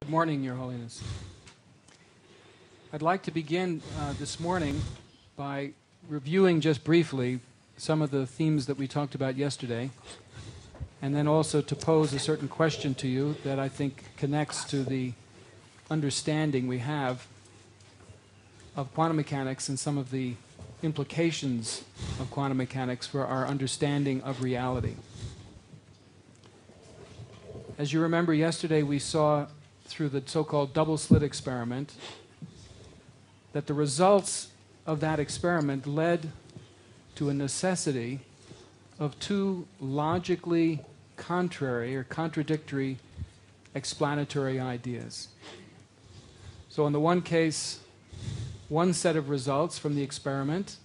Good morning, Your Holiness. I'd like to begin this morning by reviewing just briefly some of the themes that we talked about yesterday, and then also to pose a certain question to you that I think connects to the understanding we have of quantum mechanics and some of the implications of quantum mechanics for our understanding of reality. As you remember, yesterday we saw through the so-called double-slit experiment that the results of that experiment led to a necessity of two logically contrary or contradictory explanatory ideas. So in the one case, one set of results from the experiment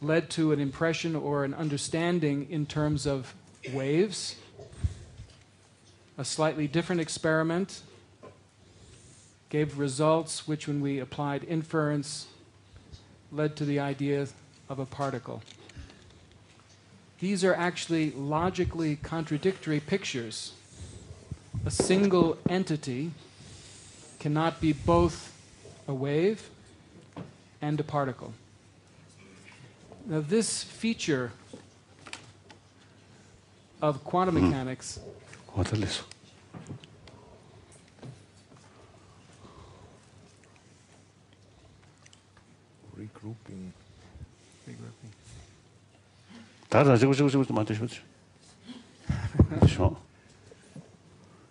led to an impression or an understanding in terms of waves. A slightly different experiment gave results which, when we applied inference, led to the idea of a particle. These are actually logically contradictory pictures. A single entity cannot be both a wave and a particle. Now, this feature of quantum mechanics regrouping.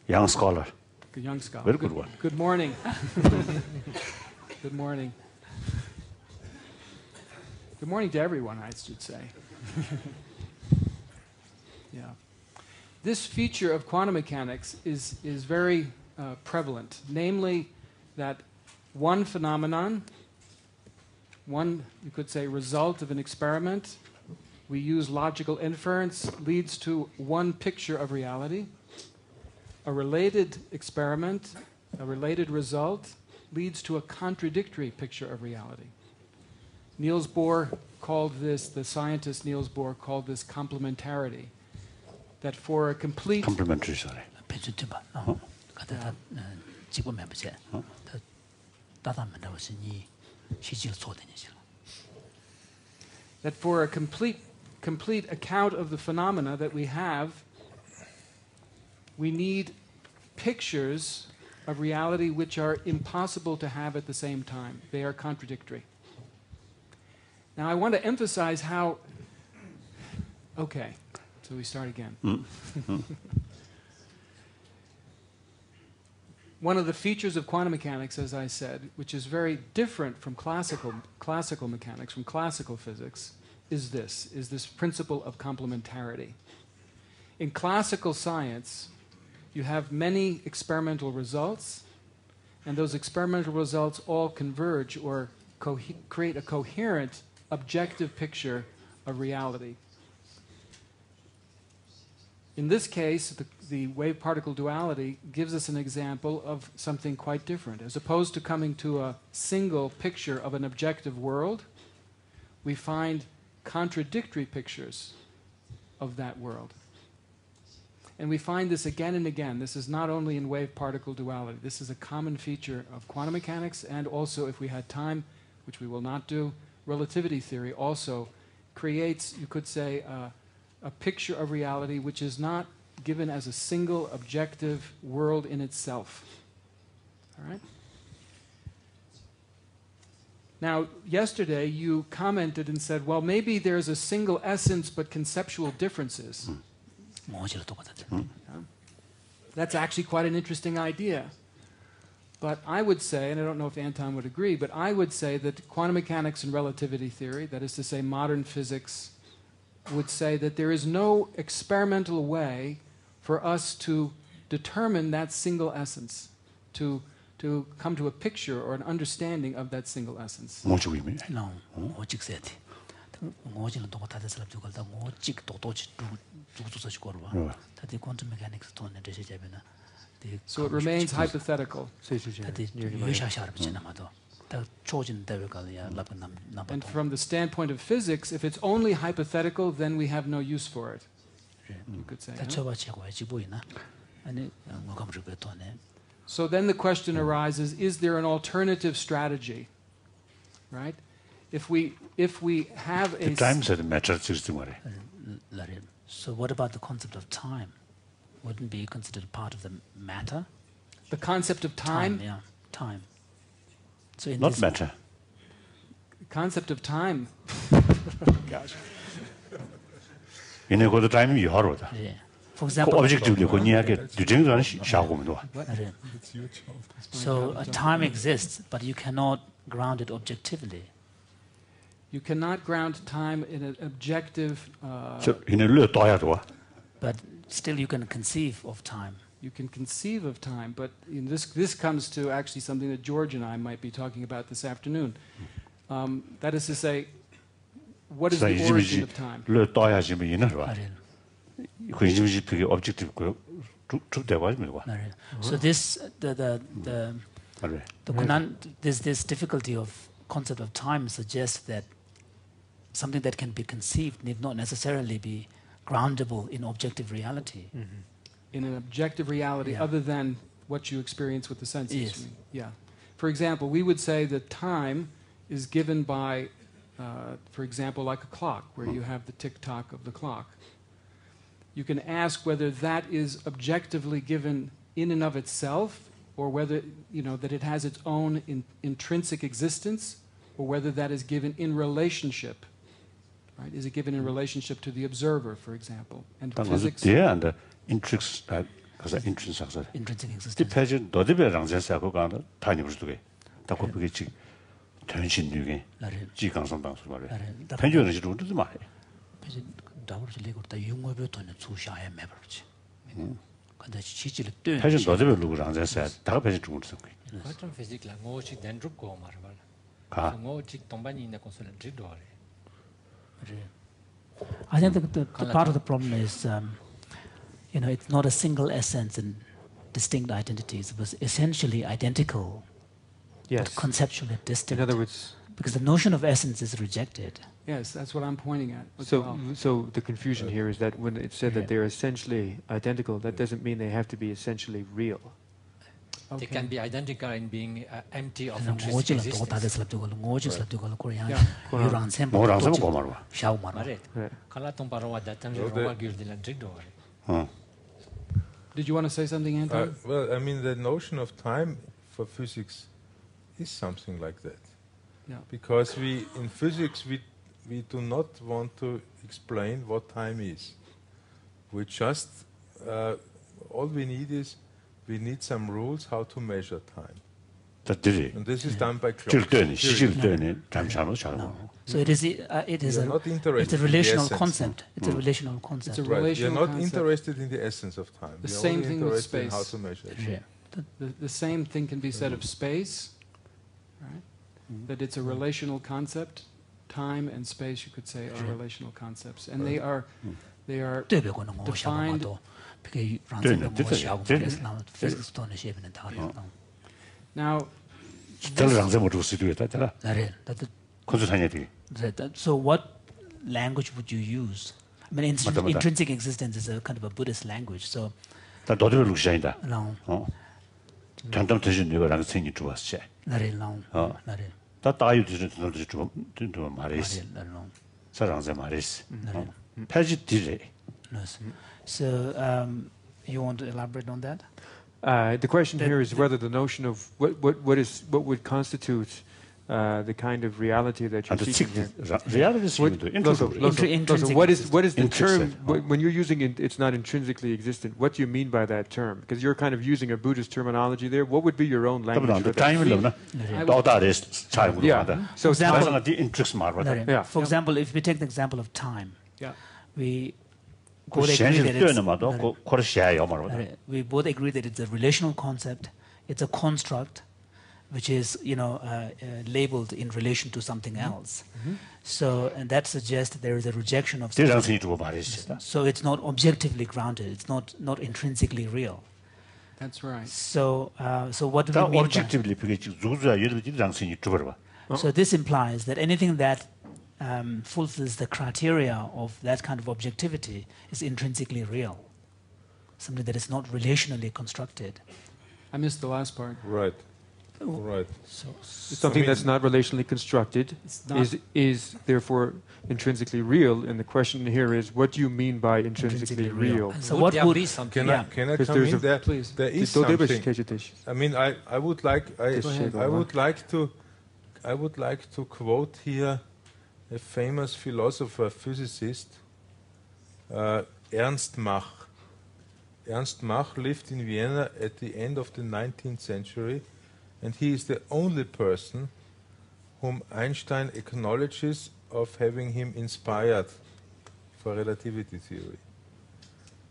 Young scholar. Good young scholar. Very good one. Good morning. Good morning. Good morning to everyone, I should say. Yeah. This feature of quantum mechanics is very prevalent, namely that one phenomenon, one, you could say, result of an experiment, we use logical inference, leads to one picture of reality. A related experiment, a related result, leads to a contradictory picture of reality. Niels Bohr called this, the scientist Niels Bohr called this complementarity. That for a complete... Complementary, sorry. That for a complete account of the phenomena that we have, we need pictures of reality which are impossible to have at the same time. They are contradictory. Now I want to emphasize how... Okay, so we start again. One of the features of quantum mechanics, as I said, which is very different from classical mechanics, from classical physics, is this principle of complementarity. In classical science, you have many experimental results, and those experimental results all converge or create a coherent, objective picture of reality. In this case, the wave-particle duality gives us an example of something quite different. As opposed to coming to a single picture of an objective world, we find contradictory pictures of that world. And we find this again and again. This is not only in wave-particle duality. This is a common feature of quantum mechanics, and also, if we had time, which we will not do, relativity theory also creates, you could say, a picture of reality which is not given as a single objective world in itself. All right? Now, yesterday you commented and said, well, maybe there's a single essence but conceptual differences. That's actually quite an interesting idea. But I would say, and I don't know if Anton would agree, but I would say that quantum mechanics and relativity theory, that is to say modern physics, would say that there is no experimental way for us to determine that single essence, to come to a picture or an understanding of that single essence. What do we mean? No, so it remains hypothetical. And from the standpoint of physics, if it's only hypothetical, then we have no use for it. You could say. So then the question arises, is there an alternative strategy? Right? If we have a... So what about the concept of time? Wouldn't be considered part of the matter? The concept of time? Yeah, time. So in Not this matter. Concept of time. Gosh. 얘네 그 타임이 하루다. yeah. For example, objectively 고니하게 규정하는 샤고면도. so time exists, but you cannot ground it objectively. You cannot ground time in an objective... 저 얘네를 떠야 돼. But still you can conceive of time. You can conceive of time, but this comes to actually something that George and I might be talking about this afternoon. That is to say, what is the origin of time? So this this difficulty of concept of time suggests that something that can be conceived need not necessarily be groundable in objective reality. In an objective reality other than what you experience with the senses. Yes. Yeah. For example, we would say that time is given by, for example, like a clock, where you have the tick-tock of the clock. You can ask whether that is objectively given in and of itself, or whether, that it has its own intrinsic existence, or whether that is given in relationship. Right? Is it given in relationship to the observer, for example? And physics... intrinsic existence. 디페전 너데베랑 sensa고 가는 타니 부스도게. 다고 그게 지 전신류게. 지강성 방수 말에. 편주는 지루도 말해. 그래서 다버지 레고다 용어부터는 주샤에 매버지. 근데 지지를 뜨. 패전 너데베로랑 sensa 다가 패전 중을 쓴 거야. Quantum physics là ngô chỉ đến rút cổ mà rồi. 가. ngô chỉ tổng bao nhiêu là con số là rút rồi. I think the part of the problem is, it's not a single essence and distinct identities. It was essentially identical, but conceptually distinct. In other words, because the notion of essence is rejected. Yes, that's what I'm pointing at. So the confusion here is that when it said that they're essentially identical, that doesn't mean they have to be essentially real. They can be identical in being empty of Yeah. intrinsic existence. Did you want to say something, Anton? Well, I mean, the notion of time for physics is something like that. Yeah. Because in physics, we do not want to explain what time is. We just, all we need is, we need some rules how to measure time. And this is done by clocks. So it's a relational concept. It's a relational concept. It's a relational You're not concept. interested in the essence of time. The You're same only thing with interested in space. how to measure it. Yeah. The same thing can be said of space, right? That it's a relational concept. Time and space, you could say, are relational concepts, and they are defined. Now, so what language would you use? I mean, intrinsic existence is a kind of a Buddhist language, so no. So you want to elaborate on that? The question here is whether the notion of what would constitute the kind of reality that you're seeking here. What is the term when you're using it? It's not intrinsically existent. What do you mean by that term? Because you're kind of using a Buddhist terminology there. What would be your own language for that? For example, if we take the example of time, we both agree that it's a relational concept. It's a construct, which is labeled in relation to something else. So, and that suggests that there is a rejection of something. So it's not objectively grounded. It's not intrinsically real. That's right. So what do we mean by? So this implies that anything that fulfills the criteria of that kind of objectivity is intrinsically real. something that is not relationally constructed. I missed the last part. Right. Right. So Something that's not relationally constructed is therefore intrinsically real, and the question here is, what do you mean by intrinsically real? so Would what there would be something? Can I Because come there's in a- there? Please. There is So something. I mean, I would like to quote here a famous philosopher, physicist, Ernst Mach. Ernst Mach lived in Vienna at the end of the 19th century, and he is the only person whom Einstein acknowledges of having him inspired for relativity theory.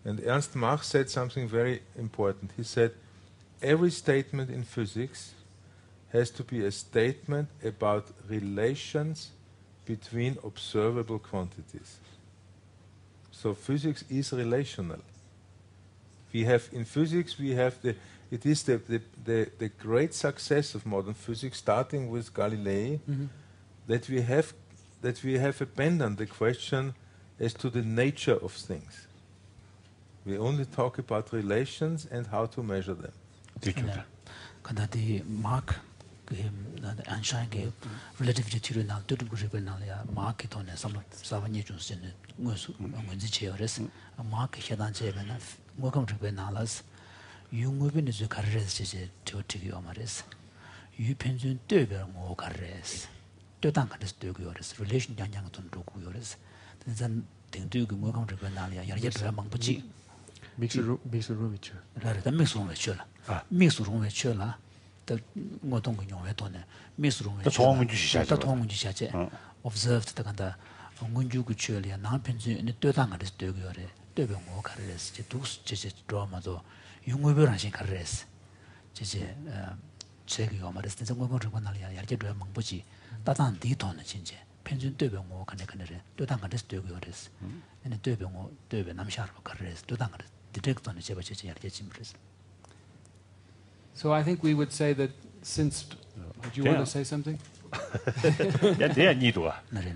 And Ernst Mach said something very important. He said, every statement in physics has to be a statement about relations between observable quantities. So physics is relational. We have in physics, it is the great success of modern physics, starting with Galilei, that we have abandoned the question as to the nature of things. We only talk about relations and how to measure them. Kada the Mark Einstein ke relativity theory na to do na ya Mark to ne samlo savanye jun ne ngosu ngonzi cheores Mark hedan che na ngokam tribe na las yu ngobe ne zu karres che to tigi amares yu penjun de be ngo karres to dang kan de gores relation yang yang ton do gores then ding du ngokam tribe na ya ya de mang buji Mix a room with you. la de mix room che la mix room che la ngô tông ngô yé tông né mix room 다 통은 주시자. 다 통은 주시자 observed 다 간다 ngô 주 추엘이야 나 편지 네 뜨당 가르스 뜨고요래 뜨병 뭐 가르스 제 두스 제 드라마도 융의별 하신 가르스 제 제가 말했을 때 정말 그런 날이야 야게 돼 망보지 따단 디톤은 진짜 편준 뜨병 뭐 간에 뜨당 가르스 뜨고요래스 네 뜨병 뭐 뜨병 남샤르 가르스 뜨당 가르스 디렉터는 제가 제 야게 짐브레스. So I think we would say that since... Did you want to say something? 야, 내가 니도가. 네.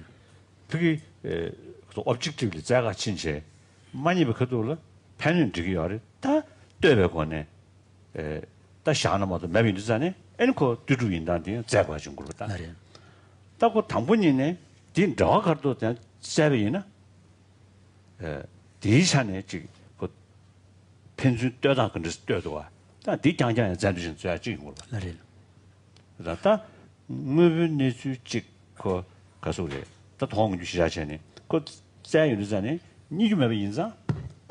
그게 objectively 자가 친체 많이 그것도 편은 되게 어려. 다 되베고네. 다 샤나마도 매비드잖아요. 에코 두두인단데 자가 준 거다. 네. 따고 당분이네. 딘 저가도 된 세비나. 디산에 지금 그 편주 떠다 근데 떠도와. 다 디장장에 잔주신 줘야 지금 거. 네. 그다다 무분이 주직 그 가서래. 다 통주 시작하네. 그 자유르잖아요. 니주메 인자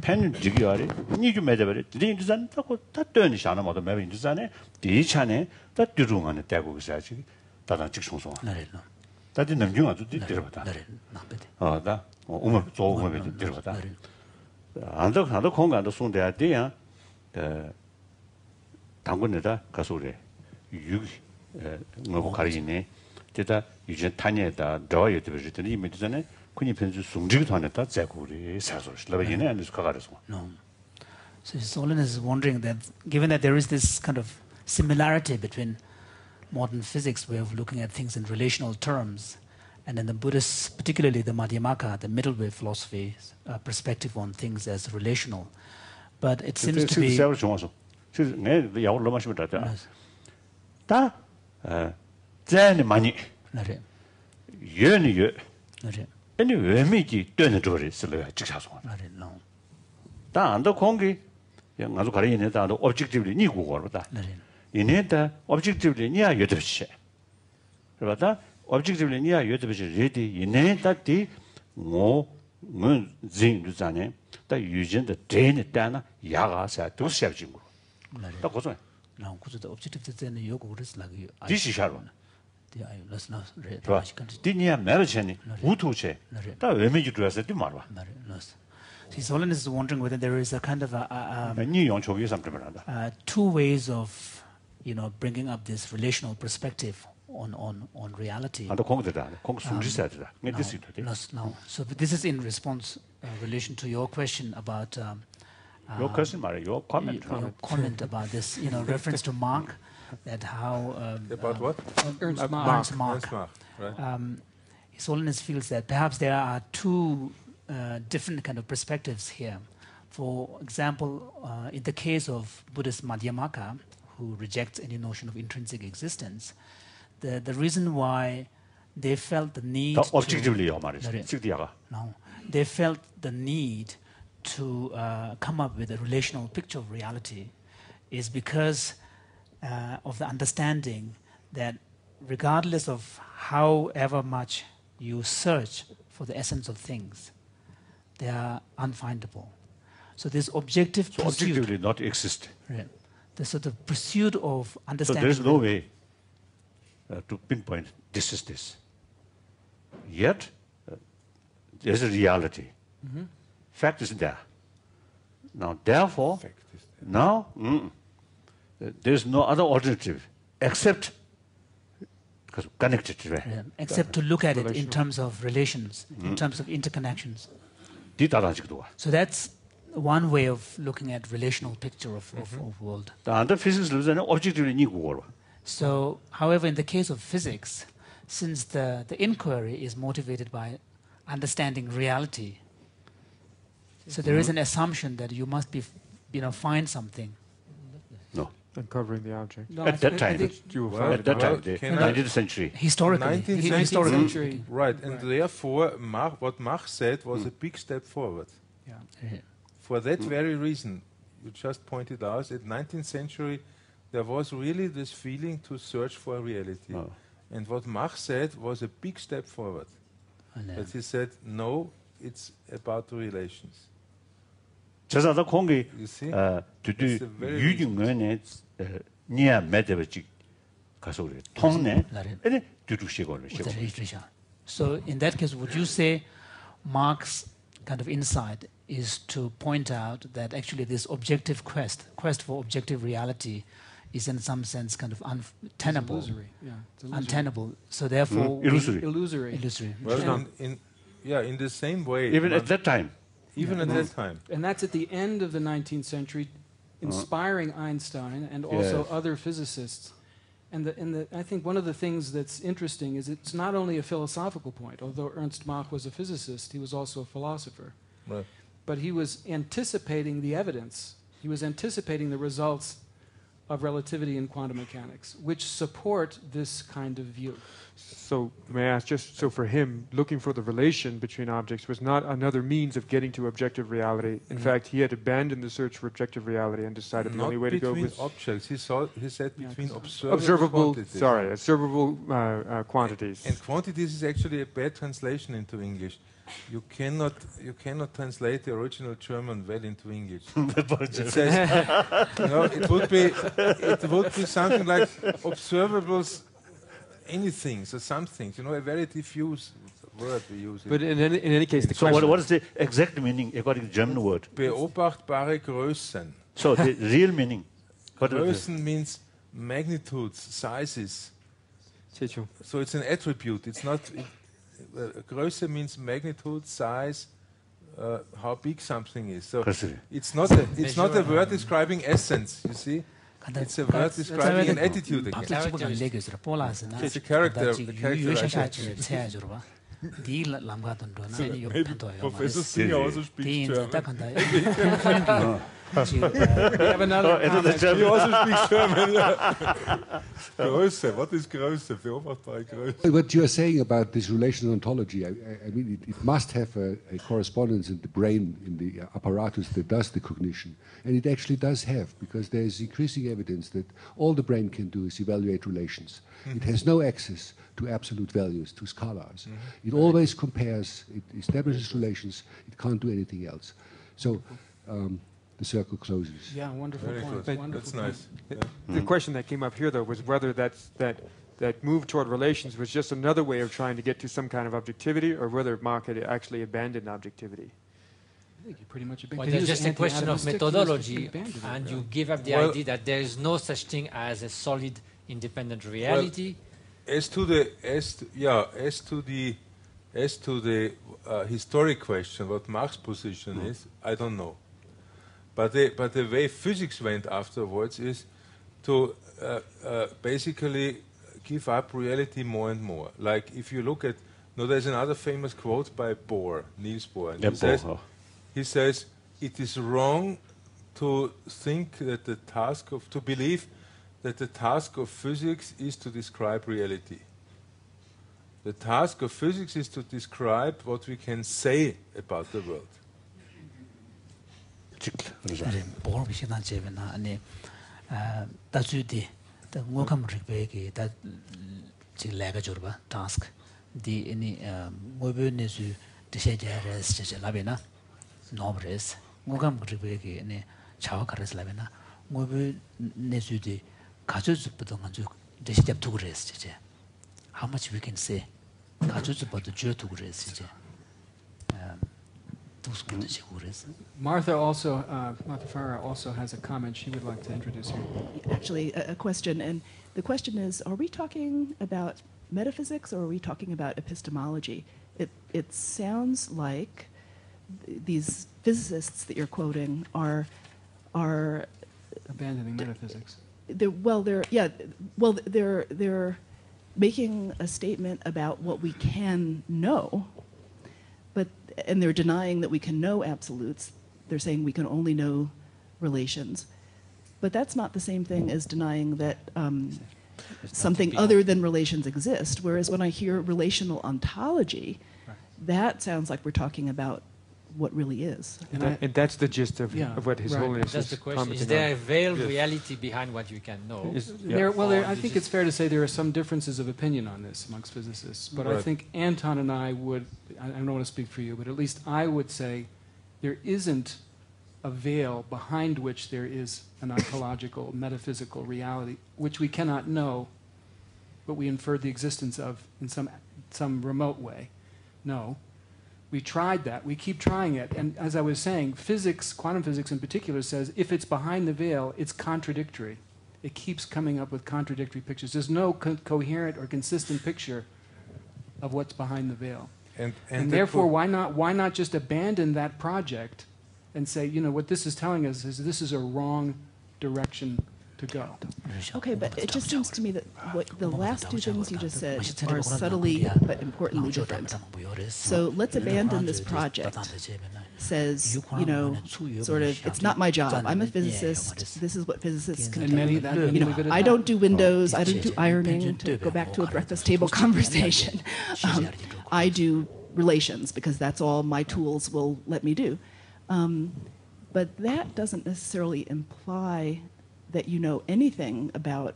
펜 지기와리 니주메데버리 리인자는 따고 다 떠니 샤나 모두 메 인자네. 디찬에 다 뒤중안에 대고 그사지. 다다 직송송. 네. 다디 남중아도 들어봤다. 네. 나베데. 다 오면 조금만 들어봤다. 안도 공간도 송돼야 돼야. 당군에다 가서래. 뭐 가리네. 제가 이제 탄에다 저와 유튜브에 이미 전에 군이 편주 숨지기도 하는다. 자고리 사소를 라베네 안 가가서. No. So Holiness is wondering that given that there is this kind of similarity between modern physics way of looking at things in relational terms and then the Buddhists, particularly the Madhyamaka, the middle way philosophy perspective on things as relational. But it seems to be 네, 야올 로마시면 다 쟤는 많이 네. 연이 네. 아니 왜미지 되는 저리 쓸어야 직사소. 네. No. 다 안도 공기 아주 가리네 다도 objectively 니고 거다. 네. 이네다 objectively 니야 여덟시. 그러다 objectively 니야 여덟시 레디 이네다디 뭐문 진주자네 다 유전의 대네 때나 야가서 도시합진 거. 다 고소. 나 그저 objective 때는 요거 그랬을 라기. 디시샤로. 디 아이 let's read. 디니야 메르체니 우투체. 다 외메지 들어서 디 말봐. His Holiness is wondering whether there is a kind of two ways of, bringing up this relational perspective on reality. No. So this is in response, relation to your question about your question, your comment. Your comment about this, reference to Mark, that how about what? Ernst Mach. Right. His Holiness feels that perhaps there are two different kind of perspectives here. For example, in the case of Buddhist Madhyamaka, who rejects any notion of intrinsic existence, the reason why they felt the need they felt the need to come up with a relational picture of reality is because of the understanding that regardless of however much you search for the essence of things, they are unfindable. So this objective pursuit, objectively not exist. Right, the sort of pursuit of understanding. So there is no way to pinpoint this is this. Yet there is a reality. Fact is there. Now, therefore, now there is no other alternative except because connected to it. Yeah, except to look at it in terms of relations, in terms of interconnections. So that's one way of looking at relational picture of world. So, however, in the case of physics, since the inquiry is motivated by understanding reality, so there is an assumption that you must be, find something. No. Uncovering the object. No, at that time, at that time, the 19th century. Historically. 19th century. Right, and therefore, what Mach said was a big step forward. Yeah. For that very reason, you just pointed out, at 19th century, there was really this feeling to search for reality. Oh. And what Mach said was a big step forward. But he said, no, it's about the relations. You see? So in that case, would you say Marx's kind of insight is to point out that actually this objective quest for objective reality is in some sense kind of untenable. Illusory. Yeah, it's illusory. Untenable. So therefore... Illusory. Well, in the same way... Even at that time. Even at that time. And that's at the end of the 19th century, inspiring Einstein and also other physicists. And I think one of the things that's interesting is it's not only a philosophical point. Although Ernst Mach was a physicist, he was also a philosopher. Right. But he was anticipating the evidence. He was anticipating the results of relativity and quantum mechanics, which support this kind of view. So, may I ask, just so for him, looking for the relation between objects was not another means of getting to objective reality. In fact, he had abandoned the search for objective reality and decided the only way to go was... objects. He said between observable quantities. And quantities is actually a bad translation into English. You cannot translate the original German well into English. It says, it would be something like observables, anything, so some things. A very diffuse word we use. But in any case, the so what is the exact meaning according to the German word? Beobachtbare Größen. So the real meaning. Größen means magnitudes, sizes. So it's an attribute. It's not. Größe means magnitude, size, how big something is. So it's not a word describing essence. You see, it's a word describing an attitude again. It's a character. Professor Singer also speaks German. We have another comment. He also speaks German. Größe. What is Größe? Beobachtbare Größe. What you are saying about this relational ontology, I mean, it must have a correspondence in the brain, in the apparatus that does the cognition. And it actually does have, because there is increasing evidence that all the brain can do is evaluate relations. It has no access to absolute values, to scalars. It always compares, it establishes relations, it can't do anything else. So the circle closes. Yeah, wonderful point. That's nice. The question that came up here, though, was whether that move toward relations was just another way of trying to get to some kind of objectivity, or whether Mach had actually abandoned objectivity. I think he pretty much well, there's just a question of methodology, and you give up the idea that there is no such thing as a solid, independent reality. Well, as to the historic question, what Mach's position is, I don't know. But the way physics went afterwards is to basically give up reality more and more. Like if you look at, there's another famous quote by Bohr, Niels Bohr. And he says, it is wrong to think that to believe that the task of physics is to describe reality. The task of physics is to describe what we can say about the world. Task the any mobility decisions labena nobres ngogam gribeki any chawakares labena mobil nesudi 가져줄 부동안주 대시잡 두고 그랬지 이제 how much we can say 가져줄 것도 줘 두고 그랬지 이제 두스군데 지고 그랬어. Martha also Martha Farah also has a comment she would like to introduce here. Actually a question, and the question is, are we talking about metaphysics or are we talking about epistemology? It sounds like these physicists that you're quoting are abandoning metaphysics. They're making a statement about what we can know, and they're denying that we can know absolutes. They're saying we can only know relations, but that's not the same thing as denying that something other than relations exist. Whereas when I hear relational ontology, that sounds like we're talking about what really is. And that's the gist of what His Holiness is commenting on. Is there a veiled reality behind what you can know? I think it's fair to say there are some differences of opinion on this amongst physicists, but I think Anton and I would, I don't want to speak for you, but at least I would say there isn't a veil behind which there is an ontological, metaphysical reality, which we cannot know, but we infer the existence of in some remote way. No. We tried that. We keep trying it. And as I was saying, physics, quantum physics in particular, says if it's behind the veil, it's contradictory. It keeps coming up with contradictory pictures. There's no coherent or consistent picture of what's behind the veil. And therefore, why not just abandon that project and say, what this is telling us is this is a wrong direction to go. Okay, but it just seems to me that what the last two things you just said are subtly but importantly different. So let's abandon this project. Says, sort of, it's not my job. I'm a physicist. This is what physicists can do. I don't do windows. I don't do ironing, to go back to a breakfast table conversation. I do relations because that's all my tools will let me do. But that doesn't necessarily imply that you know anything about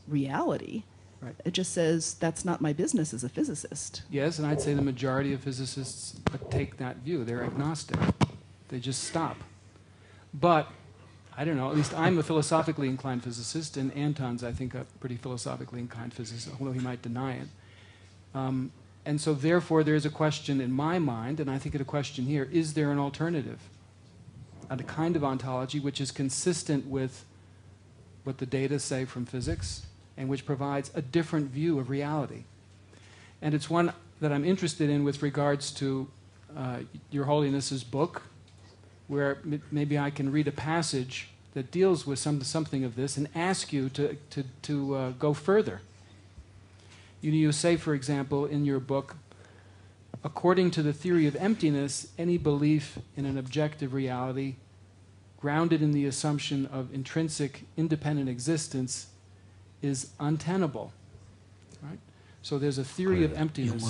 reality. Right. It just says that's not my business as a physicist. Yes, and I'd say the majority of physicists take that view. They're agnostic. They just stop. But, I don't know, at least I'm a philosophically inclined physicist, and Anton's, I think, a pretty philosophically inclined physicist, although he might deny it. And so therefore there's a question in my mind, and I think it's a question here, is there an alternative? A kind of ontology which is consistent with what the data say from physics, and which provides a different view of reality. And it's one that I'm interested in with regards to Your Holiness's book, where maybe I can read a passage that deals with something of this and ask you to go further. You say, for example, in your book, according to the theory of emptiness, any belief in an objective reality grounded in the assumption of intrinsic independent existence is untenable. Right? So there's a theory of emptiness.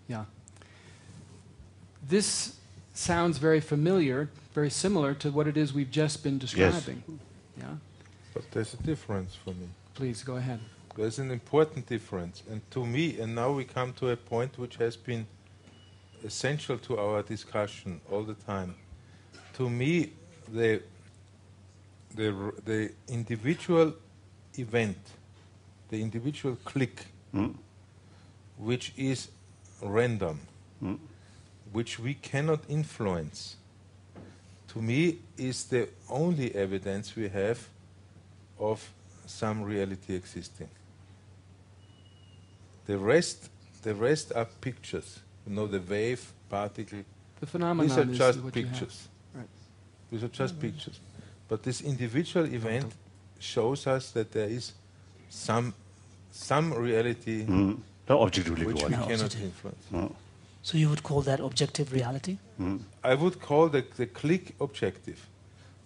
Yeah. This sounds very familiar, very similar to what it is we've just been describing. Yes. Yeah. But there's a difference for me. Please, go ahead. There's an important difference. And to me, and now we come to a point which has been essential to our discussion all the time. To me, the individual event, the individual click, which is random, which we cannot influence, to me is the only evidence we have of some reality existing. The rest are pictures. The wave, particle. The phenomenon these are just is what pictures. Right. These are just pictures. But this individual event shows us that there is some reality objectively which we cannot influence. So you would call that objective reality? I would call the click objective,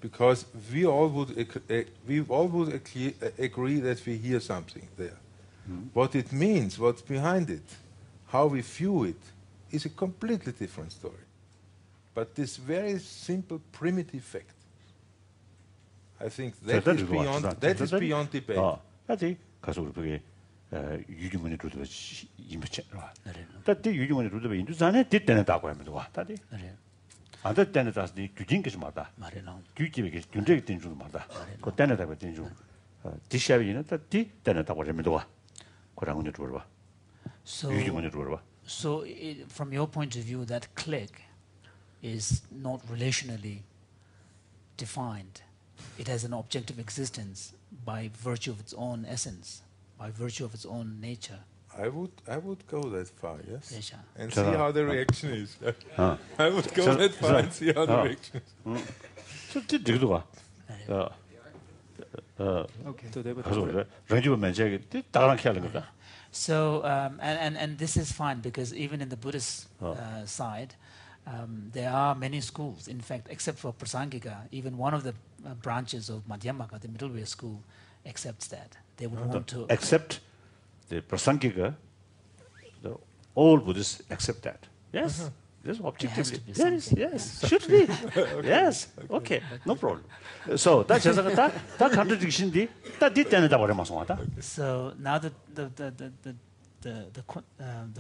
because we all would agree that we hear something there. What it means, what's behind it, how we view it, is a completely different story. But this very simple, primitive fact, I think that is beyond debate. That's 가서 그게 유중원의 루드가 임치 봐. 그때 유중원의 루드가 인도산에 됐다고 하면 와. 다디. 안 됐다는 자스니 규진께서 말다. 말해라. 규집에게 준적이 된 줄도 말다. 그 때는다고 된 줄. 디샤비는 다디 때는다고 하면 와. 그랑은 줄 봐. 유중원의 줄 봐. So from your point of view, that click is not relationally defined. It has an objective existence by virtue of its own essence, by virtue of its own nature. I would go that far, yes. And see how the reaction is. I would go that far and see how the reaction is. So did you do So and this is fine, because even in the Buddhist side, there are many schools. In fact, except for Prasangika, even one of the branches of Madhyamaka, the middle way school, accepts that. They would want to accept the Prasangika. All Buddhists accept that. Yes. This objectively. Yes. Should be. Yes. Okay. No problem. So that contradiction. So now the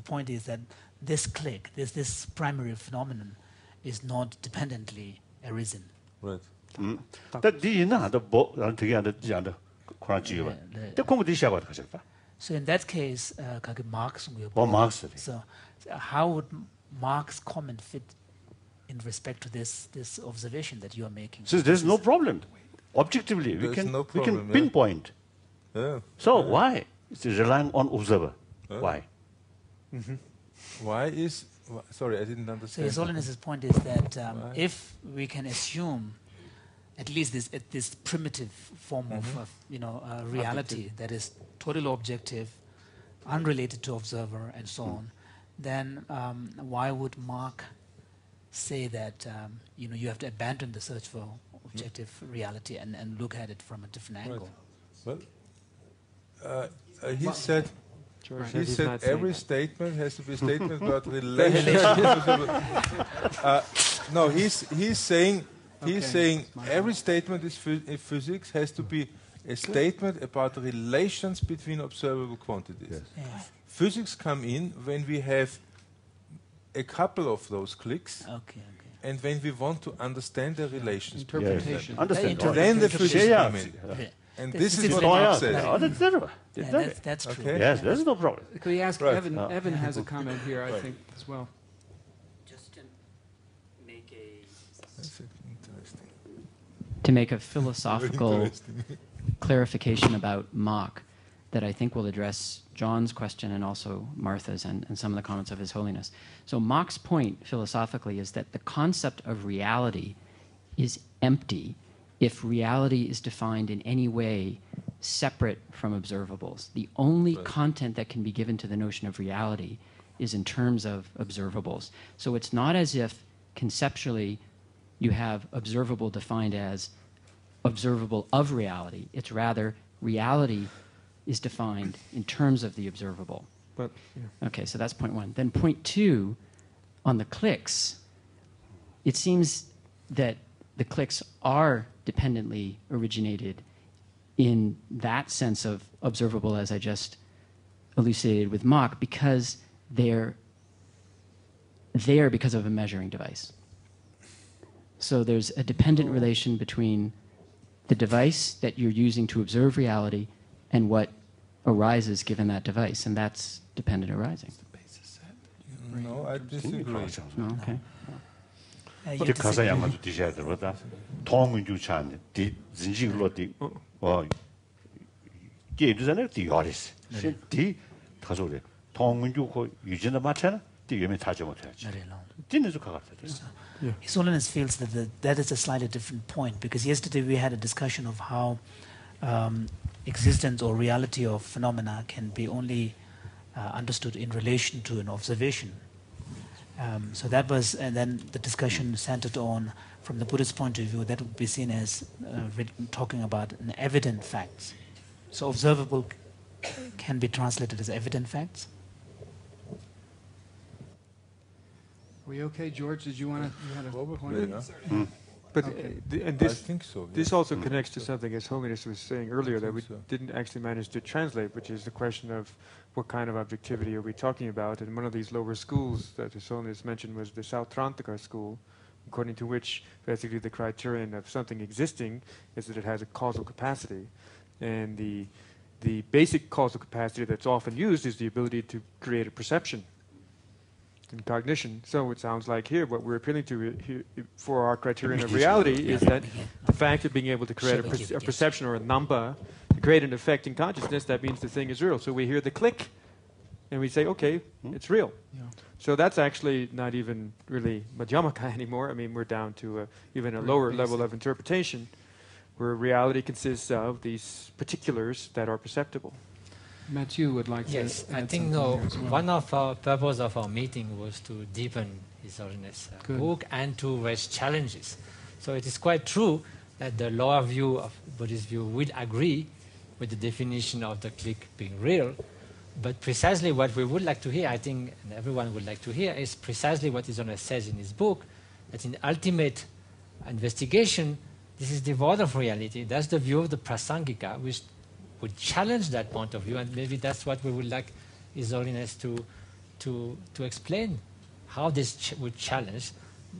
point is that this click, this primary phenomenon, is not dependently arisen. Right. So in that case, Marx. So how would Marx's comment fit in respect to this observation that you are making? So there's no problem. Objectively, we can pinpoint. Yeah. So why? It's relying on observer. Why? Why is... Sorry, I didn't understand. So His Holiness's point is that if we can assume at least this primitive form of reality that is totally objective, unrelated to observer, and so on, then why would Marx say that you have to abandon the search for objective reality and look at it from a different angle? Well, he said every statement has to be a statement about relationship. No, he's saying every statement in physics has to be a statement about the relations between observable quantities. Yes. Physics come in when we have a couple of those clicks, and when we want to understand the relations. Interpretation. Then the physics come in. And this is what Marx says. That's true. Okay. Yes, there's no problem. Could we ask Evan? Evan has a comment here, I think, as well. Just to make a philosophical clarification about Mach that I think will address John's question and also Martha's and some of the comments of His Holiness. So Mach's point philosophically is that the concept of reality is empty if reality is defined in any way separate from observables. The only content that can be given to the notion of reality is in terms of observables. So it's not as if conceptually you have observable defined as observable of reality. It's rather reality is defined in terms of the observable. Okay, so that's point one. Then point two, on the clicks, it seems that the clicks are dependently originated in that sense of observable, as I just elucidated with Mach, because they're there because of a measuring device. So there's a dependent relation between the device that you're using to observe reality and what arises given that device, and that's dependent arising. No, I disagree. No, okay. 가사 양만도 뒤셔야 되거든. 통은주찬 디 진지글로디 게임전에 디어리스. 디 가서래. 통은주고 유진의 마찬 디 유명 타지 못해야지. 딘에서 가갔다. His Holiness feels that that is a slightly different point, because yesterday we had a discussion of how existence or reality of phenomena can be only understood in relation to an observation. So that was, and then the discussion centered on, from the Buddhist point of view, that would be seen as talking about an evident facts. So observable can be translated as evident facts. Are we okay, George? Did you want to? You had a point? Yeah. But and this, I think so, this yeah. also connects to something His Holiness was saying earlier that we didn't actually manage to translate, which is the question of what kind of objectivity are we talking about. And one of these lower schools that His Holiness mentioned was the Sautrantika school, according to which basically the criterion of something existing is that it has a causal capacity. And the basic causal capacity that's often used is the ability to create a perception and cognition. So it sounds like here what we're appealing to here for our criterion of reality is that the fact of being able to create a perception or a number, to create an effect in consciousness, that means the thing is real. So we hear the click and we say, okay, it's real. Yeah. So that's actually not even really Madhyamaka anymore. I mean, we're down to even a lower level of interpretation where reality consists of these particulars that are perceptible. Matthew would like Yes, to. I think one of our purpose of our meeting was to deepen His Holiness' book and to raise challenges. So it is quite true that the lower view of Buddhist view will agree with the definition of the click being real, but precisely what we would like to hear, I think, and everyone would like to hear, is precisely what His Holiness says in his book, that in ultimate investigation, this is devoid of reality. That's the view of the Prasangika, which would challenge that point of view, and maybe that's what we would like His Holiness to explain, how this would challenge,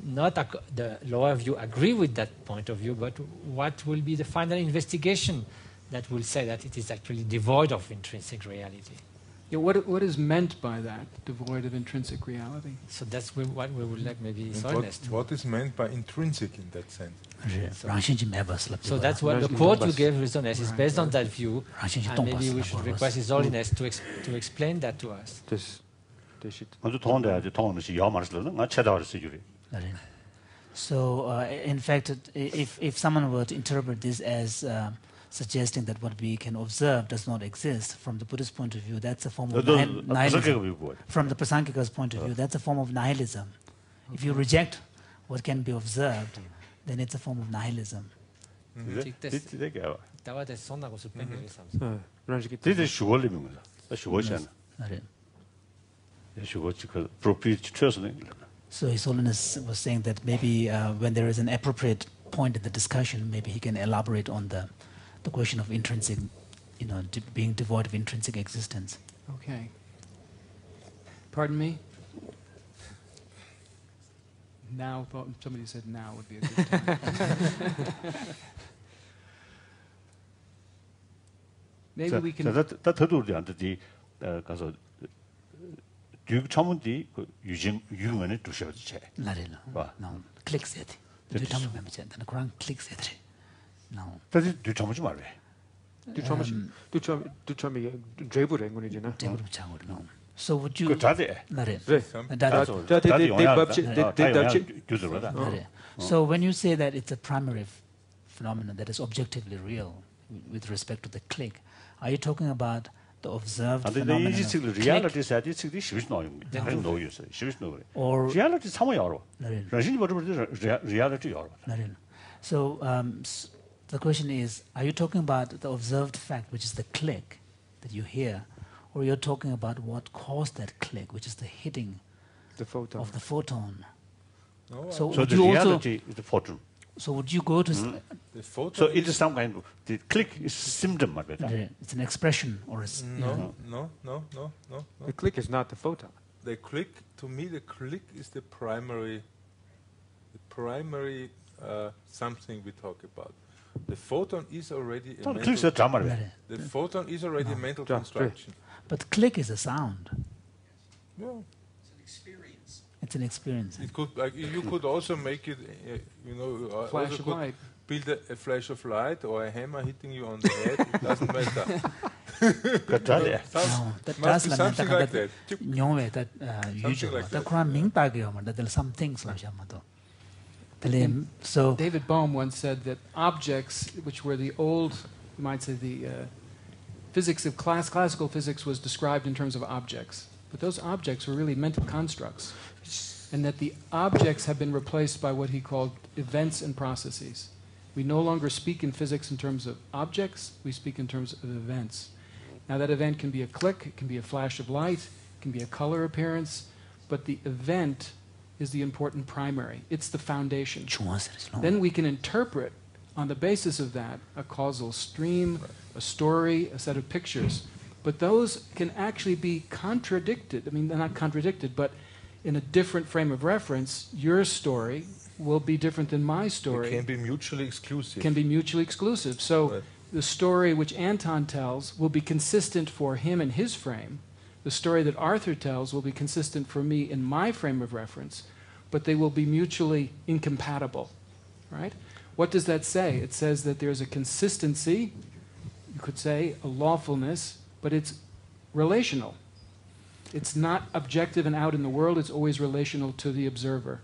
not the lower view agree with that point of view, but what will be the final investigation that will say that it is actually devoid of intrinsic reality. Yeah, what is meant by that, devoid of intrinsic reality? So that's what we would like maybe His Holiness to. What is meant by intrinsic in that sense? So that's what the quote you gave, His Holiness, is based on that view, and maybe we should request His Holiness to explain that to us. So, in fact, if someone were to interpret this as suggesting that what we can observe does not exist, from the Buddhist point of view, that's a form of nihilism. From the Prasangika's point of view, that's a form of nihilism. If you reject what can be observed, then it's a form of nihilism. So His Holiness was saying that maybe when there is an appropriate point in the discussion, maybe he can elaborate on the question of intrinsic, being devoid of intrinsic existence. Okay. Pardon me? Now, somebody said now would be a good time. Maybe we can. So would you? So when you say that it's a primary phenomenon that is objectively real with respect to the click, are you talking about the observed phenomenon of click? So the question is, are you talking about the observed fact, which is the click that you hear, or you're talking about what caused that click, which is the hitting of the photon? No, so the reality is the photon. So would you go to... the photon so it is some kind of... The click is a symptom of it. It's an expression or a... No. The click is not the photon. The click, to me, the click is the primary something we talk about. The photon is already a mental construction. But click is a sound. Yeah. It's an experience. It's an experience. It could, you could also make it, flash of light. Build a flash of light or a hammer hitting you on the head. It doesn't matter. Must be something like that. Some things. So David Bohm once said that objects, which were the old you might say the physics of classical physics was described in terms of objects, but those objects were really mental constructs, and that the objects have been replaced by what he called events and processes. We no longer speak in physics in terms of objects, we speak in terms of events. Now that event can be a click, it can be a flash of light, it can be a color appearance, but the event is the important primary. It's the foundation. Then we can interpret, on the basis of that, a causal stream, a story, a set of pictures. But those can actually be contradicted. I mean, they're not contradicted, but in a different frame of reference, your story will be different than my story. It can be mutually exclusive. Can be mutually exclusive. So the story which Anton tells will be consistent for him and his frame. The story that Arthur tells will be consistent for me in my frame of reference, but they will be mutually incompatible, right? What does that say? It says that there's a consistency, you could say a lawfulness, but it's relational. It's not objective and out in the world, it's always relational to the observer.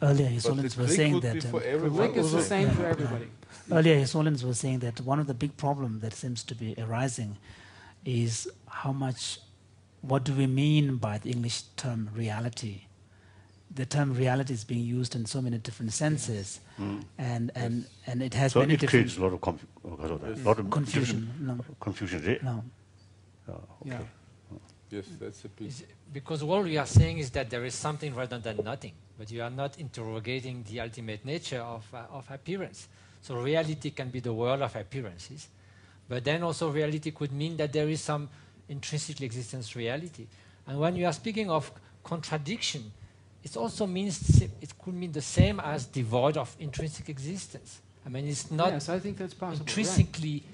Earlier, His Holiness was saying that the link is the same for everybody. Earlier, His Holiness was saying that one of the big problems that seems to be arising is what do we mean by the English term reality? The term reality is being used in so many different senses, and it has many different. So it creates a lot of confusion. Confusion. No. Yeah. Yes, that's a big. Because all we are saying is that there is something rather than nothing, but you are not interrogating the ultimate nature of appearance. So reality can be the world of appearances, but then also reality could mean that there is some intrinsically existence reality. And when you are speaking of contradiction, it also means it could mean the same as devoid of intrinsic existence. I mean, it's not yes, I think that's possible, intrinsically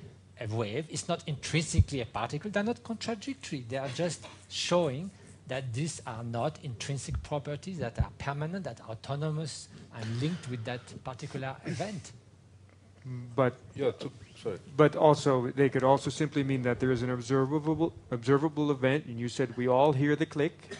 a wave, it's not intrinsically a particle, they're not contradictory. They are just showing that these are not intrinsic properties that are permanent, that are autonomous and linked with that particular event. But but also they could also simply mean that there is an observable event, and you said we all hear the click.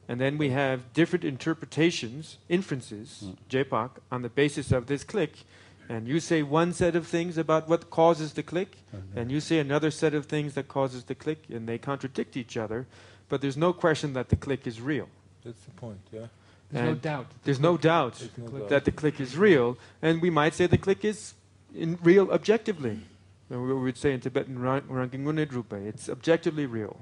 And then we have different interpretations, inferences, JPOC, on the basis of this click. And you say one set of things about what causes the click, and you say another set of things that causes the click, and they contradict each other. But there's no question that the click is real. That's the point, yeah. There's no doubt. There's no doubt that the click is real. And we might say the click is real objectively. And we would say in Tibetan, it's objectively real.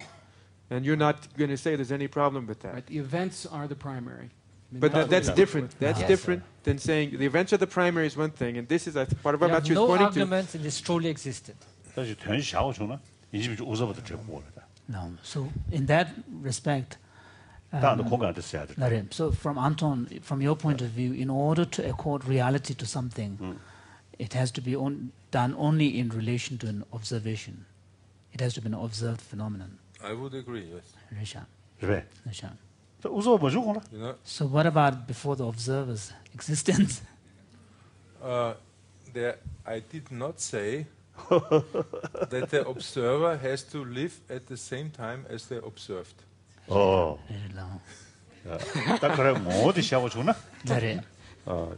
And you're not going to say there's any problem with that. Right, the events are the primary. But that's different. That's different than saying the events are the primary is one thing, and this is part of what Matthew is pointing to. No argument in this truly existed. No. So in that respect, so from Anton, from your point of view, in order to accord reality to something, it has to be done only in relation to an observation. It has to be an observed phenomenon. I would agree, yes. So what about before the observer's existence? I did not say that the observer has to live at the same time as the observed. Oh.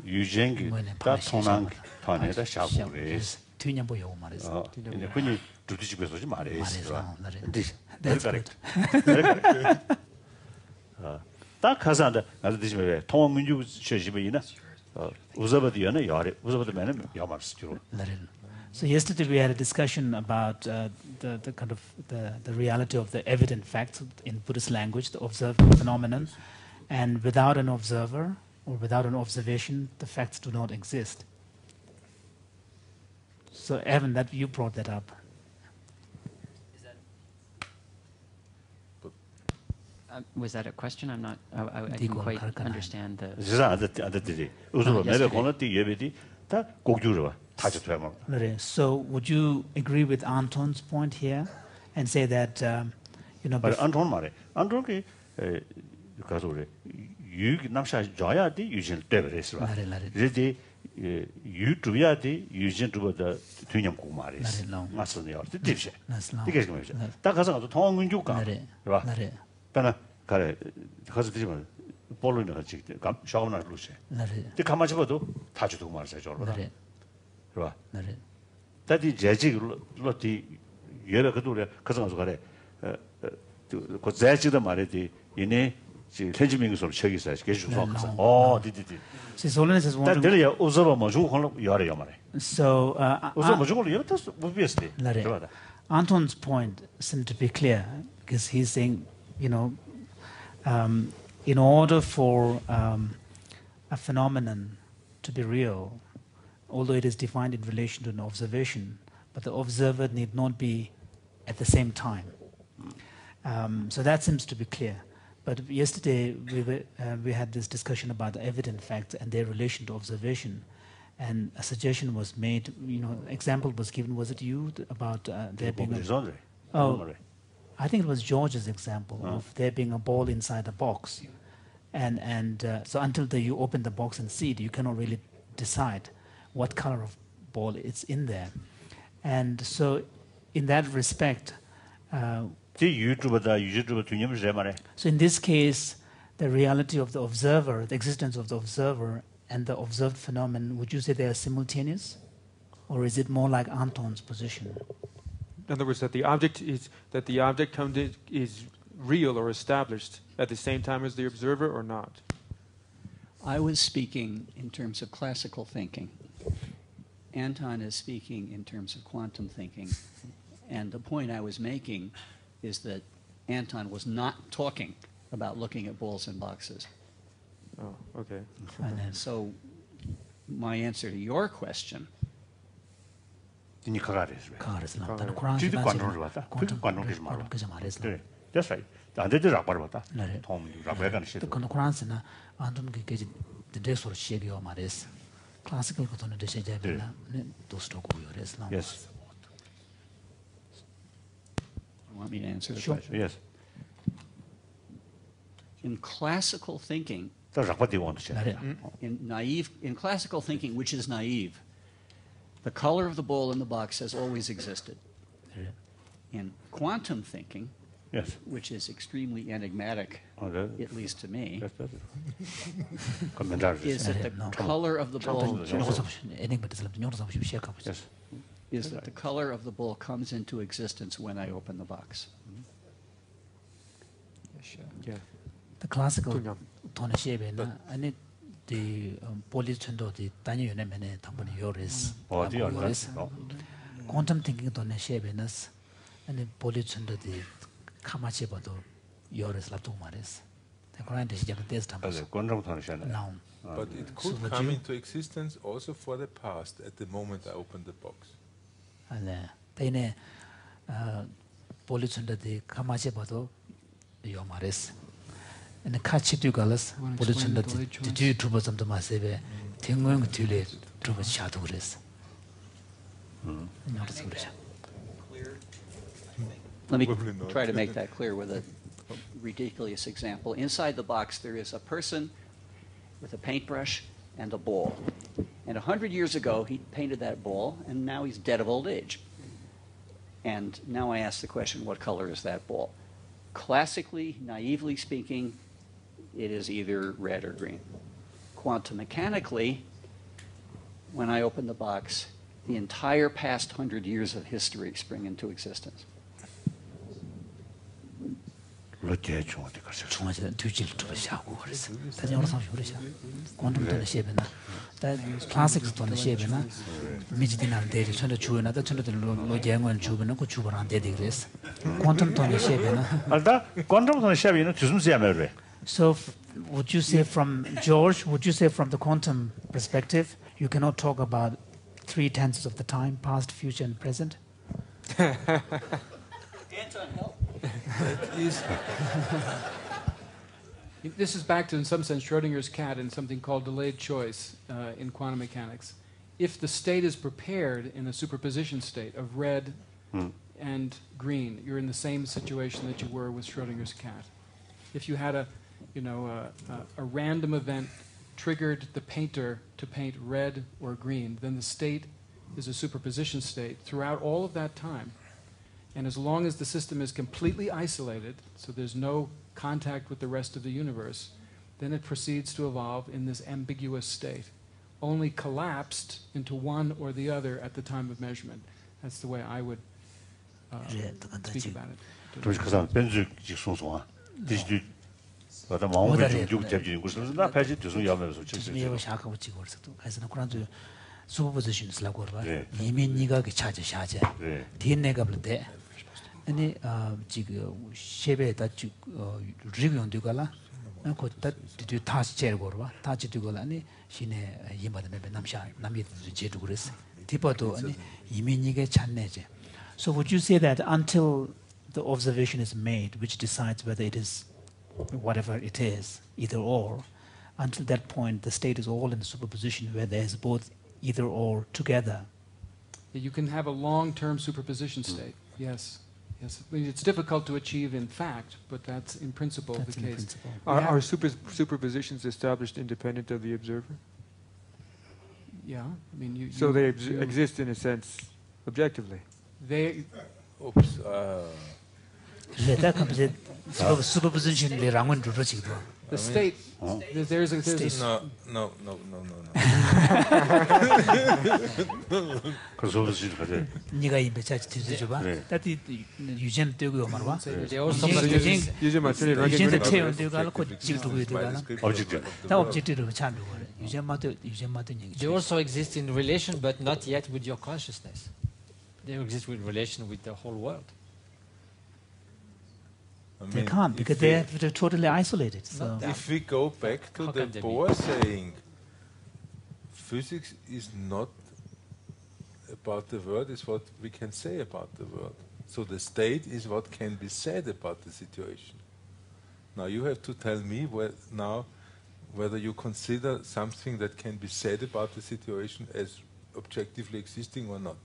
유쟁기 다 통한 판에다 샤고레스 뒤냐보요 말했어. 근데 두디집에서 좀 말했어. That's good. 딱 가서한테 나도 뒤집에 통문주 셔집이나 우서버디는 야래 우서버디면은 야마스죠. So yesterday we had a discussion about the kind of the reality of the evident facts in Buddhist language, the observed phenomenon, and without an observer or without an observation, the facts do not exist. So Evan, that you brought that up. Was that a question? I'm not. I didn't quite understand the. So would you agree with Anton's point here, and say that But Anton 말해. Anton이 가서 유 남샤 줘야지 유진 때버렸어. 이제 유 줘야지 유진 줘도 뒤념고 말했어. 맞습니다. 뜻이지. 이게 뭐죠? 딱 가서 통원군주가. 봐. 배나 가래 가서 드리면 볼로는 같이 샤워나 루시. 근데 가만히 봐도 다 주도 말이야 저러다. 봐. 다디 제지로디 여러 그도래 그정서 가래 그 제지도 말이지 이네 지 현지민국으로 처기사 계속 어 디디디 His Holiness is one. 다들 observe 뭐 주고 여러 말해. So observe 주고 여러 obviously. Anton's point seems to be clear because he's saying, you know, in order for a phenomenon to be real, although it is defined in relation to an observation, but the observer need not be at the same time. So that seems to be clear. But yesterday we had this discussion about the evident facts and their relation to observation, and a suggestion was made. You know, example was given. Was it you about there being I think it was George's example of there being a ball inside a box, and so until you open the box and see it, you cannot really decide what color of ball it's in there, and so in that respect. So in this case, the reality of the observer, the existence of the observer and the observed phenomenon, would you say they are simultaneous? Or is it more like Anton's position? In other words, that the object is real or established at the same time as the observer or not? I was speaking in terms of classical thinking. Anton is speaking in terms of quantum thinking. And the point I was making is that Anton was not talking about looking at balls and boxes. Oh, okay. And so my answer to your question That's right. Yes. Want me to answer the Sure. question? Yes. In classical thinking, in classical thinking, which is naive, the color of the ball in the box has always existed. In quantum thinking, yes, which is extremely enigmatic, at least to me, is that the color of the ball is that the color of the ball comes into existence when I open the box. Yeah. The classical tonashebe and the polychendo the tanyo nemene tamboni yoris. Quantum thinking tonashebe nas and the polychendo the kamacheba do yoris latumaris. The current is jagatest now. But it could come into existence also for the past at the moment I open the box. And then polychendo the kamacheba do yomaris. And the kachitu galas, polychendo the two trubasam to masebe, tingung tule trubas shaturis. Let me try to make that clear with a ridiculous example. Inside the box, there is a person with a paintbrush and a ball. And 100 years ago, he painted that ball, and now he's dead of old age. And now I ask the question, what color is that ball? Classically, naively speaking, it is either red or green. Quantum mechanically, when I open the box, the entire past 100 years of history spring into existence. Classics to the shape, Mijidina data, turn the chew another turn the Lojango and Chubano, could chew around degrees. Quantum to the shape, quantum to the shape, so would you say from George, would you say from the quantum perspective, you cannot talk about 3 tenses of the time, past, future, and present? Anton, help. This is back to, in some sense, Schrodinger's cat and something called delayed choice in quantum mechanics. If the state is prepared in a superposition state of red and green, you're in the same situation that you were with Schrodinger's cat. If you had a random event triggered the painter to paint red or green, then the state is a superposition state throughout all of that time. And as long as the system is completely isolated, so there's no contact with the rest of the universe, then it proceeds to evolve in this ambiguous state, only collapsed into one or the other at the time of measurement. That's the way I would speak about it. 그래서 그 사람 변수 직송송아. 디지털 어떤 마음을 좀 죽 잡지는 것을 나 패지 죄송 야면서 지금 이거 샤카고 찍고 그래서 그런데 수보position스라고 그러봐. 이민이가 그 차지 샤제. 뒤내가 볼때 아니 지금 쉐베다 리뷰 되고라. 그것도 뒤 다시 제고 그러봐. 다시 되고라 아니 신에 이마다에 남샤 남이 제도 그랬어. 뒤버도 아니 이민이가 찾내제. So would you say that until the observation is made, which decides whether it is whatever it is, either or, until that point, the state is all in the superposition where there is both either or together? You can have a long-term superposition state, yes. Yes. I mean, it's difficult to achieve in fact, but that's in principle the case. Principle. Are superpositions established independent of the observer? Yeah. I mean, so they exist in a sense objectively? They... Oops. The state, there's a no. 그래서 그래. 네가 이 배차지 뒤져 봐. 다티 유전 되고 말봐. 유전 태운 되고 알고 지도 되고 알아. 다 object로 찬도 그래. 유전마도 얘기. They also exist in relation but not yet with your consciousness. They exist in relation with the whole world. They can't because they're totally isolated. So. If we go back to the Bohr saying, physics is not about the world, is what we can say about the world. So the state is what can be said about the situation. Now you have to tell me whether you consider something that can be said about the situation as objectively existing or not.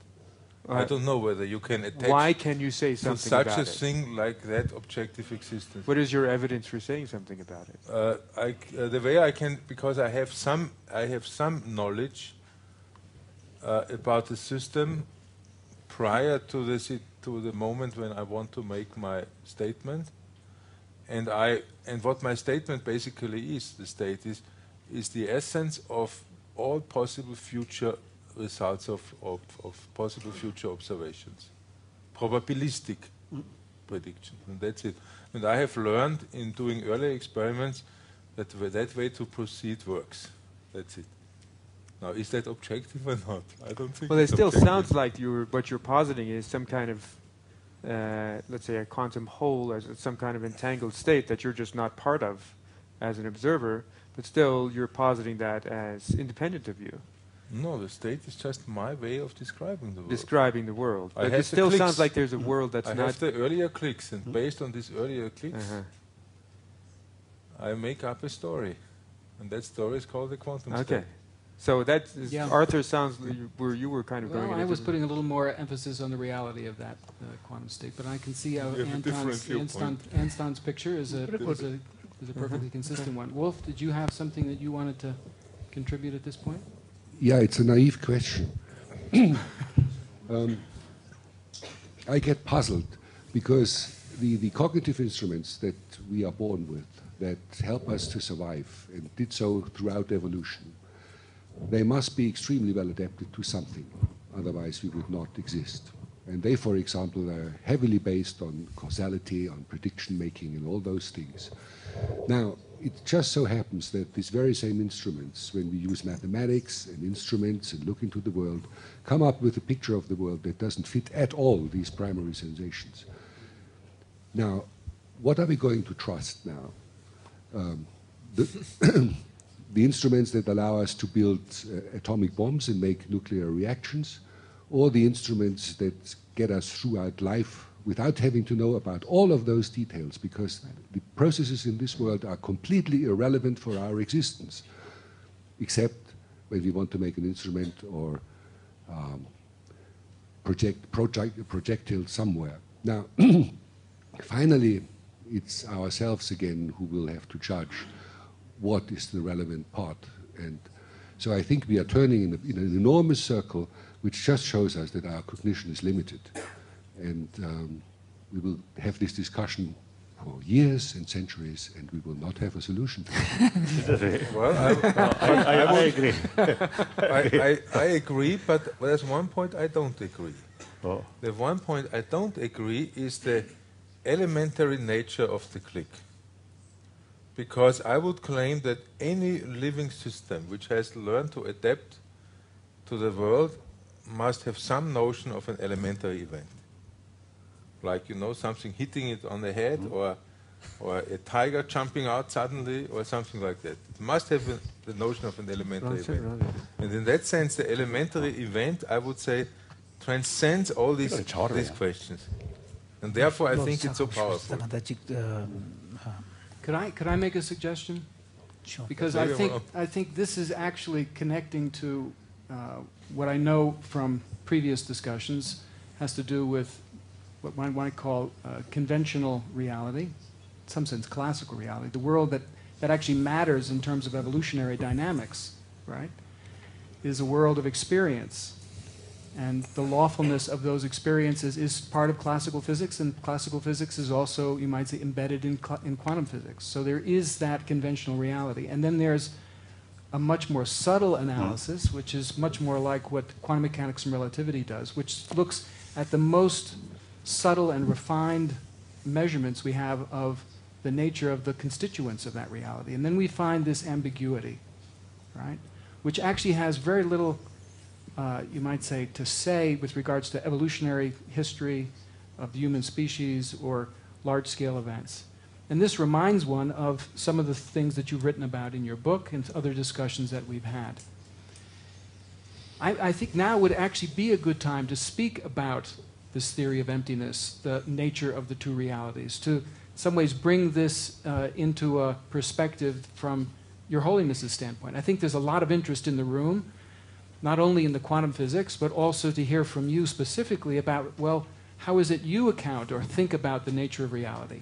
I don't know whether you can attach. Why can you say something to about such a it? thing like that objective existence? What is your evidence for saying something about it? The way I can, because I have some knowledge about the system prior to the moment when I want to make my statement, and what my statement basically is, the state is the essence of all possible future results of possible future observations, probabilistic prediction, and that's it. And I have learned in doing earlier experiments that that way to proceed works. That's it. Now, is that objective or not? I don't think. Well, it still sounds like what you're positing is some kind of, let's say, a quantum whole, or some kind of entangled state that you're just not part of as an observer, but still you're positing that as independent of you. No, the state is just my way of describing the world. Describing the world. But it still sounds like there's a world that's not... I have the earlier clicks, and based on these earlier clicks, I make up a story. And that story is called the quantum state. Okay. So that is, Arthur sounds where you were kind of going... Well, I was putting a little more emphasis on the reality of that quantum state, but I can see how Anton's picture is a perfectly consistent one. Wolf, did you have something that you wanted to contribute at this point? Yeah, it's a naive question. I get puzzled because the cognitive instruments that we are born with that help us to survive and did so throughout evolution, they must be extremely well adapted to something, otherwise we would not exist. And they, for example, are heavily based on causality, on prediction making and all those things. Now, it just so happens that these very same instruments, when we use mathematics and instruments and look into the world, come up with a picture of the world that doesn't fit at all these primary sensations. Now, what are we going to trust now? The instruments that allow us to build atomic bombs and make nuclear reactions, or the instruments that get us throughout life without having to know about all of those details, because the processes in this world are completely irrelevant for our existence, except when we want to make an instrument or project a projectile somewhere. Now, finally, it's ourselves again who will have to judge what is the relevant part. And so I think we are turning in an enormous circle, which just shows us that our cognition is limited. And we will have this discussion for years and centuries, and we will not have a solution to it. Well, I agree. I agree, but there's one point I don't agree. The one point I don't agree is the elementary nature of the click. Because I would claim that any living system which has learned to adapt to the world must have some notion of an elementary event. Like, something hitting it on the head, or a tiger jumping out suddenly, or something like that. It must have the notion of an elementary event. And in that sense, the elementary event, I would say, transcends all these questions. And therefore, I think it's so powerful. Could I make a suggestion? Sure. Because I think this is actually connecting to what I know from previous discussions, has to do with what one might call conventional reality, in some sense classical reality, the world that actually matters in terms of evolutionary dynamics, right, is a world of experience. And the lawfulness of those experiences is part of classical physics, and classical physics is also, you might say, embedded in quantum physics. So there is that conventional reality. And then there's a much more subtle analysis, which is much more like what quantum mechanics and relativity does, which looks at the most subtle and refined measurements we have of the nature of the constituents of that reality. And then we find this ambiguity, right, which actually has very little, you might say, to say with regards to evolutionary history of the human species or large-scale events. And this reminds one of some of the things that you've written about in your book and other discussions that we've had. I think now would actually be a good time to speak about this theory of emptiness, the nature of the two realities, to in some ways bring this into a perspective from your Holiness' standpoint. I think there's a lot of interest in the room, not only in the quantum physics, but also to hear from you specifically about, well, how is it you account or think about the nature of reality?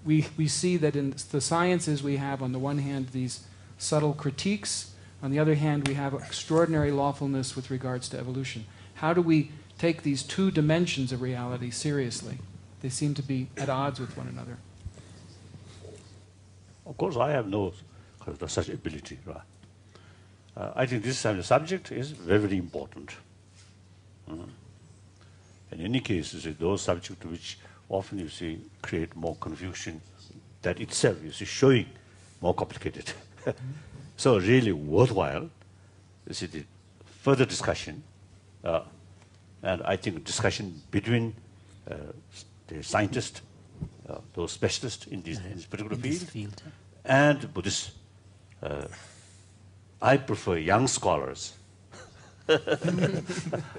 We see that in the sciences we have, on the one hand, these subtle critiques. On the other hand, we have extraordinary lawfulness with regards to evolution. How do we take these two dimensions of reality seriously? They seem to be at odds with one another. Of course, I have no such ability. Right? I think this subject is very, very important. In any case, those subjects which often, you see, create more confusion, that itself, you see, showing more complicated. So really worthwhile, you see, the further discussion, and I think discussion between the scientists, those specialists in this particular field, and Buddhists. I prefer young scholars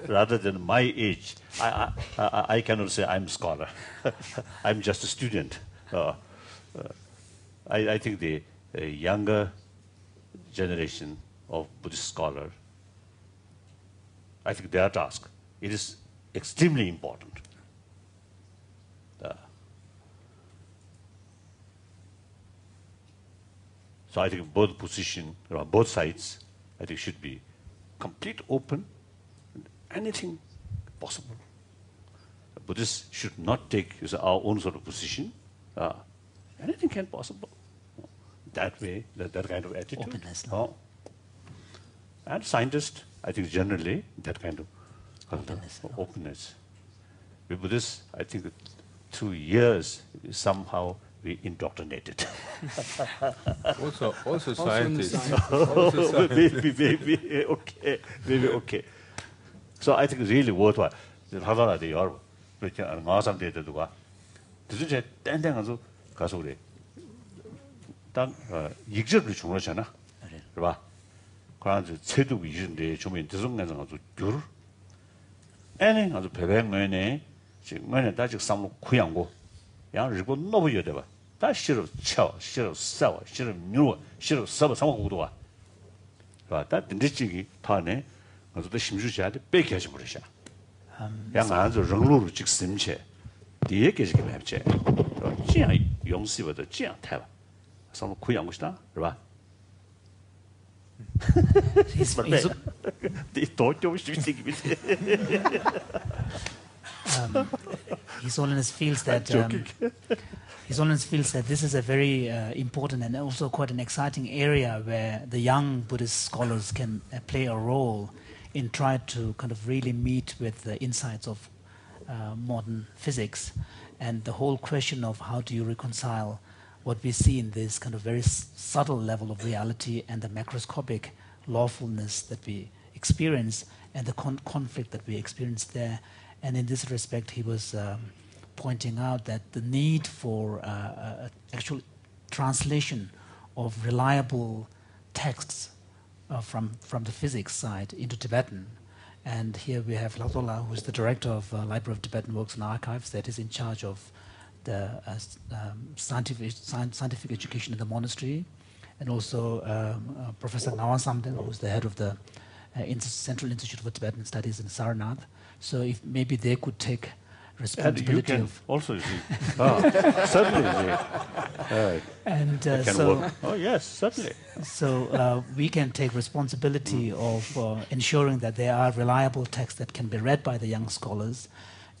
rather than my age. I cannot say I'm a scholar. I'm just a student. I think the younger generation of Buddhist scholars, I think their task, it is extremely important. So I think both position, both sides, I think should be complete open, anything possible. Buddhists should not take our own sort of position. Anything can possible. That way, that kind of attitude. Openness. And scientists, I think generally, that kind of openness. With Buddhists, I think through years, somehow we indoctrinated. also scientists. maybe okay. So I think it's really worthwhile. 하더라도 여러분 그렇게 나와서 되더라도 그저 땡땡하서 가서 그래. 딱 익절을 중요하잖아. 그래. 그래서 체도 이준데 좀 대성간서 가서 줄. 애는 아주 배배면에 지금은 다시 삼로 구양고. 양 일고 너버여 돼 봐. 다 싫어 쳐, 싫어 싸워, 싫어 누워, 싫어 싸워 상황고도 와. 봐. 다 든지기 파네. 그래서 심주자한테 뺏게 하지 버리셔. 양 안에서 렁로로 직심체. 뒤에 계시게 맵체. 저 용시보다 찌양 타봐. 상로 구양 것이다. 그래 봐. His Holiness feels that His Holiness feels that this is a very important and also quite an exciting area where the young Buddhist scholars can play a role in trying to kind of really meet with the insights of modern physics, and the whole question of how do you reconcile what we see in this kind of very subtle level of reality and the macroscopic lawfulness that we experience and the conflict that we experience there. And in this respect, he was pointing out that the need for actual translation of reliable texts from the physics side into Tibetan. And here we have Latola, who is the director of Library of Tibetan Works and Archives, that is in charge of the scientific education in the monastery, and also Professor Ngawan Samden, who is the head of the Central Institute for Tibetan Studies in Sarnath. So if maybe they could take responsibility. And you can also see. Certainly. And oh yes, certainly. So we can take responsibility of ensuring that there are reliable texts that can be read by the young scholars.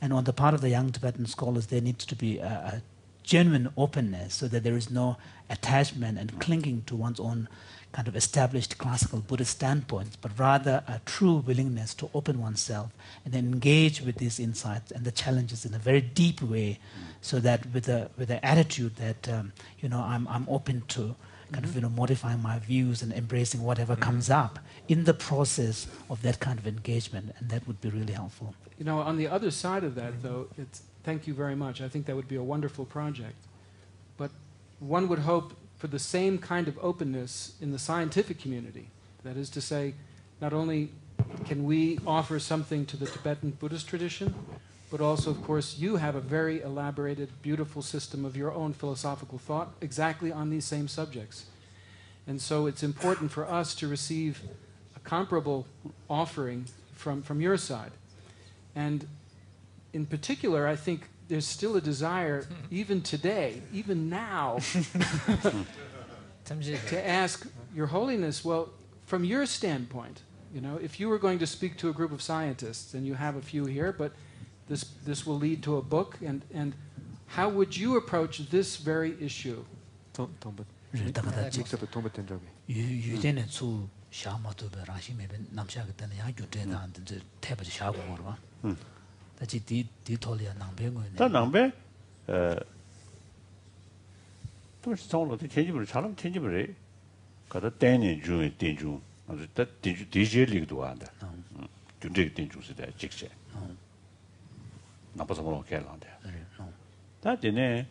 And on the part of the young Tibetan scholars, there needs to be a genuine openness so that there is no attachment and clinging to one's own kind of established classical Buddhist standpoints, but rather a true willingness to open oneself and engage with these insights and the challenges in a very deep way, so that with the attitude that I'm open to kind of modifying my views and embracing whatever comes up in the process of that kind of engagement, and that would be really helpful. On the other side of that, though, thank you very much. I think that would be a wonderful project. But one would hope for the same kind of openness in the scientific community. That is to say, not only can we offer something to the Tibetan Buddhist tradition, but also, of course, you have a very elaborated, beautiful system of your own philosophical thought exactly on these same subjects. And so it's important for us to receive a comparable offering from your side. And in particular, I think there's still a desire, even today, even now, to ask Your Holiness, well, from your standpoint, if you were going to speak to a group of scientists, and you have a few here, but this will lead to a book, and how would you approach this very issue? 다 낭배 또 정로도 tenjib을 잘하면 tenjib을 해. 가다 때는 중에 ten중. 아주 다 디젤릭도 한다. 준비 ten중스다 직세. 나빠서 뭐 개란데. 다 되네.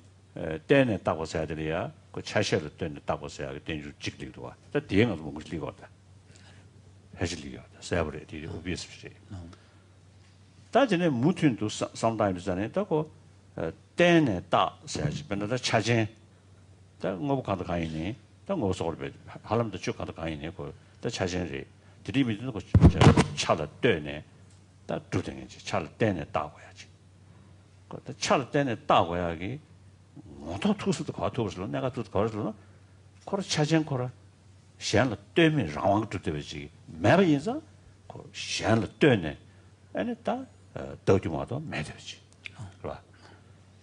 때는 따고 써야 되리야. 그 차셔를 때는 따고 써야 ten중 직릭도 와. 다 대행은 뭐 그럴 리가 없다. 해질 리가 없다. 써버려. 이 오비스시. 다전에 무튼도 sometimes 전에 따고 때는 따 써야지. 근데 차진 다 뭐 가도 가이네. 다 뭐서 걸베. 할람도 쭉 가도 가이네. 그 차진이 드리미도 그 차를 때네. 다 두등이지. 차를 때네 따고야지. 그 차를 때네 따고야기. 뭐도 투스도 가도서 내가 또 걸어서 코로 차진 코로 시안을 때면 라왕도 되지. 매버인서 그 시안을 때네. 아니 다 도주마도 매되지. 그봐.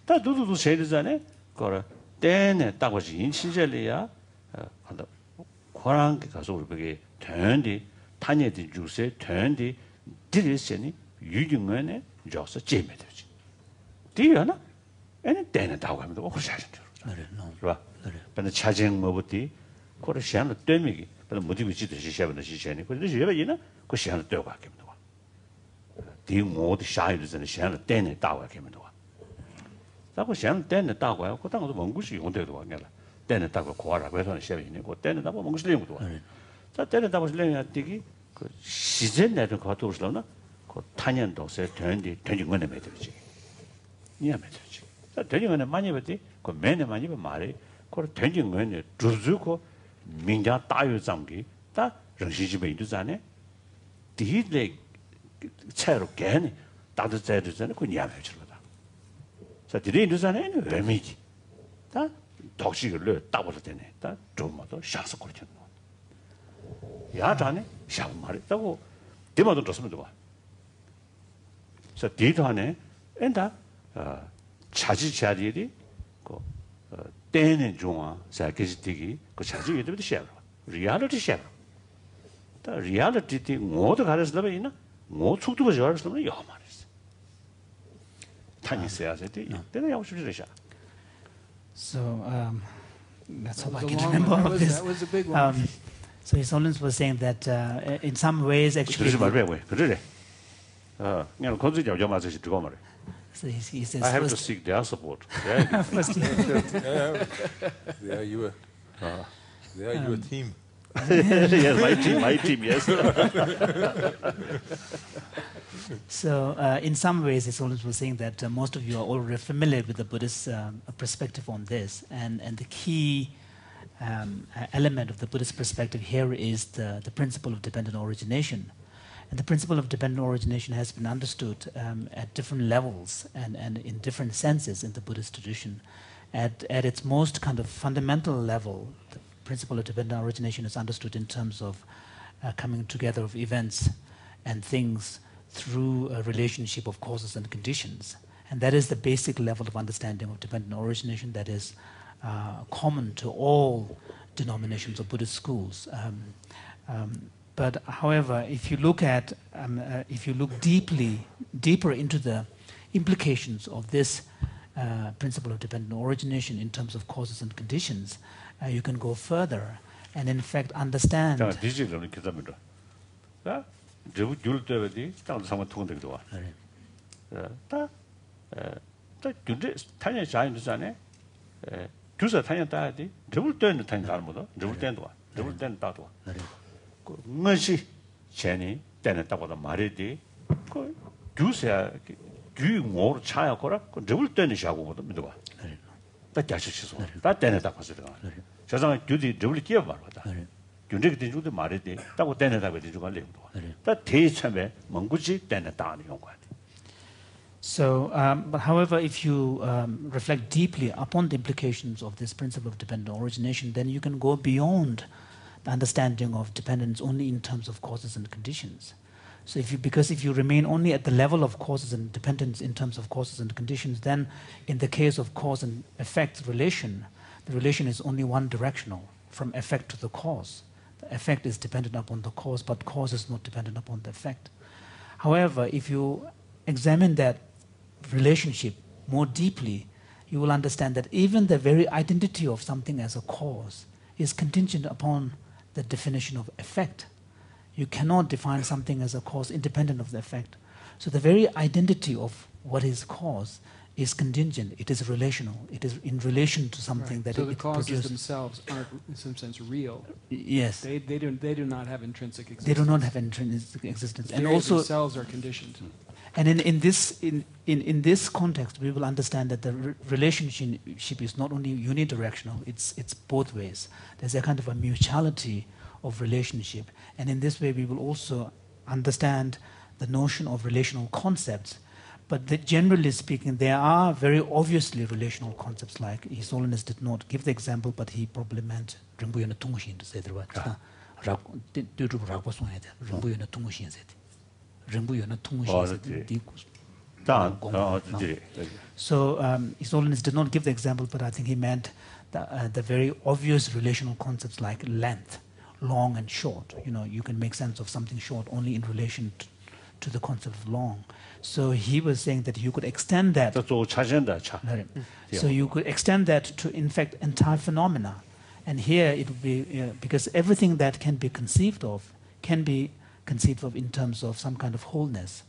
다 두두두 세르잖아요. 그 때네 따고지 인신절이야. 한다. 고랑 가서 우리 된디 탄예디 주세 된디 디리스니 유중원에 저서 제매되지. 뒤에나 아니 때네 따고 하면 또 그러셔야죠. 그봐. 근데 차쟁 뭐부터 그걸 시안을 때미기. 근데 모두가 지듯이 시합은 시시하니. 그래서 제가 그 시안을 떼고 할게요. 디 모두 샤이르즈는 시안을 때네 따고 할게요. 자꾸 시안을 때네 따고 하고 그 당도 뭔것이 용대도 와냐라. 때네 따고 고아라고 해서 시합이네. 그 때네 따고 뭔것이 내용도 와. 자 때네 따고 내용이 되기 그 시즌 내는 거 같도 그러나 그 탄년도서 된디 된중원에 매들지. 니야 매들지. 자 된중원에 많이 받지. 그 매네 많이 받 말이 그 된중원에 주주고 민자 따유 잠기 다 정신집에 있잖아요. 디레 차로 개네 다들 자르잖아요. 그 냐면 저러다. 자 디레 있잖아요. 의미지. 다 독식을 따버려 되네. 다 좀마도 샤스 거리죠. 야자네 샤 말했다고 대마도 줬으면 좋아. 자 디도 하네. 엔다 차지 자리리 그 때는 중앙 자 계시되기 그 차지 예도도 시야. 리얼리티 시야. reality 모두 가르치려면 있나? 뭐 축도가 가르치려면 요 말이지. 타니스야 되지. 내가 하고 싶지 않아. So that's all I can remember of this. That was a big one. So His Holiness was saying that in some ways actually. 그래. 그냥 건설자 맞아서 들고 말해. So he says I have to seek their support. First, They are your team. Yes, my team, yes. So in some ways, His Holiness was saying that most of you are already familiar with the Buddhist perspective on this, and the key element of the Buddhist perspective here is the principle of dependent origination. And the principle of dependent origination has been understood at different levels and in different senses in the Buddhist tradition. At its most kind of fundamental level, the principle of dependent origination is understood in terms of coming together of events and things through a relationship of causes and conditions. And that is the basic level of understanding of dependent origination that is common to all denominations of Buddhist schools. But however, if you look deeper into the implications of this principle of dependent origination in terms of causes and conditions, you can go further and in fact understand. 것이 제니 때는 따고도 말이디 그 주세야 주의모로 차야 거라 그 접을 때는 시하고도 믿어봐. 다 자식시소. 다 때는 딱 봤을 때가. 저장에 주디 접을 끼어 말거다. 윤재기 된주도 말이디 따고 때는 다 되는 주가 내용도. 다 대참에 먼구지 때는 따는 용과. So, but however, if you reflect deeply upon the implications of this principle of dependent origination, then you can go beyond the understanding of dependence only in terms of causes and conditions. So, because if you remain only at the level of causes and dependence in terms of causes and conditions, then in the case of cause and effect relation, the relation is only one directional, from effect to the cause. The effect is dependent upon the cause, but cause is not dependent upon the effect. However, if you examine that relationship more deeply, you will understand that even the very identity of something as a cause is contingent upon the definition of effect. You cannot define something as a cause independent of the effect. So the very identity of what is cause is contingent. It is relational. It is in relation to something that so it the causes produces. themselves aren't, in some sense, real. Yes. They do not have intrinsic existence. They do not have intrinsic existence. The And theories also themselves are conditioned. And in this context, we will understand that the relationship is not only unidirectional; it's both ways. There's a kind of a mutuality of relationship, and in this way, we will also understand the notion of relational concepts. But generally speaking, there are very obviously relational concepts. Like His Holiness did not give the example, but he probably meant rinpoche na tungushin to say the word. So His Holiness did not give the example, but I think he meant the very obvious relational concepts like length, long and short. You know, you can make sense of something short only in relation to the concept of long. So he was saying that you could extend that. So you could extend that to, in fact, entire phenomena. And here it would be, because everything that can be conceived of can be conceived of in terms of some kind of wholeness.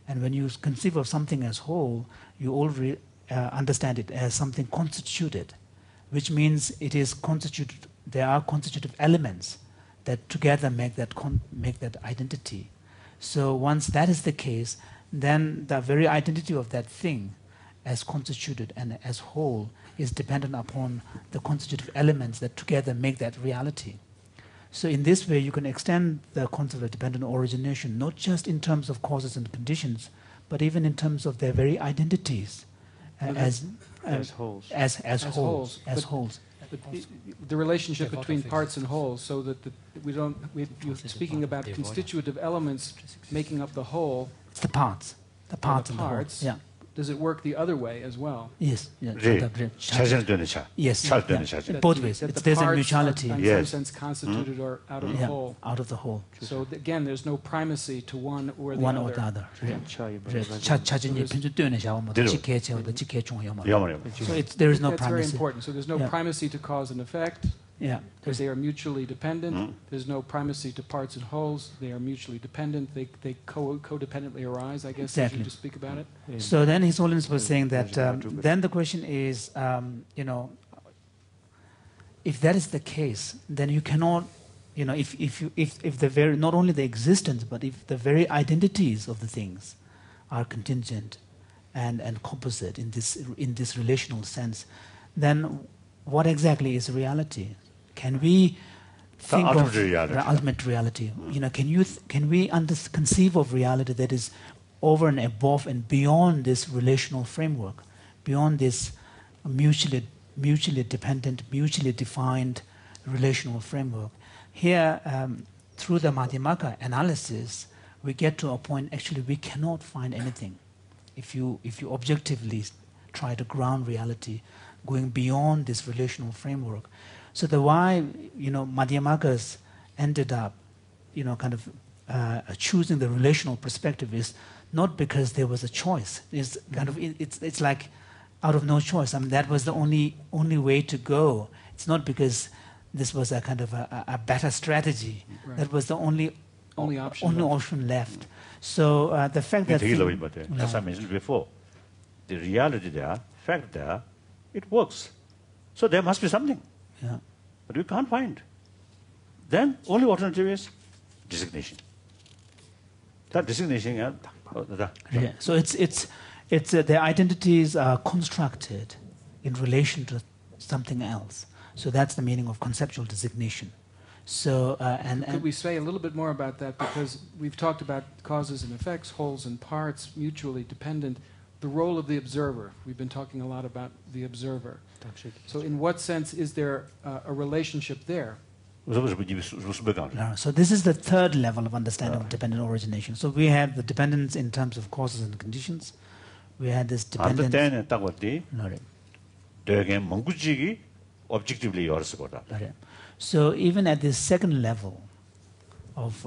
And when you conceive of something as whole, you already understand it as something constituted, which means it is constituted, there are constitutive elements that together make that identity. So once that is the case, then the very identity of that thing as constituted and as whole is dependent upon the constitutive elements that together make that reality. So in this way, you can extend the concept of dependent origination, not just in terms of causes and conditions, but even in terms of their very identities as wholes. As wholes. But the relationship between parts and wholes, so that you're speaking about constitutive elements making up the whole. It's the parts. The parts and the parts. whole. Yeah. does it work the other way as well? Yes. 차전되는 차. Yes. 차전되는 차전. Both ways. There's a mutuality. In some sense constituted or out of the whole. Out of the whole. So again, there's no primacy to one or the one other. or the other. 차전이 편주되는 샤워 There is no That's primacy. very important. So there's no primacy to cause and effect. Yeah. Because they are mutually dependent. There's no primacy to parts and wholes. They are mutually dependent. They codependently arise, I guess, as you just speak about it. So then His Holiness was saying that then the question is, if that is the case, then you cannot, if the very, not only the existence, but if the very identities of the things are contingent and composite in this relational sense, then what exactly is reality? Can we think of ultimate reality? Can we conceive of reality that is over and above and beyond this relational framework, beyond this mutually dependent, mutually defined relational framework? Here, through the Madhyamaka analysis, we get to a point. Actually, we cannot find anything. If you objectively try to ground reality, going beyond this relational framework. So the why, Madhyamakas ended up, choosing the relational perspective is not because there was a choice. It's like out of no choice. I mean, that was the only way to go. It's not because this was a kind of a better strategy. Right. That was the only option left. So the fact that as I mentioned before, the reality there, fact there, it works. So there must be something. Yeah. But we can't find. Then only alternative is designation. That designation, yeah. So it's their identities are constructed in relation to something else. So that's the meaning of conceptual designation. So could we say a little bit more about that, because we've talked about causes and effects, wholes and parts, mutually dependent. The role of the observer. We've been talking a lot about the observer. So in what sense is there a relationship there? So this is the third level of understanding of dependent origination. So we have the dependence in terms of causes and conditions. We had this dependence. So even at this second level of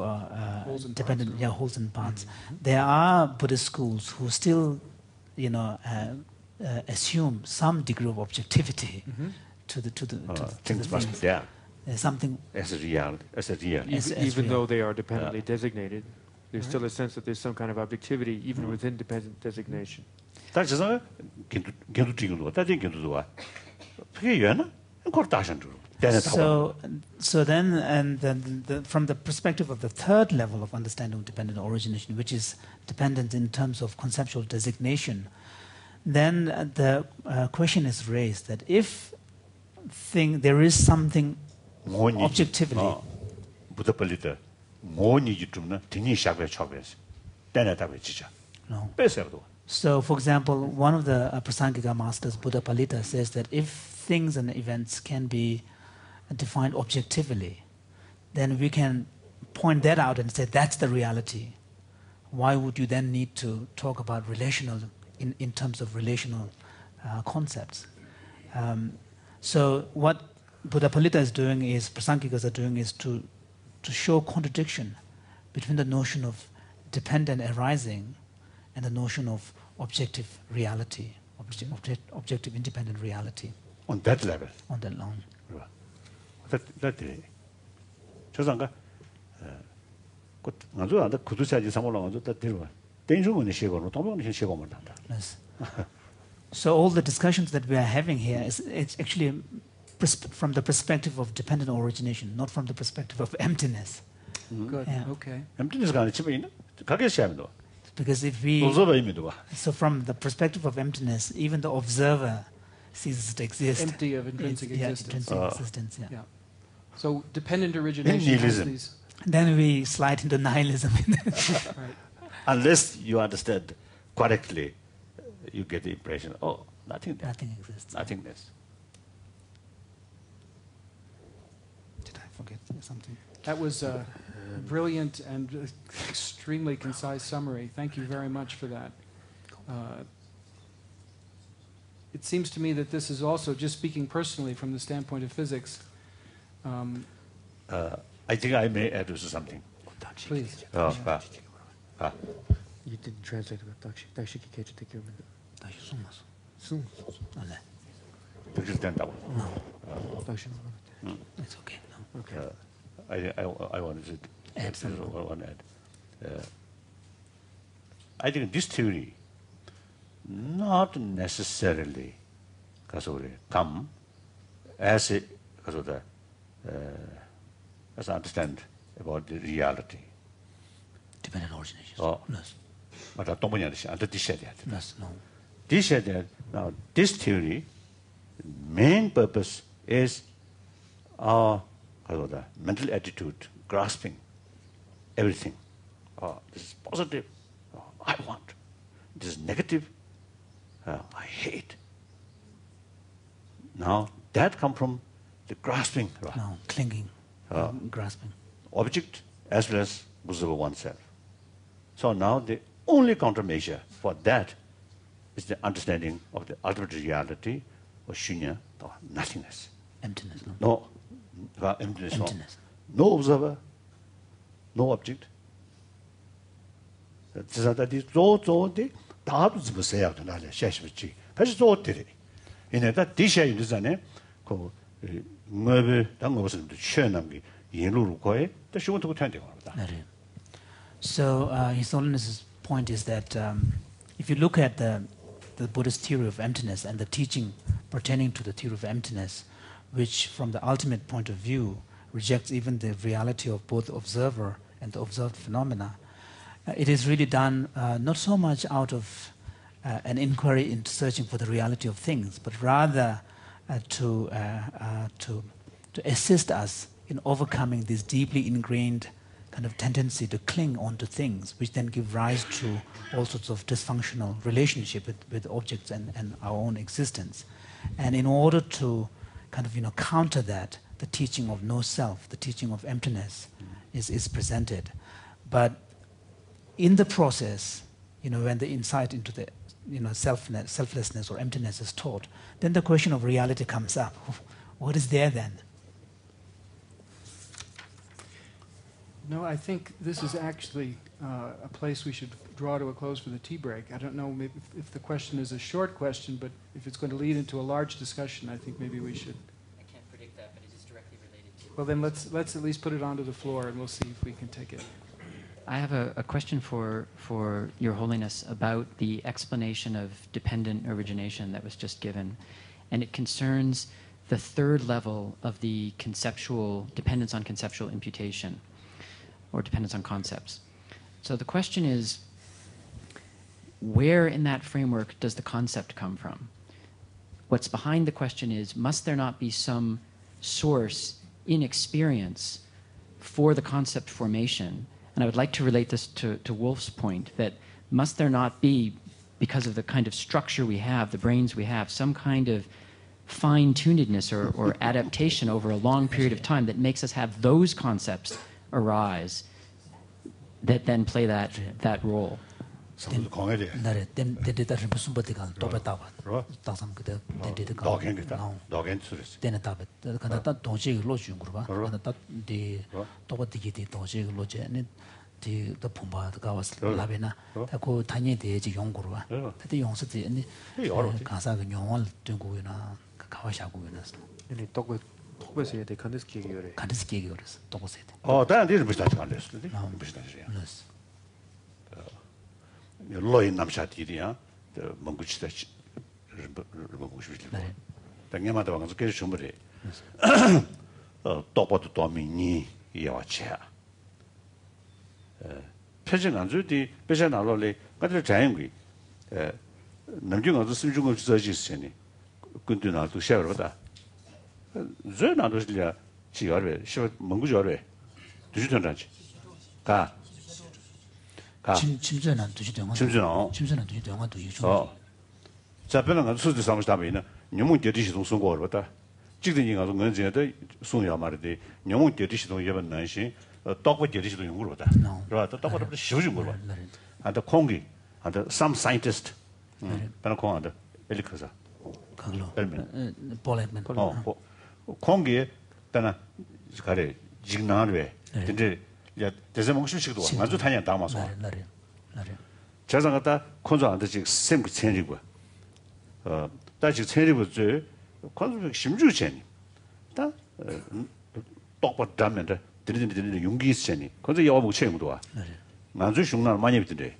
dependent wholes and parts, there are Buddhist schools who still assume some degree of objectivity to the things must be there. Something as a real. Even though they are dependently designated, there's still a sense that there's some kind of objectivity even within dependent designation. So then from the perspective of the third level of understanding of dependent origination, which is dependent in terms of conceptual designation, then the question is raised that if there is something objectively. So, for example, one of the Prasangika masters, Buddha Palita, says that if things and events can be defined objectively, then we can point that out and say that's the reality. Why would you then need to talk about relational in terms of relational concepts? So what Buddha Palita is doing is, Prasangikas are doing, is to show contradiction between the notion of dependent arising and the notion of objective reality, objective independent reality. On that level. On that level. That 저상가 아주 안다 구두사지 삼올라가지고 다 데려와. 대중은 시고로 도명은 시고만 한다. Yes. So all the discussions that we are having here it's actually from the perspective of dependent origination, not from the perspective of emptiness. Good. Yeah. Okay. Emptiness가 아니 집에 있는 가게 시험도. Because if so from the perspective of emptiness, even the observer ceases to exist. Empty of intrinsic existence. Intrinsic existence. Yeah. So dependent origination has these. Then we slide into nihilism. Right. Unless you understand correctly, you get the impression, nothing there. Nothing exists. Nothingness. Did I forget something? That was a brilliant and extremely concise summary. Thank you very much for that. it seems to me that this is also, just speaking personally from the standpoint of physics. I think I may add something. Please. You didn't translate it. It's okay. No. Okay. I wanted to add something. I think this theory not necessarily come as as I understand about the reality. Dependent origination. But I don't want to say no. Now, this theory, main purpose is our mental attitude, grasping everything. This is positive. I want. This is negative. I hate. Now, that comes from the grasping. No, clinging, grasping. Object as well as observer oneself. So now the only countermeasure for that is the understanding of the ultimate reality, or shunya, or nothingness. Emptiness. No, emptiness. No observer, no object. That is so the 다도 보세요. 나래 셰시지. 다시 좋대리. 이내다 디샤 유즈ane 그 뭐를 당 것을 취해남기 예로로 거에 또 쉬운도 텐데 겁니다. So His Holiness's point is that if you look at the Buddhist theory of emptiness and the teaching pertaining to the theory of emptiness, which from the ultimate point of view rejects even the reality of both observer and the observed phenomena, it is really done not so much out of an inquiry into searching for the reality of things, but rather to assist us in overcoming this deeply ingrained kind of tendency to cling onto things, which then give rise to all sorts of dysfunctional relationship with objects and our own existence. And in order to kind of counter that, the teaching of no self, the teaching of emptiness, is presented. But in the process, when the insight into the selflessness or emptiness is taught, then the question of reality comes up. What is there then? No, I think this is actually a place we should draw to a close for the tea break. I don't know maybe if the question is a short question, but if it's going to lead into a large discussion, I think maybe we should. I can't predict that, but it is directly related to. Well, then let's at least put it onto the floor, and we'll see if we can take it. I have a question for Your Holiness about the explanation of dependent origination that was just given, and it concerns the third level of the conceptual dependence on conceptual imputation, or dependence on concepts. So the question is, where in that framework does the concept come from? What's behind the question is, must there not be some source in experience for the concept formation? And I would like to relate this to Wolf's point, that must there not be, because of the kind of structure we have, the brains we have, some kind of fine-tunedness or adaptation over a long period of time that makes us have those concepts arise that then play that role. 로인 남샤디리야 멍구치다 멍구치빌리고 당연마다 와서 계속 주물이 똑바도 도미니 이와치야 표정 안 주디 배제 나로래 가들 자연기 남중어도 심중을 주저지시니 근데 나도 샤워보다 저 나도실이야 지가래 샤워 멍구저래 두주던라지 가 침전한 두지 동안 침전한 두지 동안도 이죠. 자변은 간 수지 삼스다면은 녀문 대디시동 송고 거다. 직등이 가서 언제도 송야 말이데 녀문 대디시동 예번 난시 똑바 대디시동 연구로다. 그러다 똑바로 쉬워진 거 봐. 한다 공기 한다 some scientist. 바로 공한다 엘리크사. Paul Ekman. 공기 때나 가래 직나르에 근데 야 대세몽심식도 아주 타냐 담아서 자상 갖다 콘조 안 되지 샘그 천리고 다시 천리고 저 콘조 심주체니 다 똑바 담는데 드리는 용기 있으니 콘조 여와 목체임도 와 아주 흉나 많이 비던데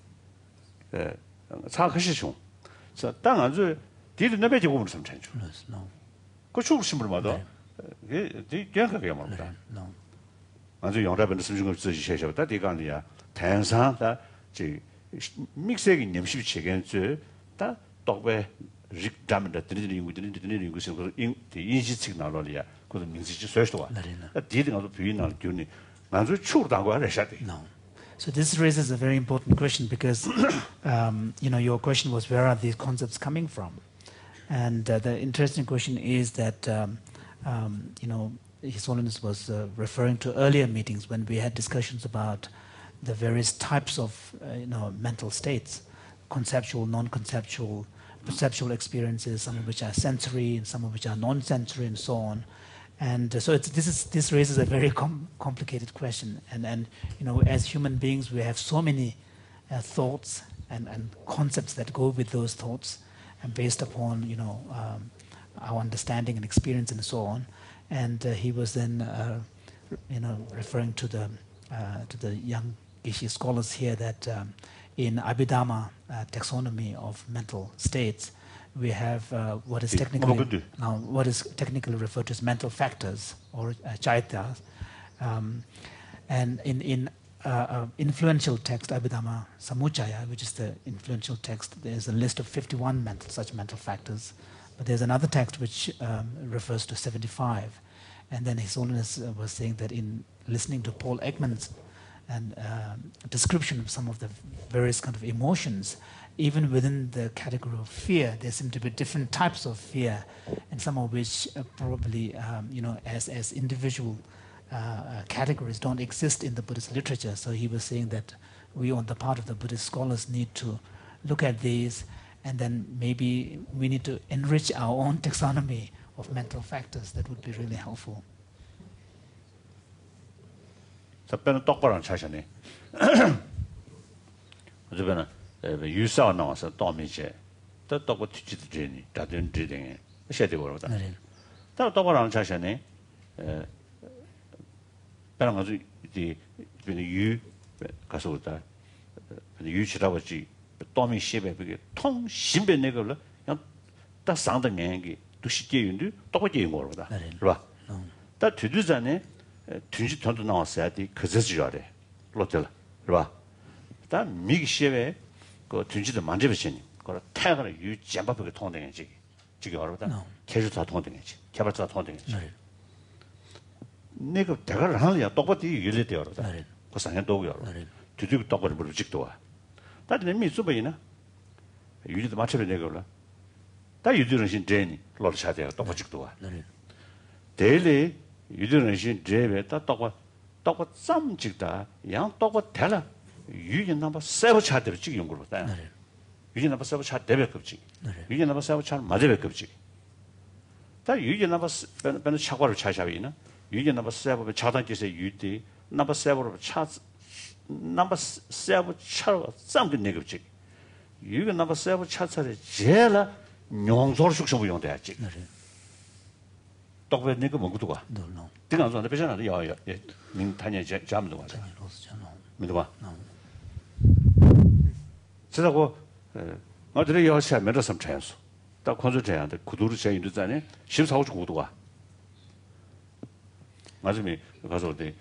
사가시 흉 저땅 아주 뒤를 내배 제공을 좀 찬주 그 추울 심불마다 이게 대학가게 말이다 아주 영라변의 심중을 쓰시셔다 대간이야 다양상다 지 믹스의 님십 체계는 다 똑배 릭담다 드리는 연구들이 그 인식 나로리아 그 민지지 소스도와 디딩 아주 비인나 교니 아주 추울다고 하셔야 돼. So this raises a very important question because your question was where are these concepts coming from? And the interesting question is that His Holiness was referring to earlier meetings when we had discussions about the various types of mental states, conceptual, non-conceptual, perceptual experiences, some of which are sensory and some of which are non-sensory and so on. And so this raises a very complicated question. And as human beings, we have so many thoughts and concepts that go with those thoughts, and based upon our understanding and experience and so on. And he was then referring to the young Geshe scholars here that in Abhidhamma taxonomy of mental states, we have what is technically referred to as mental factors or chaityas, and in influential text Abhidhamma Samuchaya, which is the influential text, there's a list of 51 such mental factors, but there's another text which refers to 75. And then His Holiness was saying that in listening to Paul Ekman's description of some of the various kind of emotions, even within the category of fear, there seem to be different types of fear, and some of which probably, as individual categories don't exist in the Buddhist literature. So he was saying that we, on the part of the Buddhist scholars, need to look at these, and then maybe we need to enrich our own taxonomy of mental factors. That would be really helpful. 답변은 똑바로 차시네. 어저께는 유사 나와서 또미제 또 똑바로 뒤지도 되니 다른 지등에 시대 거로다. 또 똑바로 차시네. 그런 아주 이 유 가서다. 유치라고 지 또미 시베 그게 통 신변 내걸로 그냥 딱 상당한 게 두시계인데 똑바로 이 거로다. 그봐. 다 뒤두자네 둔지 돈도 나왔어야 돼. 그저지라래. 로텔. 그봐. 다 미기시에 그 둔지도 만져보시니. 그걸 태가를 유 잠바하게 통되는지. 지금 알아보다. 계속 통되는지. 개발자 통되는지. 내가 대가를 하느냐 똑같이 열려대요. 그러다. 그 상현 도구요. 뒤뒤고 똑바로 물직도 와. 다들 내 미수 보이나? 유리도 맞춰야 되고 그러라. 다 유리는 신 제니. 로를 쳐야 돼요. 똑바직도 와. 대리 유리는 신 제베 다 똑바 쌈직다. 양 똑바 대라. 유리 넘버 세버 차대로 지금 연구를 봤다. 유리 넘버 세버 차 대백급지. 유리 넘버 세버 차 맞아백급지. 다 유리 넘버 변 차과를 차샤비나. 유리 넘버 세버 차단기세 유리 넘버 세버로 차 넘버 세버 차로 쌈게 내급지. 유리 넘버 세버 차차에 제일 용서를 숙성부 용돼야지. 똑바로 내가 먹고도 가. 내가 안 되잖아. 야. 민 타냐 잠도 와. 믿어 봐. 그래서 어디에 여시 하면 좀 찬수. 딱 콘서트한테 구두를 제일 늦잖아요. 14호 구도 가. 맞으면 가서 어디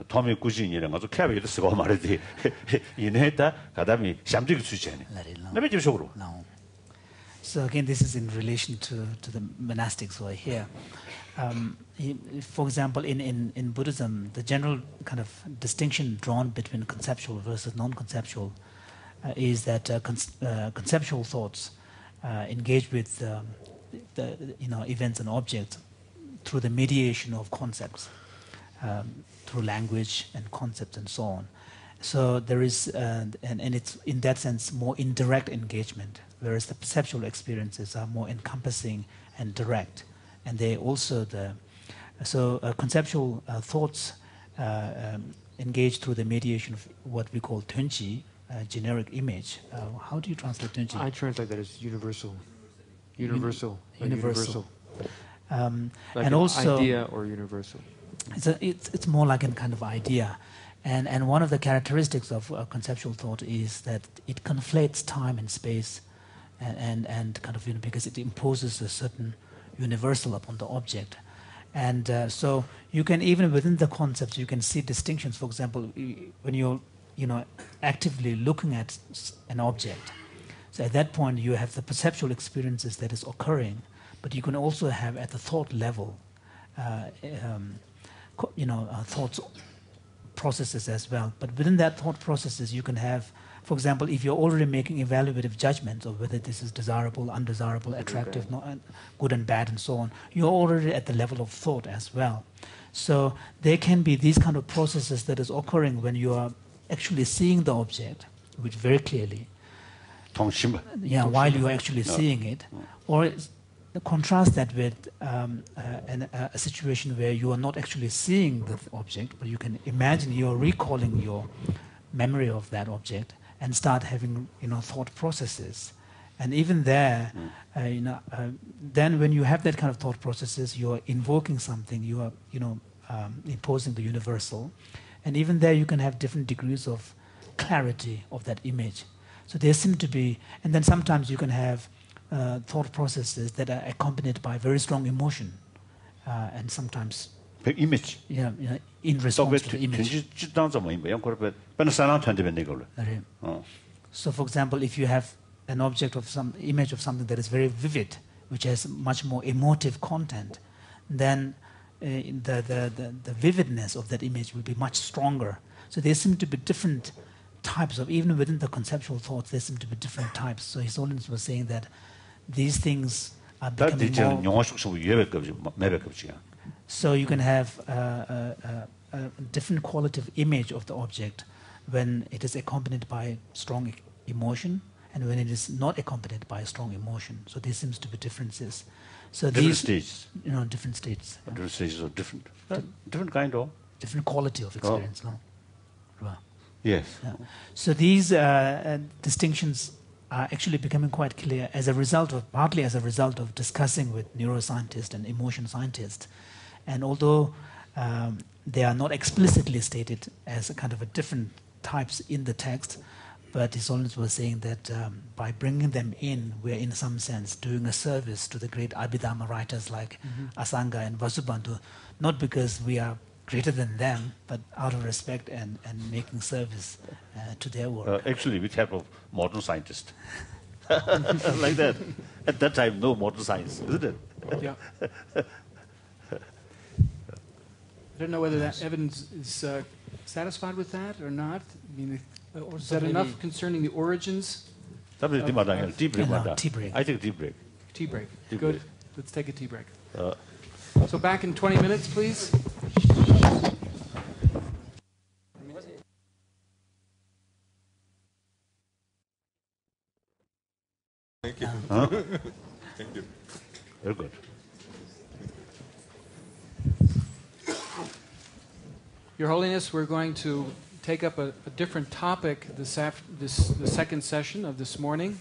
토미 구진이랑 가서 캐비를 쓰고 말이지. 이내다 가다미 샴직을 수지하네. 나비 좀 속으로. So again, this is in relation to the monastics who are here. For example, in Buddhism, the general kind of distinction drawn between conceptual versus non-conceptual is that conceptual thoughts engage with the events and objects through the mediation of concepts, through language and concepts and so on. So there is, and it's in that sense more indirect engagement, whereas the perceptual experiences are more encompassing and direct. And they also conceptual thoughts engage through the mediation of what we call tunji, generic image. How do you translate tunji? I translate that as universal. Universal. Like and an also idea or universal. It's more like a kind of idea. And one of the characteristics of conceptual thought is that it conflates time and space and kind of, because it imposes a certain universal upon the object. And so you can, even within the concepts, you can see distinctions. For example, when you're actively looking at an object, so at that point you have the perceptual experiences that is occurring, but you can also have at the thought level, thoughts processes as well. But within that thought processes, you can have, for example, if you're already making evaluative judgments of whether this is desirable, undesirable, attractive, good and bad, and so on, you're already at the level of thought as well. So there can be these kind of processes that is occurring when you are actually seeing the object, which very clearly, while you are actually seeing it, or contrast that with a situation where you are not actually seeing the object, but you can imagine you're recalling your memory of that object and start having thought processes. And even there, then when you have that kind of thought processes, you are invoking something, you are imposing the universal, and even there you can have different degrees of clarity of that image. So there seem to be, and then sometimes you can have thought processes that are accompanied by very strong emotion, and sometimes image. In response to the image. So, for example, if you have an object of some image of something that is very vivid, which has much more emotive content, then the vividness of that image will be much stronger. So there seem to be different types of, even within the conceptual thoughts, there seem to be different types. So His Holiness was saying that these things are becoming more. So you can have a different qualitative image of the object when it is accompanied by strong emotion and when it is not accompanied by a strong emotion. So there seems to be differences. So different stages. Different states. Different stages of different kind of. Different quality of experience. No? Right. Yes. Yeah. So these distinctions are actually becoming quite clear as a result of, partly as a result of discussing with neuroscientists and emotion scientists. And although they are not explicitly stated as a kind of a different types in the text, but His Holiness was saying that by bringing them in, we're in some sense doing a service to the great Abhidharma writers like Asanga and Vasubandhu, not because we are greater than them, but out of respect and making service to their work. Actually, with help of modern scientists. Like that. At that time, no modern science, isn't it? Yeah. I don't know whether that evidence is satisfied with that or not. I mean, is that enough concerning the origins? Tea break. I think tea break. Tea break. Good. Let's take a tea break. So back in 20 minutes, please. Thank you. Thank you. Very good. Your Holiness, we're going to take up a different topic the second session of this morning,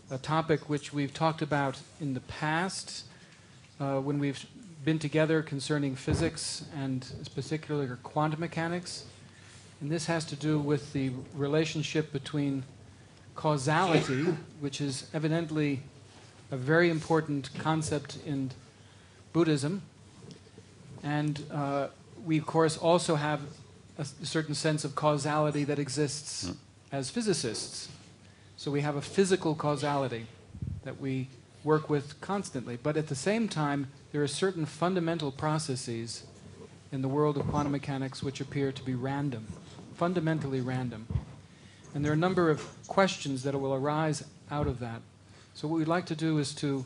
a topic which we've talked about in the past when we've been together concerning physics and particularly quantum mechanics. And this has to do with the relationship between causality, which is evidently a very important concept in Buddhism, and we, of course, also have a certain sense of causality that exists as physicists. So we have a physical causality that we work with constantly. But at the same time, there are certain fundamental processes in the world of quantum mechanics which appear to be random, fundamentally random. And there are a number of questions that will arise out of that. So what we'd like to do is to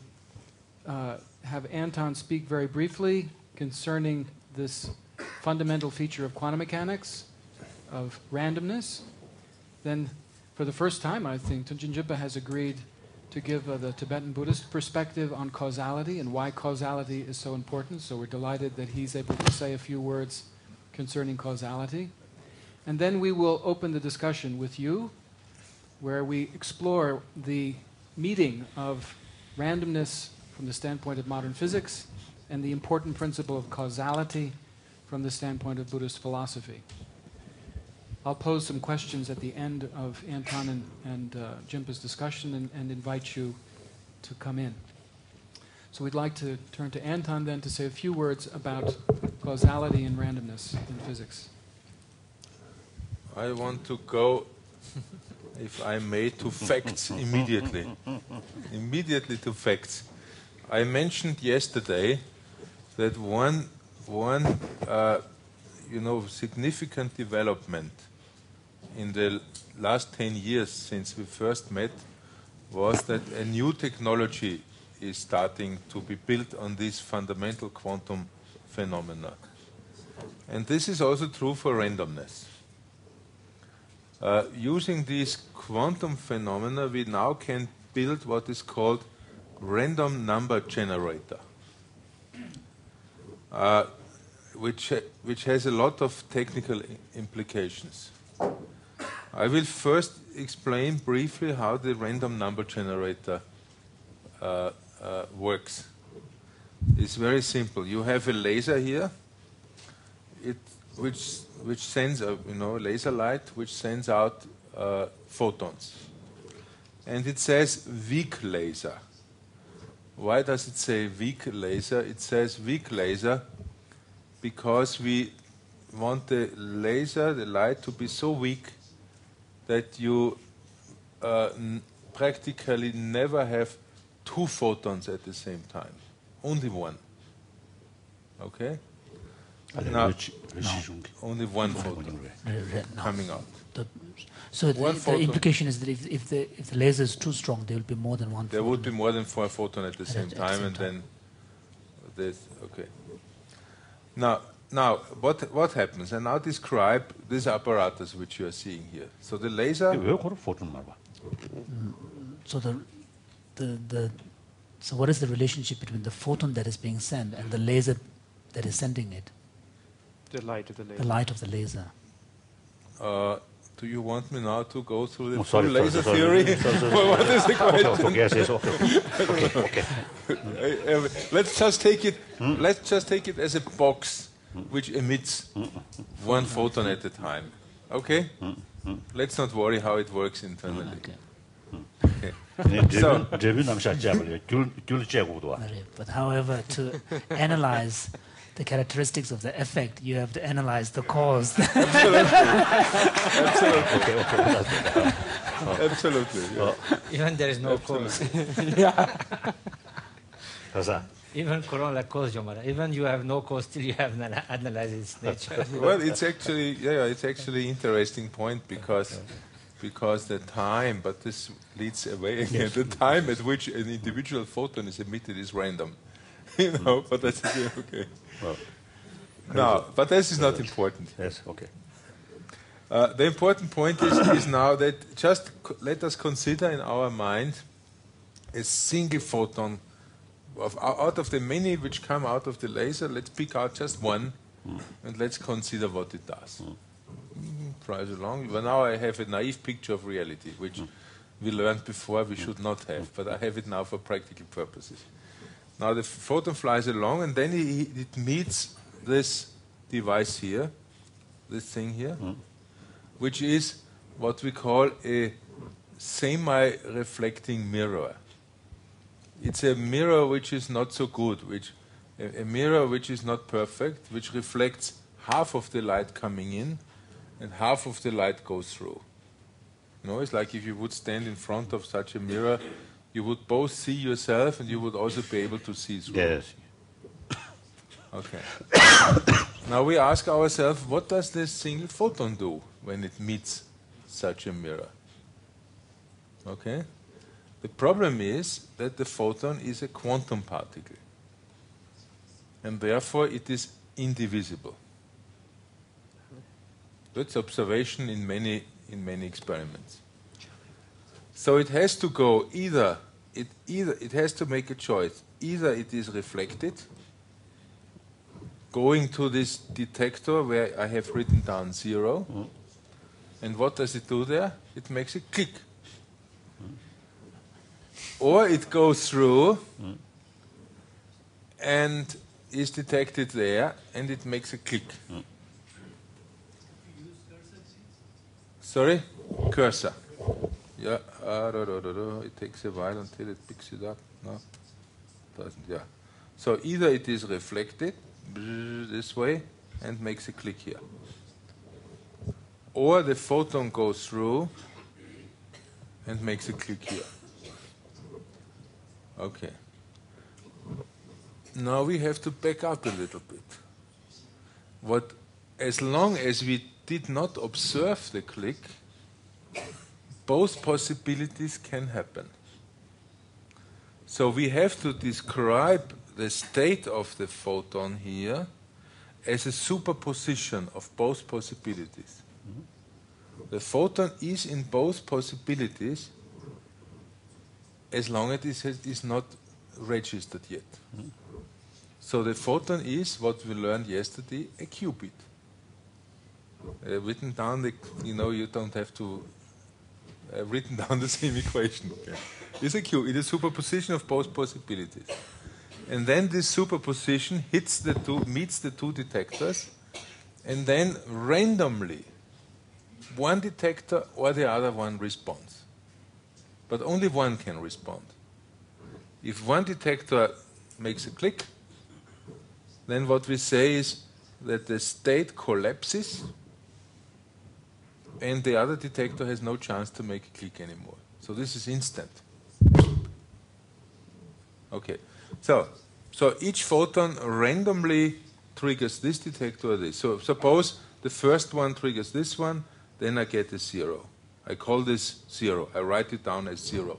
have Anton speak very briefly concerning this fundamental feature of quantum mechanics, of randomness. Then, for the first time, I think, Tunjin Jibba has agreed to give the Tibetan Buddhist perspective on causality and why causality is so important. So we're delighted that he's able to say a few words concerning causality. And then we will open the discussion with you, where we explore the meeting of randomness from the standpoint of modern physics and the important principle of causality from the standpoint of Buddhist philosophy. I'll pose some questions at the end of Anton and Jimpa's discussion and invite you to come in. So we'd like to turn to Anton then to say a few words about causality and randomness in physics. I want to go, if I may, to facts immediately. Immediately to facts. I mentioned yesterday that one significant development in the last 10 years since we first met was that a new technology is starting to be built on these fundamental quantum phenomena. And this is also true for randomness. Using these quantum phenomena, we now can build what is called random number generator, which has a lot of technical implications. I will first explain briefly how the random number generator works. It's very simple. You have a laser here, which sends a laser light, which sends out photons, and it says weak laser. Why does it say weak laser? It says weak laser because we want the laser, the light, to be so weak that you practically never have two photons at the same time, only one. Okay? Now, only one photon coming out. So the implication is that if the laser is too strong, there will be more than one. There would be more than 4 photons at the same time, and then this. Okay. Now, what happens? And now describe this apparatus which you are seeing here. So the laser. So what is the relationship between the photon that is being sent and the laser that is sending it? The light of the laser. The light of the laser. Do you want me now to go through the full laser theory? What is the question? Okay. Let's just take it. Let's just take it as a box which emits one photon at a time. Okay. Let's not worry how it works internally. Okay. But however, to analyze the characteristics of the effect, you have to analyze the cause. Absolutely. Yeah. Even there is no cause. Even corona cause, even you have no cause till you have analyzed its nature. Well, it's actually interesting point because the time, but this leads away again. The time at which an individual photon is emitted is random, But that's okay. Well, no, but this is not important. Yes, okay. The important point is now that just let us consider in our mind a single photon. Out of the many which come out of the laser, let's pick out just one and let's consider what it does. Tries along. Well, now I have a naive picture of reality, which we learned before we should not have, but I have it now for practical purposes. Now the photon flies along and then it meets this device here, this thing here, which is what we call a semi-reflecting mirror. It's a mirror which is not so good, a mirror which is not perfect, which reflects half of the light coming in and half of the light goes through. It's like if you would stand in front of such a mirror, you would both see yourself and you would also be able to see through. Yes. Okay. Now we ask ourselves, what does this single photon do when it meets such a mirror? Okay? The problem is that the photon is a quantum particle, and therefore it is indivisible. That's observation in many experiments. So it has to go either it has to make a choice. Either it is reflected, going to this detector where I have written down 0, and what does it do there? It makes a click. Or it goes through and is detected there, and it makes a click. Sorry? Cursor. Yeah. It takes a while until it picks it up. No? Doesn't. Yeah. So either it is reflected this way and makes a click here, or the photon goes through and makes a click here. Okay. Now we have to back up a little bit. As long as we did not observe the click, both possibilities can happen. So we have to describe the state of the photon here as a superposition of both possibilities. The photon is in both possibilities as long as it is not registered yet. So the photon is, what we learned yesterday, a qubit. Written down, you don't have to written down the same equation. Okay. It's a qubit. It is a superposition of both possibilities. And then this superposition meets the two detectors, and then randomly one detector or the other one responds. But only one can respond. If one detector makes a click, then what we say is that the state collapses and the other detector has no chance to make a click anymore. So this is instant. Okay. So each photon randomly triggers this detector or this. So suppose the first one triggers this one, then I get a 0. I call this 0. I write it down as 0.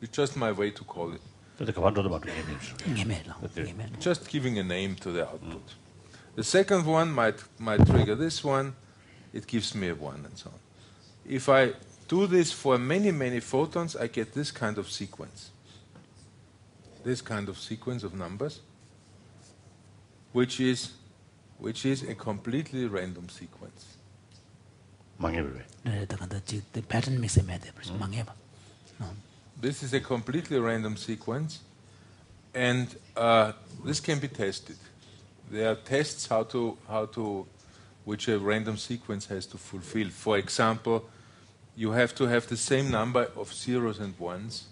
It's just my way to call it. Just giving a name to the output. The second one might trigger this one. It gives me a 1 and so on. If I do this for many, many photons, I get this kind of sequence. This kind of sequence of numbers, which is a completely random sequence. This is a completely random sequence, and this can be tested. There are tests which a random sequence has to fulfill. For example, you have to have the same number of zeros and ones.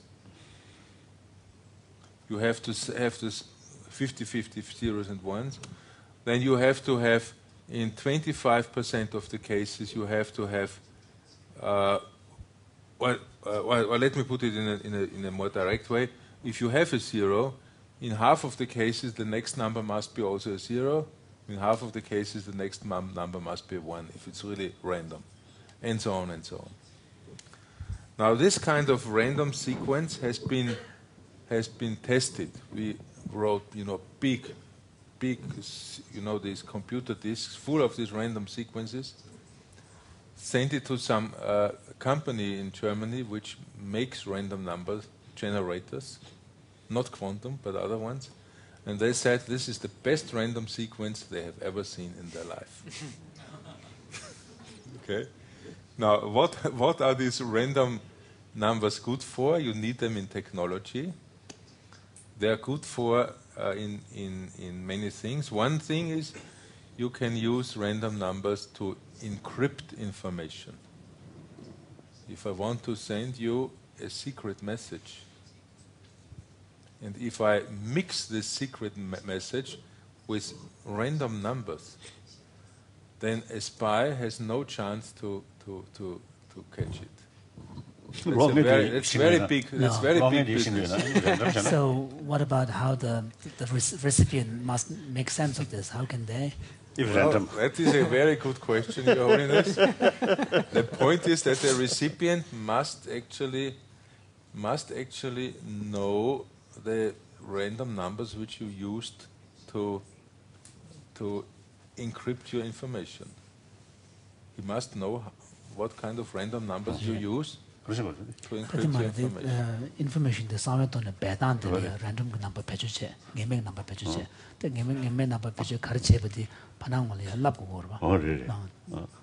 You have to have this 50-50 zeros and ones. Then you have to have, in 25% of the cases, you have to have, let me put it in a more direct way. If you have a 0, in half of the cases, the next number must be also a 0. In half of the cases, the next number must be a 1, if it's really random, and so on and so on. Now, this kind of random sequence has been tested. We wrote, big, these computer disks full of these random sequences, sent it to some company in Germany which makes random number generators, not quantum, but other ones. And they said this is the best random sequence they have ever seen in their life. Okay. Now, what are these random numbers good for? You need them in technology. They are good for in many things. One thing is you can use random numbers to encrypt information. If I want to send you a secret message, and if I mix this secret message with random numbers, then a spy has no chance to catch it. It's very big. It's very big business. So, what about how the recipient must make sense of this? How can they? Well, that is a very good question, Your Holiness. The point is that the recipient must actually know the random numbers which you used to encrypt your information. He must know what kind of random numbers you use 그러신 거죠? To encrypt the information. information the 사회도는 배단들이 random number 배주체, 개명 number 배주체. 때 개명 number 배주 가르쳐버디 반항을 연락고 그러봐.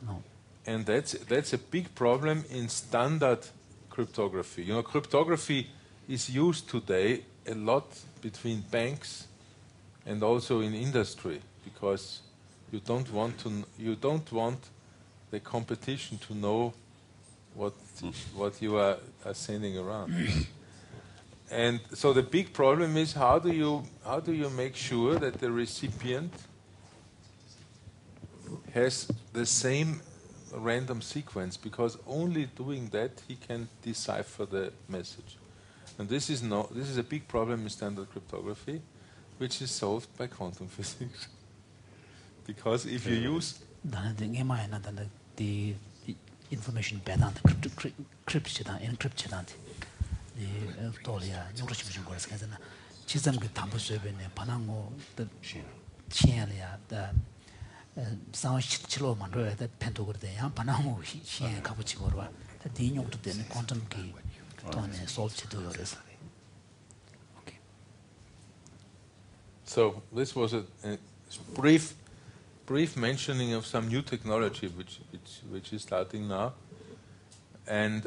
No. And that's a big problem in standard cryptography. You know, cryptography is used today a lot between banks and also in industry because you don't want the competition to know what you are sending around. And so the big problem is how do you make sure that the recipient has the same random sequence, because only doing that he can decipher the message. And this is a big problem in standard cryptography, which is solved by quantum physics. Because if you use the information 배단 encryption the tolia neurochemical course 가잖아. 지점 그 담보 수업에는 반항고 the 시행이야. the 상식치로 만들어야 돼. 펜토그래야 반항고 시행 가부치고 와. 그 용도 되는 quantum key 또는 solve 요래서. Okay. So this was a brief mentioning of some new technology which is starting now, and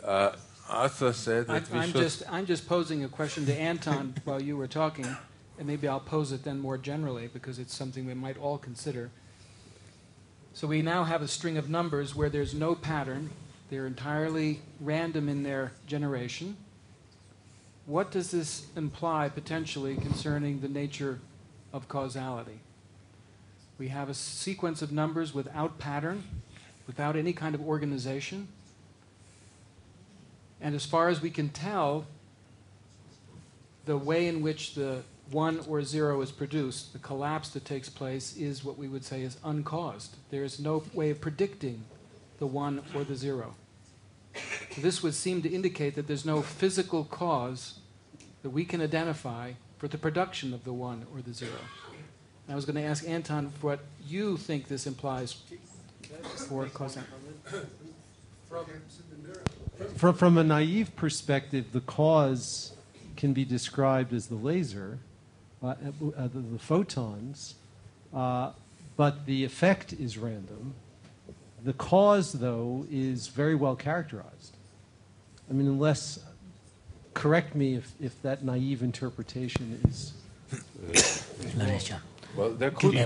Arthur said that I'm just posing a question to Anton while you were talking, and maybe I'll pose it then more generally because it's something we might all consider. So we now have a string of numbers where there's no pattern; they're entirely random in their generation. What does this imply potentially concerning the nature of causality? We have a sequence of numbers without pattern, without any kind of organization. And as far as we can tell, the way in which the 1 or 0 is produced, the collapse that takes place, is what we would say is uncaused. There is no way of predicting the 1 or the 0. So this would seem to indicate that there's no physical cause that we can identify for the production of the 1 or the 0. I was going to ask Anton what you think this implies for causality. From a naive perspective, the cause can be described as the laser, the photons, but the effect is random. The cause, though, is very well characterized. I mean, unless, correct me if that naive interpretation is... Well, there could be...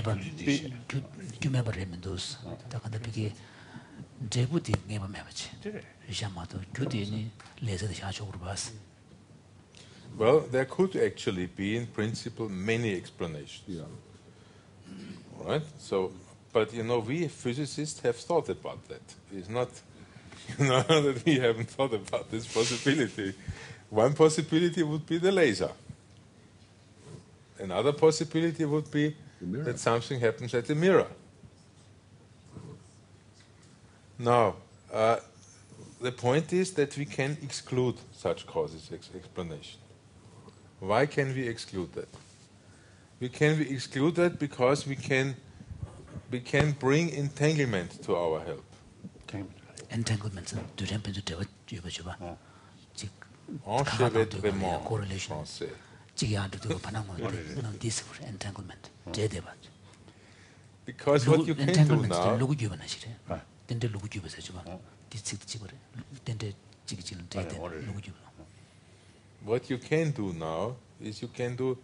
Well, there could actually be, in principle, many explanations. Yeah. All right? So, but you know, we physicists have thought about that. It's not, that we haven't thought about this possibility. One possibility would be the laser. Another possibility would be that something happens at the mirror. Now, the point is that we can exclude such causes explanation. Why can we exclude that? We can exclude that because we can bring entanglement to our help. Entanglement. Enchevêtrement français. Because what you can do now... What you can do now is you can do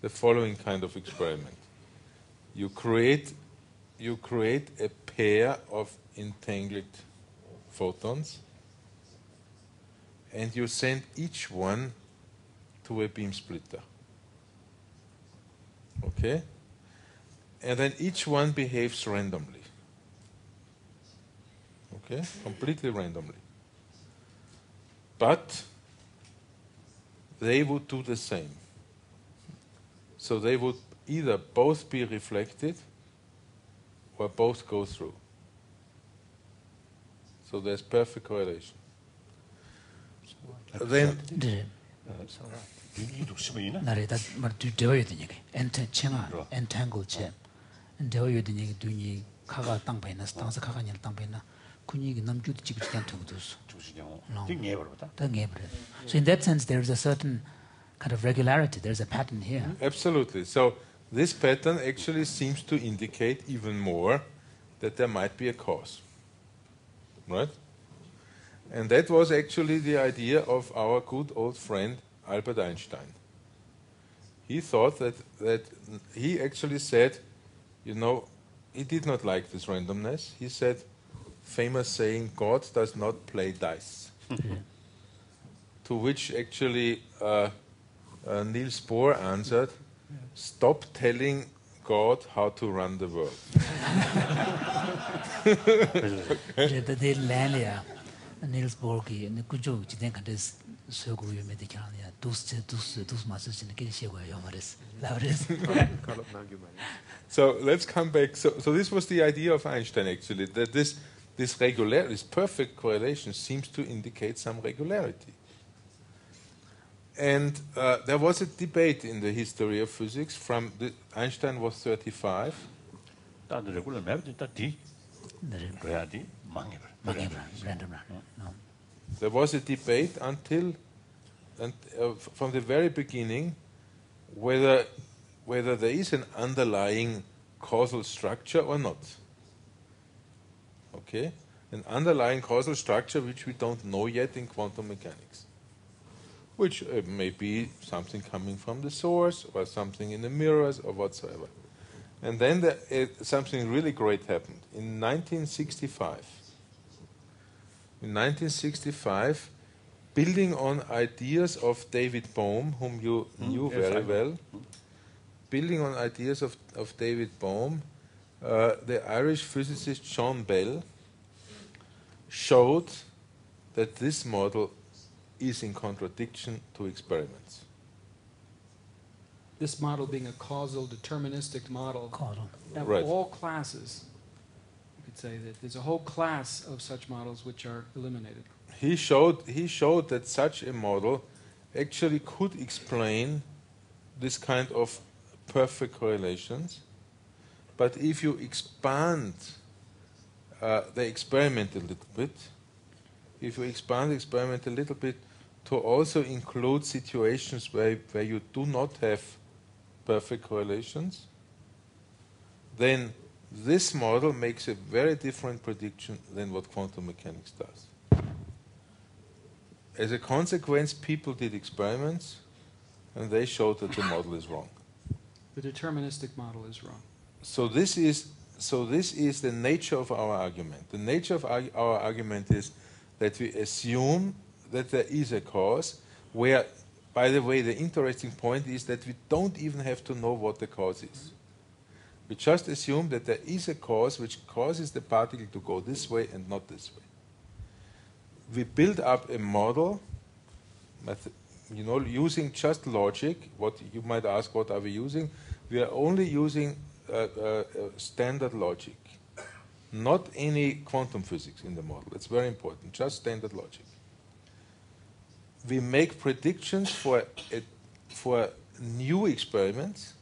the following kind of experiment. You create a pair of entangled photons, and you send each one to a beam splitter. Okay? And then each one behaves randomly. Okay? Completely randomly. But they would do the same. So they would either both be reflected or both go through. So there's perfect correlation. Then So in that sense, there is a certain kind of regularity. There's a pattern here. Absolutely. So this pattern actually seems to indicate even more that there might be a cause. Right? And that was actually the idea of our good old friend Albert Einstein. He thought that he actually said, you know, he did not like this randomness. He said, famous saying, God does not play dice. To which actually Niels Bohr answered, stop telling God how to run the world. Niels Bohr So let's come back. So this was the idea of Einstein actually, that this perfect correlation seems to indicate some regularity. And there was a debate in the history of physics Einstein was 35. There was a debate from the very beginning whether there is an underlying causal structure or not. Okay? An underlying causal structure which we don't know yet in quantum mechanics. Which may be something coming from the source or something in the mirrors or whatsoever. And then something really great happened. In 1965, building on ideas of David Bohm, whom you knew very well, building on ideas of David Bohm, the Irish physicist John Bell showed that this model is in contradiction to experiments. This model being a causal, deterministic model. Right. All classes, you could say that there's a whole class of such models which are eliminated. He showed that such a model actually could explain this kind of perfect correlations, but if you expand the experiment a little bit, to also include situations where you do not have perfect correlations, then this model makes a very different prediction than what quantum mechanics does. As a consequence, people did experiments, and they showed that the model is wrong. The deterministic model is wrong. So this is the nature of our argument. The nature of our argument is that we assume that there is a cause, where, by the way, the interesting point is that we don't even have to know what the cause is. We just assume that there is a cause which causes the particle to go this way and not this way. We build up a model, using just logic. What you might ask, what are we using? We are only using standard logic, not any quantum physics in the model. It's very important, just standard logic. We make predictions for new experiments,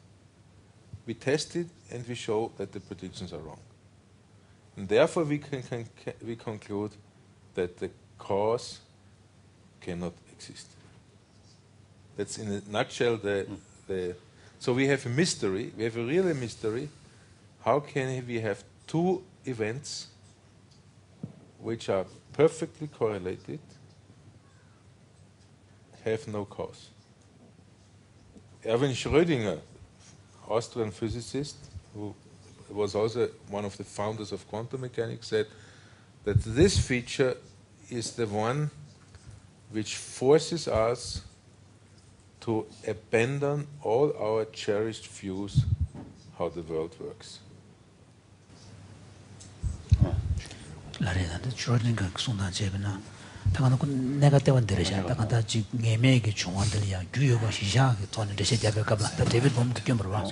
we test it, and we show that the predictions are wrong. And therefore we conclude that the cause cannot exist. That's in a nutshell so we have a mystery, we have a real mystery. How can we have two events which are perfectly correlated, have no cause? Erwin Schrödinger, Austrian physicist, who was also one of the founders of quantum mechanics, said that this feature is the one which forces us to abandon all our cherished views how the world works. 내가 때원 들으셔. 다간다 지금 예매기 중앙들이야. 규요가 시장에 돈을 대세 잡을까봐. 데이비드 봄 느껴보러 봐.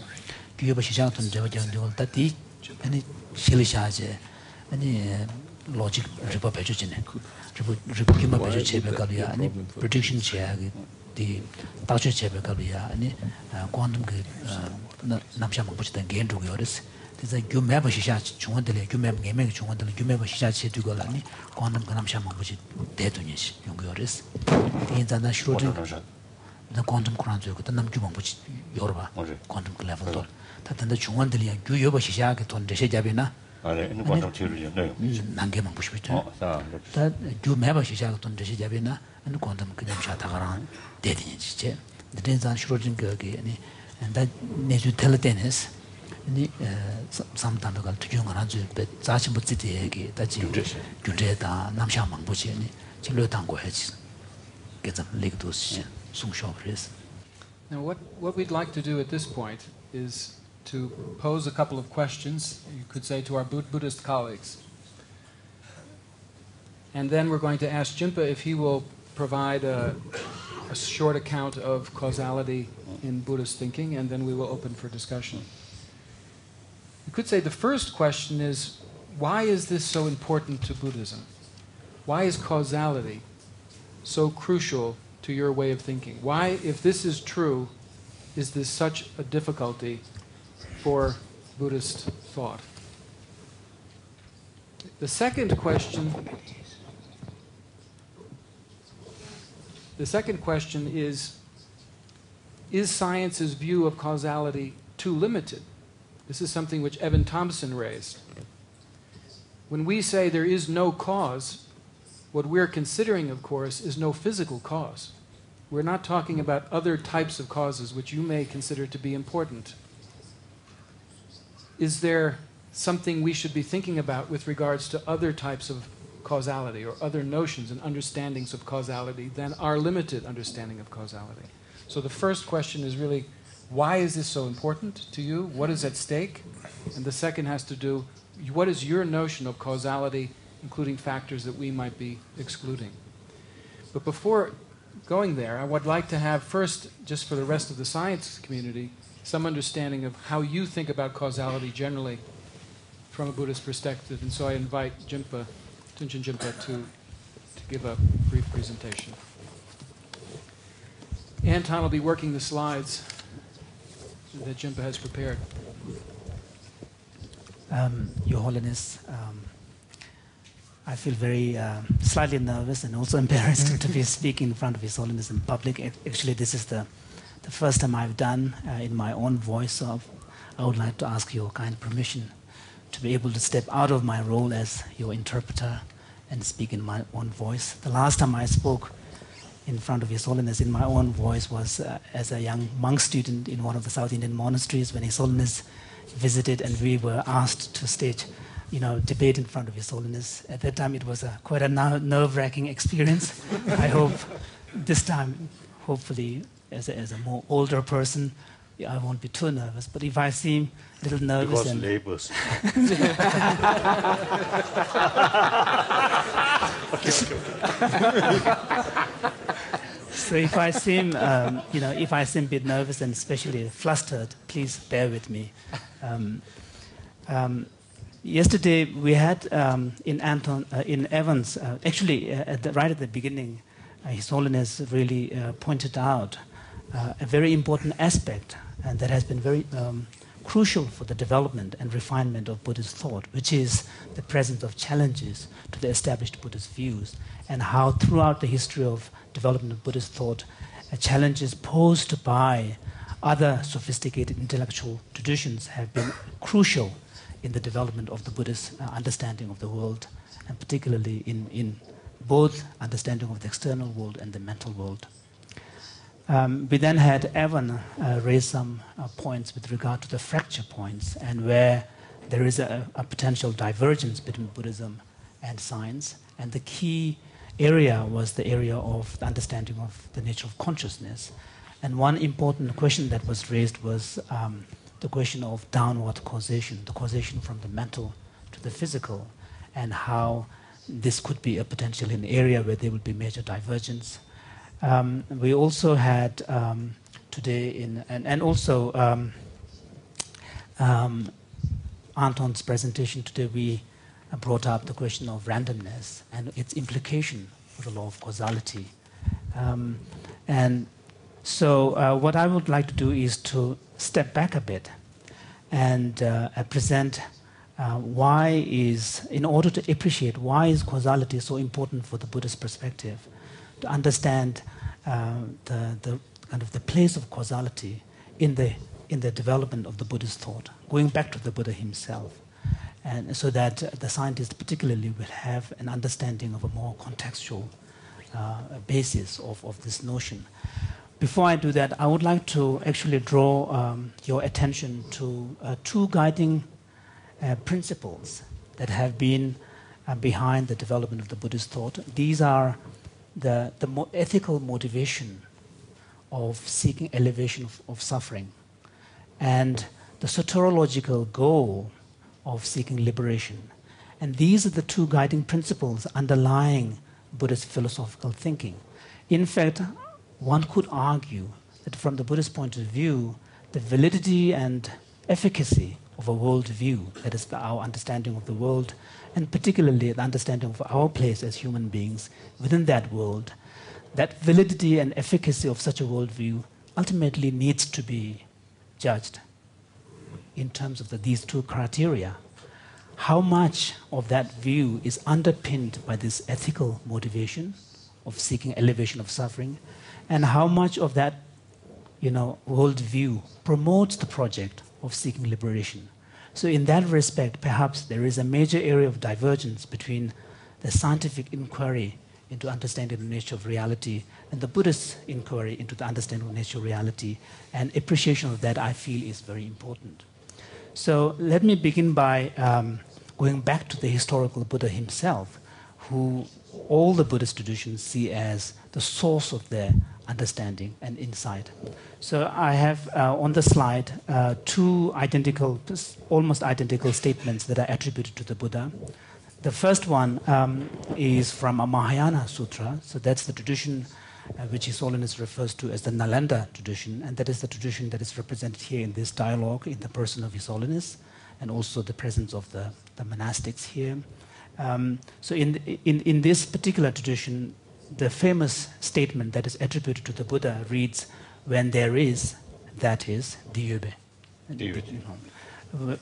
규요가 시장 돈 잡을 때디 아니 실리샤제 아니 로직 리버 배주지네. 리버 기마 배주 제백가비야. 아니 프레딕션 제약이 디 다주 제백가비야. 아니 퀀텀 그 남샤만 붙였던 게임도 요르스. there's a Gumeba Shisha, Chundele, Gumeb Gaming, Chundele, Gumeba Shisha Chedugolani, Quantum Ganamsha Mambuchi, Detunish, Yunguris, the Inzana Shroud, the quantum Kranzu, the Namjumbuch, Yorba, quantum level. That the Chundele, Guyoba Shisha, on the Shejabina. In quantum theory, no. Nangema Bushwita. That Gumeba Shisha on the Shejabina and quantum Ganamsha dead in its chair. The Denzan Shrodin Gurgi, and that needs to tell tennis. Sometimes to young around but such a city that you Namsha Mambuchi, Chilotango hedges get them legal to some shop race. Now, what we'd like to do at this point is to pose a couple of questions, you could say, to our Buddhist colleagues. And then we're going to ask Jinpa if he will provide a short account of causality in Buddhist thinking, and then we will open for discussion. You could say the first question is, why is this so important to Buddhism? Why is causality so crucial to your way of thinking? Why, if this is true, is this such a difficulty for Buddhist thought? The second question is science's view of causality too limited? This is something which Evan Thompson raised. When we say there is no cause, what we're considering, of course, is no physical cause. We're not talking about other types of causes which you may consider to be important. Is there something we should be thinking about with regards to other types of causality or other notions and understandings of causality than our limited understanding of causality? So the first question is really, why is this so important to you? What is at stake? And the second has to do, what is your notion of causality, including factors that we might be excluding? But before going there, I would like to have first, just for the rest of the science community, some understanding of how you think about causality generally from a Buddhist perspective. And so I invite Jinpa, Tunshin Jinpa, to give a brief presentation. Anton will be working the slides that Jinpa has prepared. Your Holiness, I feel very slightly nervous and also embarrassed to be speaking in front of His Holiness in public. Actually, this is the first time I've done in my own voice, so I would like to ask your kind permission to be able to step out of my role as your interpreter and speak in my own voice. The last time I spoke in front of His Holiness in my own voice was as a young monk student in one of the South Indian monasteries when His Holiness visited and we were asked to stage, debate in front of His Holiness. At that time it was quite a nerve-wracking experience. I hope this time, hopefully, as a more older person, I won't be too nervous. But if I seem a little nervous... Because labels. So if I seem, if I seem a bit nervous and especially flustered, please bear with me. Yesterday we had in Evans, actually right at the beginning, His Holiness really pointed out a very important aspect, and that has been very crucial for the development and refinement of Buddhist thought, which is the presence of challenges to the established Buddhist views, and how throughout the history of development of Buddhist thought, challenges posed by other sophisticated intellectual traditions have been crucial in the development of the Buddhist understanding of the world, and particularly in both understanding of the external world and the mental world. We then had Evan raise some points with regard to the fracture points, and where there is a potential divergence between Buddhism and science, and the key area was the area of the understanding of the nature of consciousness. And one important question that was raised was the question of downward causation, the causation from the mental to the physical, and how this could be a potentially an area where there would be major divergence. We also had today and also Anton's presentation today, we brought up the question of randomness and its implication for the law of causality. And so what I would like to do is to step back a bit and present why is, in order to appreciate why is causality so important for the Buddhist perspective, to understand the kind of the place of causality in the development of the Buddhist thought, going back to the Buddha himself, and so that the scientist particularly will have an understanding of a more contextual basis of this notion. Before I do that, I would like to actually draw your attention to two guiding principles that have been behind the development of the Buddhist thought. These are the ethical motivation of seeking elevation of suffering and the soteriological goal of seeking liberation. And these are the two guiding principles underlying Buddhist philosophical thinking. In fact, one could argue that from the Buddhist point of view, the validity and efficacy of a worldview, that is our understanding of the world, and particularly the understanding of our place as human beings within that world, that validity and efficacy of such a worldview ultimately needs to be judged in terms of these two criteria. How much of that view is underpinned by this ethical motivation of seeking elevation of suffering, and how much of that worldview promotes the project of seeking liberation. So in that respect, perhaps there is a major area of divergence between the scientific inquiry into understanding the nature of reality and the Buddhist inquiry into the understanding of the nature of reality, and appreciation of that, I feel, is very important. So let me begin by going back to the historical Buddha himself, who all the Buddhist traditions see as the source of their understanding and insight. So I have on the slide two almost identical statements that are attributed to the Buddha. The first one is from a Mahayana Sutra. So that's the tradition which His Holiness refers to as the Nalanda tradition, and that is the tradition that is represented here in this dialogue in the person of His Holiness, and also the presence of the monastics here. So in this particular tradition, the famous statement that is attributed to the Buddha reads, "When there is, that is, diyube."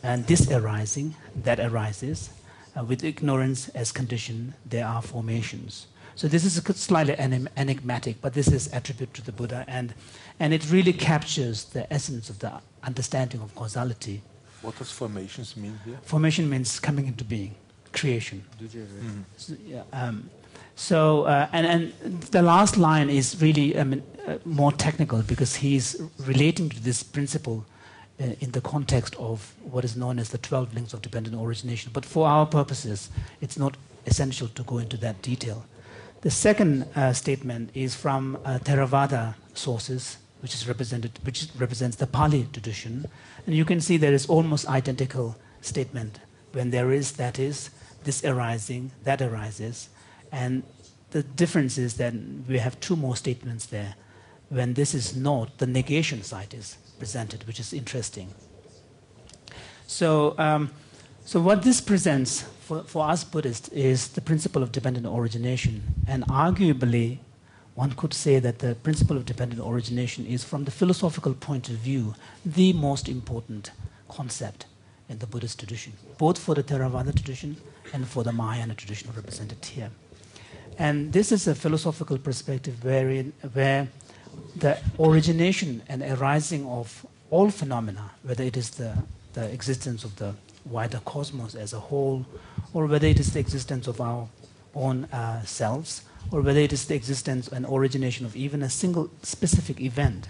And this arising, that arises, with ignorance as condition, there are formations. So this is slightly enigmatic, but this is attributed to the Buddha, and it really captures the essence of the understanding of causality. What does formations mean here? Formation means coming into being, creation. And the last line is really more technical, because he's relating to this principle in the context of what is known as the 12 links of dependent origination. But for our purposes, it's not essential to go into that detail. The second statement is from Theravada sources, which represents the Pali tradition. And you can see there is almost identical statement. When there is, that is, this arising, that arises. And the difference is that we have two more statements there. When this is not, the negation side is presented, which is interesting. So what this presents for us Buddhists is the principle of dependent origination. And arguably, one could say that the principle of dependent origination is, from the philosophical point of view, the most important concept in the Buddhist tradition, both for the Theravada tradition and for the Mahayana tradition represented here. And this is a philosophical perspective where the origination and arising of all phenomena, whether it is the existence of the wider cosmos as a whole, or whether it is the existence of our own selves, or whether it is the existence and origination of even a single specific event,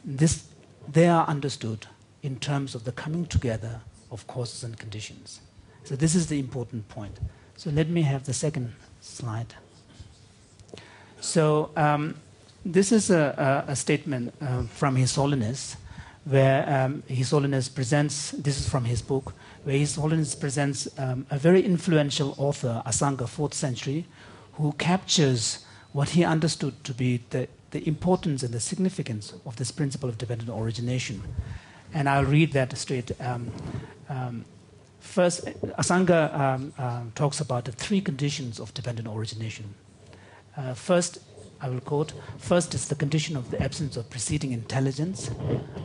they are understood in terms of the coming together of causes and conditions. So this is the important point. So let me have the second slide. So this is a statement from His Holiness, where His Holiness presents, this is from his book, where His Holiness presents a very influential author, Asanga, 4th century, who captures what he understood to be the importance and the significance of this principle of dependent origination. And I'll read that straight. First, Asanga talks about the three conditions of dependent origination. First, I will quote, first is the condition of the absence of preceding intelligence.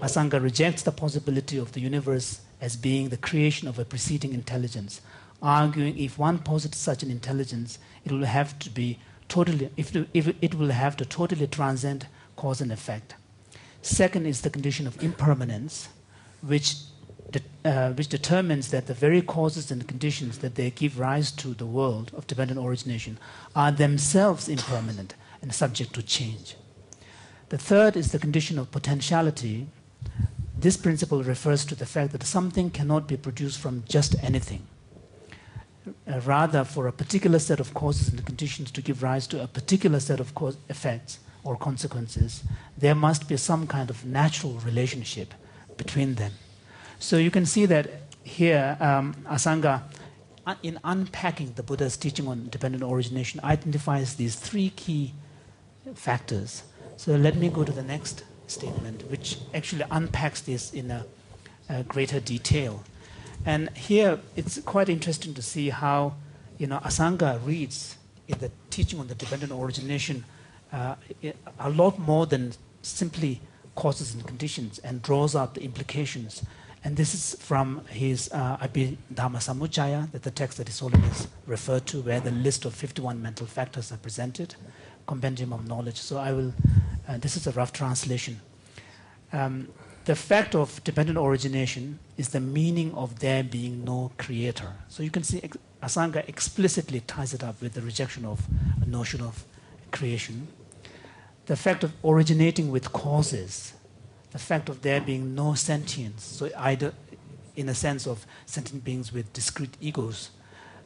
Asanga rejects the possibility of the universe as being the creation of a preceding intelligence, arguing if one posits such an intelligence, it will have to be totally, it will have to totally transcend cause and effect. Second is the condition of impermanence, which determines that the very causes and conditions that they give rise to the world of dependent origination are themselves impermanent and subject to change. The third is the condition of potentiality. This principle refers to the fact that something cannot be produced from just anything. Rather, for a particular set of causes and conditions to give rise to a particular set of effects or consequences, there must be some kind of natural relationship between them. So you can see that here, Asanga, in unpacking the Buddha's teaching on dependent origination, identifies these three key factors. So let me go to the next statement, which actually unpacks this in a greater detail. And here, it's quite interesting to see how, Asanga reads in the teaching on the dependent origination a lot more than simply causes and conditions, and draws out the implications. And this is from his Abhidhamma Samuccaya, that the text that His Holiness referred to, where the list of 51 mental factors are presented, compendium of knowledge. So I will, this is a rough translation. The fact of dependent origination is the meaning of there being no creator. So you can see Asanga explicitly ties it up with the rejection of a notion of creation. The fact of originating with causes, the fact of there being no sentience, so either in a sense of sentient beings with discrete egos,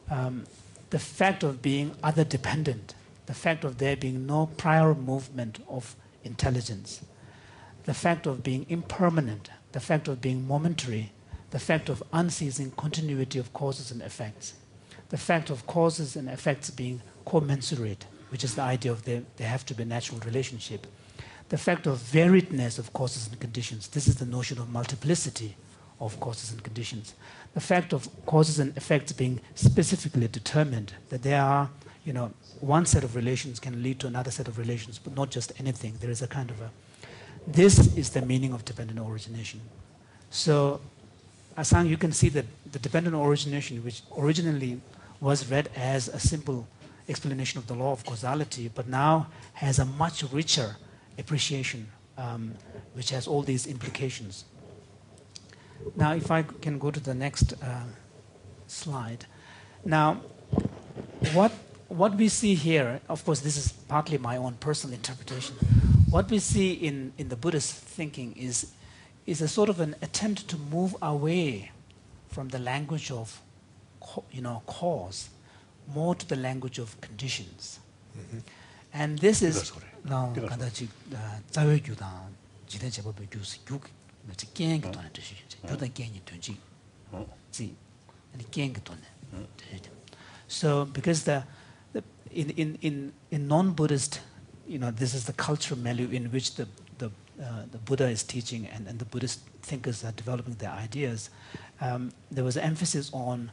the fact of being other dependent, the fact of there being no prior movement of intelligence, the fact of being impermanent, the fact of being momentary, the fact of unceasing continuity of causes and effects, the fact of causes and effects being commensurate, which is the idea of there have to be a natural relationship, the fact of variedness of causes and conditions. This is the notion of multiplicity of causes and conditions. The fact of causes and effects being specifically determined, that there are, one set of relations can lead to another set of relations, but not just anything. There is a kind of a... This is the meaning of dependent origination. So, Asang, you can see that the dependent origination, which originally was read as a simple explanation of the law of causality, but now has a much richer appreciation, which has all these implications. Now, if I can go to the next slide. Now, what we see here, of course, this is partly my own personal interpretation. What we see in the Buddhist thinking is a sort of an attempt to move away from the language of, cause, more to the language of conditions. Mm-hmm. And this is so because in non-Buddhist, this is the cultural milieu in which the Buddha is teaching and the Buddhist thinkers are developing their ideas. There was an emphasis on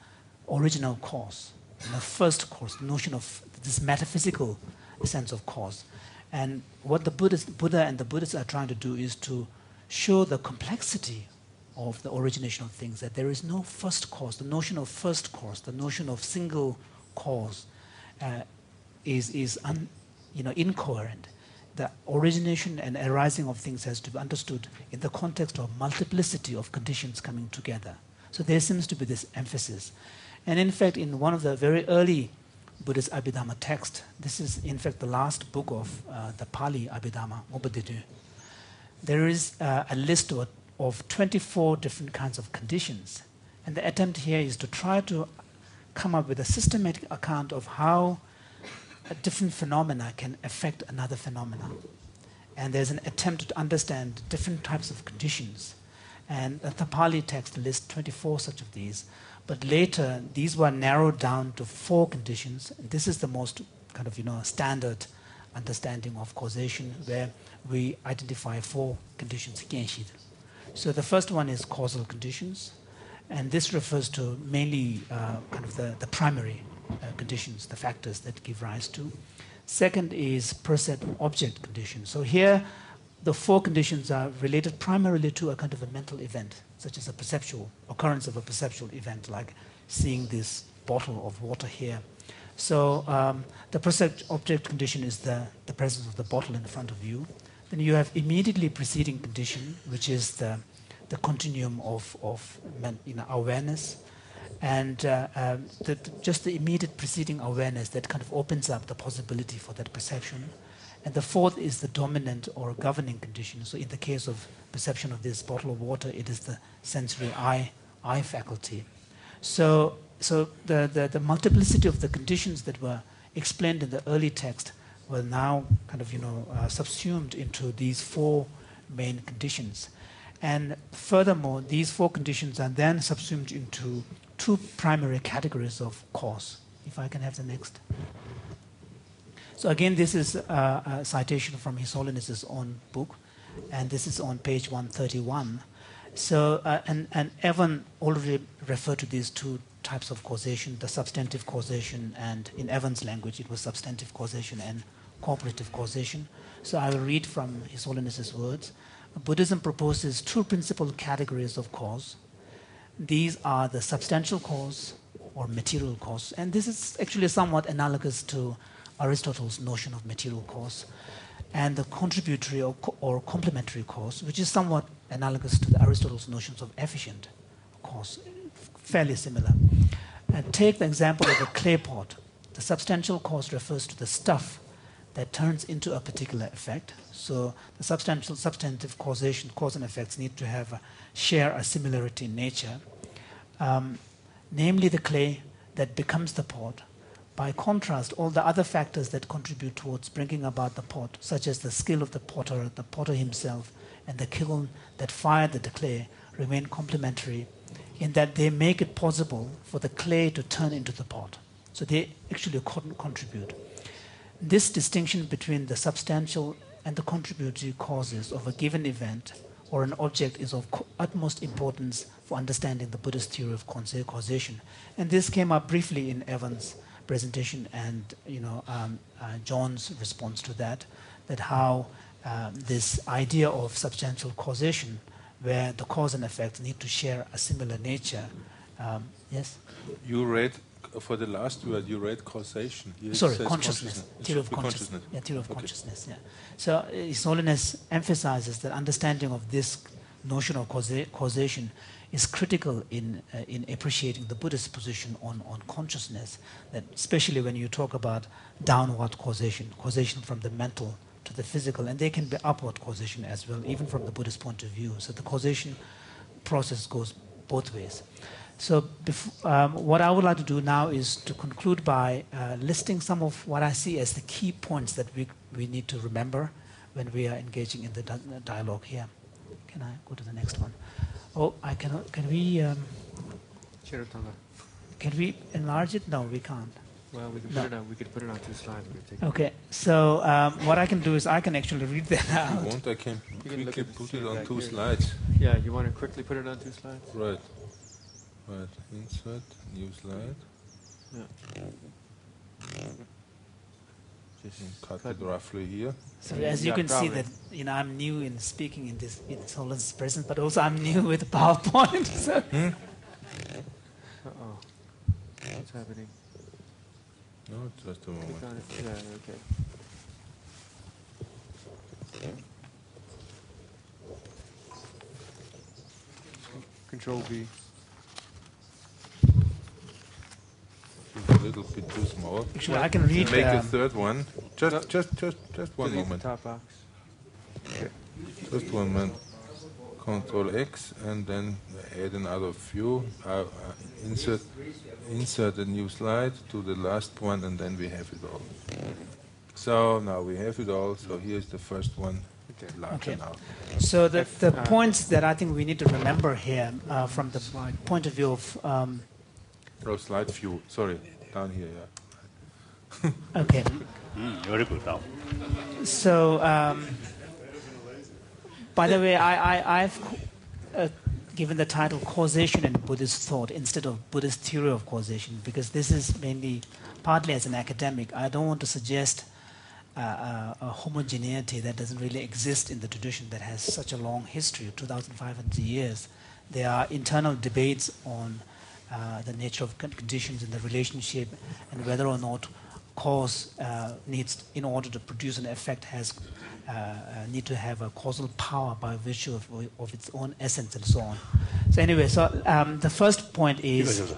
original cause, the first cause, the notion of this metaphysical sense of cause. And what the Buddha and the Buddhists are trying to do is to show the complexity of the origination of things, that there is no first cause. The notion of first cause, the notion of single cause is incoherent. The origination and arising of things has to be understood in the context of multiplicity of conditions coming together. So there seems to be this emphasis. And in fact, in one of the very early Buddhist Abhidhamma text, this is in fact the last book of the Pali Abhidhamma, Obadidu, there is a list of 24 different kinds of conditions. And the attempt here is to try to come up with a systematic account of how a different phenomena can affect another phenomena. And there's an attempt to understand different types of conditions. And the Pali text lists 24 such of these. But later, these were narrowed down to 4 conditions. And this is the most kind of, standard understanding of causation, where we identify 4 conditions. So the first one is causal conditions. And this refers to mainly kind of the primary conditions, the factors that give rise to. Second is percept-object condition. So here, the four conditions are related primarily to a kind of a mental event, such as a perceptual occurrence of a perceptual event, like seeing this bottle of water here. So the percept-object condition is the presence of the bottle in front of you. Then you have immediately preceding condition, which is the continuum of awareness, and just the immediate preceding awareness that kind of opens up the possibility for that perception. And the fourth is the dominant or governing condition. So in the case of perception of this bottle of water, it is the sensory eye faculty. So the multiplicity of the conditions that were explained in the early text were now kind of subsumed into these four main conditions. And furthermore, these four conditions are then subsumed into two primary categories of cause. If I can have the next. So again, this is a citation from His Holiness's own book, and this is on page 131. So, and Evan already referred to these two types of causation, the substantive causation, and in Evan's language, it was substantive causation and cooperative causation. So I will read from His Holiness's words. Buddhism proposes two principal categories of cause. These are the substantial cause or material cause, and this is actually somewhat analogous to Aristotle's notion of material cause, and the contributory or complementary cause, which is somewhat analogous to Aristotle's notions of efficient cause, fairly similar. Take the example of a clay pot. The substantial cause refers to the stuff that turns into a particular effect. So the substantive causation, cause and effects need to share a similarity in nature, namely the clay that becomes the pot. By contrast, all the other factors that contribute towards bringing about the pot, such as the skill of the potter himself, and the kiln that fired the clay, remain complementary in that they make it possible for the clay to turn into the pot. So they actually contribute. This distinction between the substantial and the contributory causes of a given event or an object is of utmost importance for understanding the Buddhist theory of causation. And this came up briefly in Evan's presentation and John's response to that how this idea of substantial causation, where the cause and effect need to share a similar nature. Yes? You read, for the last word, you read causation. Sorry, consciousness. Theory of consciousness. Yeah, theory of consciousness, yeah. So His Holiness emphasizes that understanding of this notion of causation is critical in appreciating the Buddhist position on consciousness, that especially when you talk about downward causation from the mental to the physical, and there can be upward causation as well, even from the Buddhist point of view. So the causation process goes both ways. So what I would like to do now is to conclude by listing some of what I see as the key points that we need to remember when we are engaging in the dialogue here. Can I go to the next one? Oh, I cannot. Can we enlarge it? No, we can't. Well, we can put it on. We could put it on 2 slides. Okay. So what I can do is I can actually read that out. If you want, I can quickly put it on 2 slides. Yeah, you want to quickly put it on 2 slides? Right. Right. Insert new slide. Yeah. Just cut it roughly here. So as you can see that I'm new in speaking in His Holiness presence, but also I'm new with PowerPoint. So. Uh-oh. What's happening? No, just a moment. Yeah, okay. Control V. It's a little bit too small. Actually, I can read. Make a third one. Just one Delete moment. the top box. Okay. Just one moment. Control X and then add another view. Insert a new slide to the last one, and then we have it all. So now we have it all. So here's the first one. Okay. Now. So the points that I think we need to remember here from the point of view of slide view. Sorry, down here. Yeah. Okay. Very good now. So, by the way, I've given the title Causation in Buddhist Thought instead of Buddhist Theory of Causation, because this is mainly partly as an academic. I don't want to suggest a homogeneity that doesn't really exist in the tradition that has such a long history, 2,500 years. There are internal debates on the nature of conditions and the relationship, and whether or not cause needs, in order to produce an effect, need to have a causal power by virtue of its own essence and so on. So anyway, so the first point is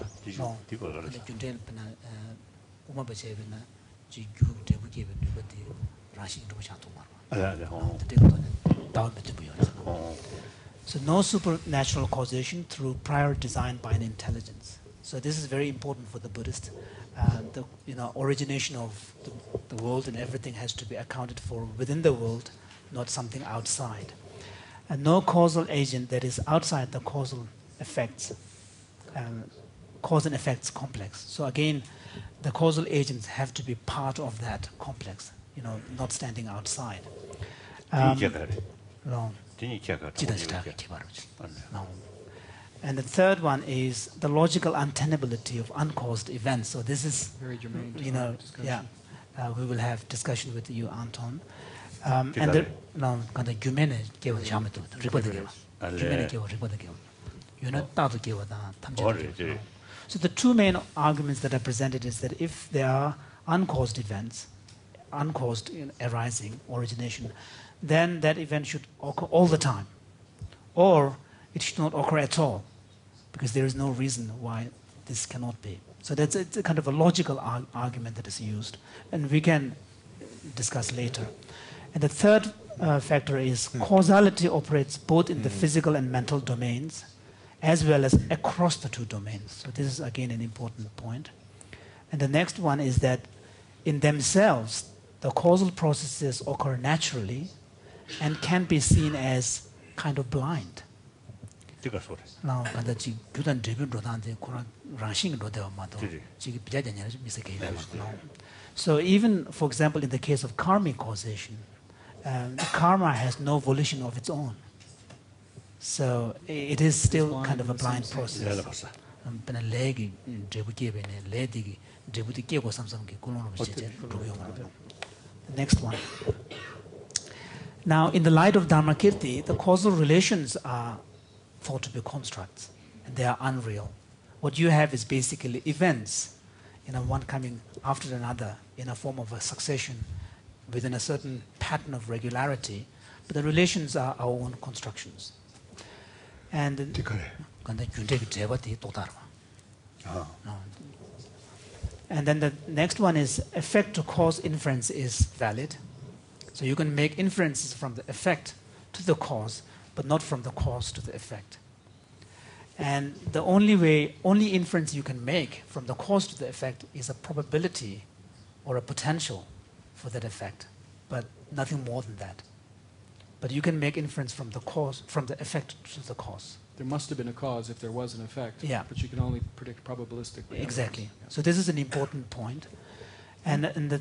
so no supernatural causation through prior design by an intelligence. So this is very important for the Buddhist. The origination of the world and everything has to be accounted for within the world, not something outside. And no causal agent that is outside the causal effects, cause and effects complex. So again, the causal agents have to be part of that complex, not standing outside. And the third one is the logical untenability of uncaused events. So this is very germane. We will have discussion with you, Anton. And the so the two main arguments that are presented is that if there are uncaused events, uncaused arising, origination, then that event should occur all the time, or it should not occur at all, because there is no reason why this cannot be. So it's a kind of a logical argument that is used, and we can discuss later. And the third factor is causality operates both in the physical and mental domains, as well as across the two domains. So this is again an important point. And the next one is that in themselves, the causal processes occur naturally and can be seen as kind of blind. So even, for example, in the case of karmic causation, karma has no volition of its own. So it is still kind of a blind process. Next one. Now, in the light of Dharmakirti, the causal relations are thought to be constructs, and they are unreal. What you have is basically events, one coming after another in a form of a succession within a certain pattern of regularity, but the relations are our own constructions. And then the next one is effect to cause inference is valid. So you can make inferences from the effect to the cause, but not from the cause to the effect. And the only inference you can make from the cause to the effect is a probability or a potential for that effect, but nothing more than that. But you can make inference from the cause, from the effect to the cause. There must have been a cause if there was an effect, but you can only predict probabilistically. Exactly. Yeah. So this is an important point. And the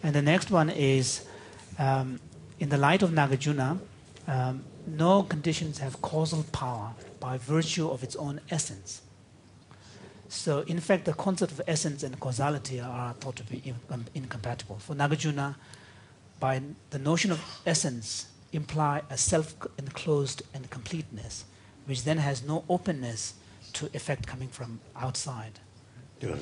and the next one is, in the light of Nagarjuna, no conditions have causal power by virtue of its own essence. So, in fact, the concept of essence and causality are thought to be incompatible. For Nagarjuna, by the notion of essence, imply a self-enclosed and completeness, which then has no openness to effect coming from outside. The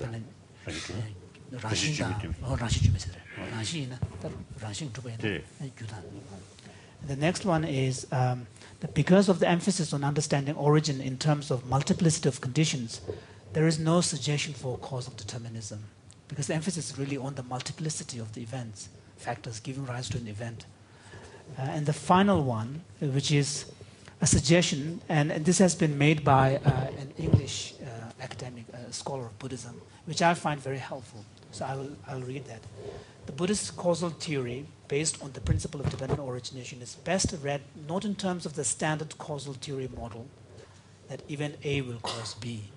next one is that because of the emphasis on understanding origin in terms of multiplicity of conditions, there is no suggestion for causal determinism, because the emphasis is really on the multiplicity of the events, factors giving rise to an event. And the final one, which is a suggestion, and this has been made by an English academic scholar of Buddhism, which I find very helpful. So I'll read that. The Buddhist causal theory, based on the principle of dependent origination, is best read not in terms of the standard causal theory model, that event A will cause B.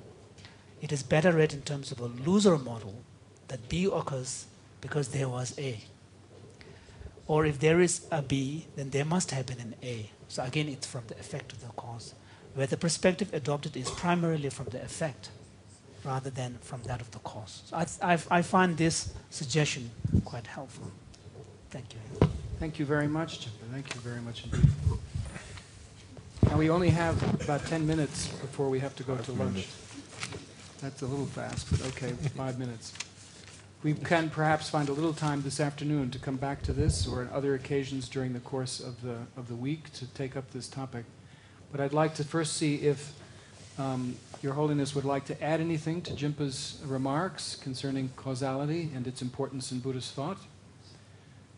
It is better read in terms of a looser model, that B occurs because there was A. Or if there is a B, then there must have been an A. So again, it's from the effect to the cause, where the perspective adopted is primarily from the effect. rather than from that of the cause. So I find this suggestion quite helpful. Thank you. Thank you very much, Chimpa. Thank you very much indeed. Now we only have about 10 minutes before we have to go to lunch. That's a little fast, but okay, 5 minutes. We can perhaps find a little time this afternoon to come back to this, or on other occasions during the course of the week to take up this topic. But I'd like to first see if Your Holiness would like to add anything to Jimpa's remarks concerning causality and its importance in Buddhist thought.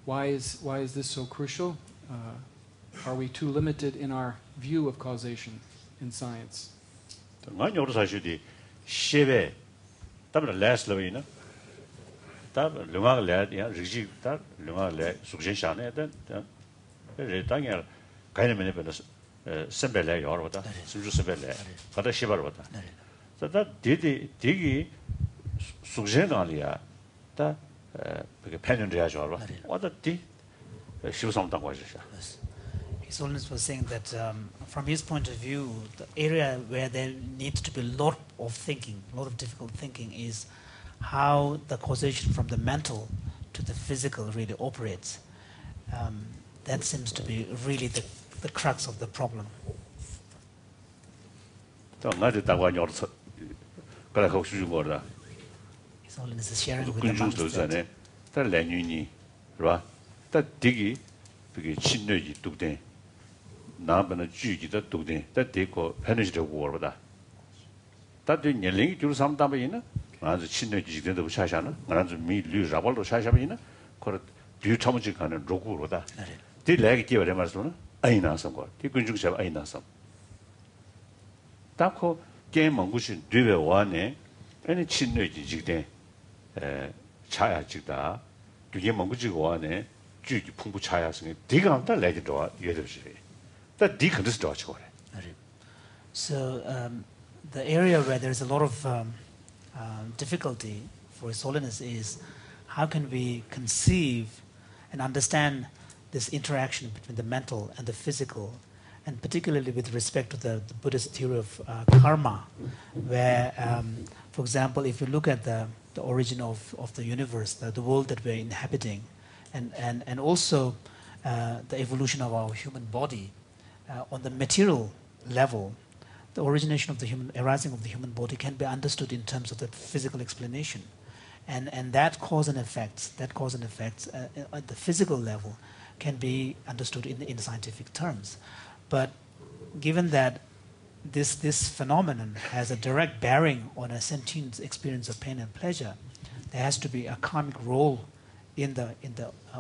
Why is this so crucial? Are we too limited in our view of causation in science? 선배래 여러보다 숨주 선배래 가다 시발보다 그다 디디 수제나리아 다 그게 패는데야 저러 와다 디 시부상당 거지야. His Holiness was saying that from his point of view, the area where there needs to be a lot of thinking, a lot of difficult thinking, is how the causation from the mental to the physical really operates. That seems to be really the crux of the problem. His Holiness is sharing with the monks that 나번에 주기도 도대 때고 페니지도 워보다 다들 년龄이 줄 삼담이나 아주 친내 지기도 차샤나 나는 미류 잡을도 차샤비나 그 뷰처무지 가는 로고로다 디 레기 기버려 말씀은 아이나서 거 디군중세 아이나서 딱고 게임 먹으신 뒤에 와네 아니 친내 지기대 차야 지다 그게 먹으지고 와네 주기 풍부 차야성이 디가 한다 레기도 예도시. So the area where there is a lot of difficulty for His Holiness is how can we conceive and understand this interaction between the mental and the physical, and particularly with respect to the Buddhist theory of karma, where, for example, if you look at the origin of the universe, the world that we're inhabiting, and also the evolution of our human body, on the material level, the origination of the arising of the human body can be understood in terms of the physical explanation, and that cause and effects at the physical level can be understood in scientific terms. But given that this phenomenon has a direct bearing on a sentient experience of pain and pleasure, there has to be a karmic role in the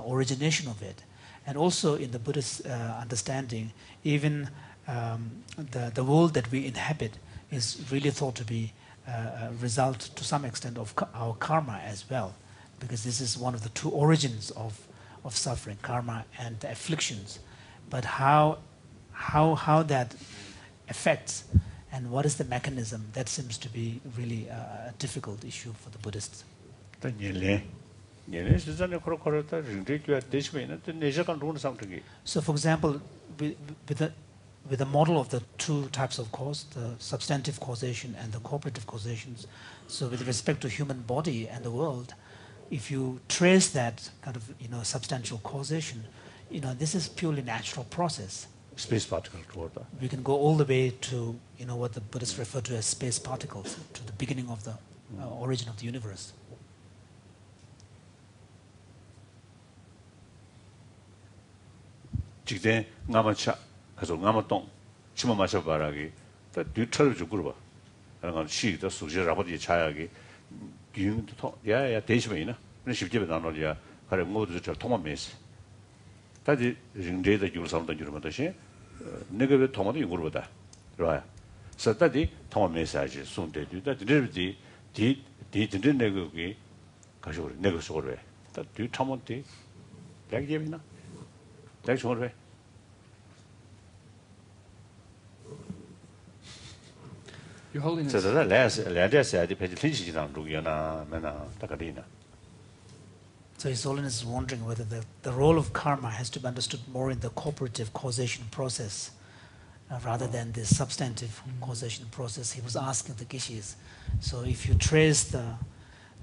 origination of it. And also in the Buddhist understanding, even the world that we inhabit is really thought to be a result to some extent of our karma as well, because this is one of the two origins of suffering, karma and the afflictions. But how that affects and what is the mechanism, that seems to be really a difficult issue for the Buddhists. So, for example, with the model of the two types of cause, the substantive causation and the cooperative causations, so with respect to human body and the world, if you trace that kind of substantial causation, this is purely natural process. Space particles. We can go all the way to what the Buddhists refer to as space particles, to the beginning of the origin of the universe. 직전 나마차 가서 나마동 치마 마셔 봐라기 또 뒤처럼 죽으러 봐. 그러니까 시도 수지라고도 차야기 기운도 야야 대시면이나 근데 쉽게 나눠야 그래 모두 저 통화메스 다지 링제의 유사람도 유르면 다시 내가 왜 통화도 이거로 보다 그래요. 서다디 통화 메시지 손대도 다들이 디디들 내거기 가서 그래 내가 속으로 해. 다 뒤참한테 대기이나 대기 속으로 해. Your Holiness. So His Holiness is wondering whether the role of karma has to be understood more in the cooperative causation process, rather than the substantive causation process. He was asking the Gishis. So if you trace the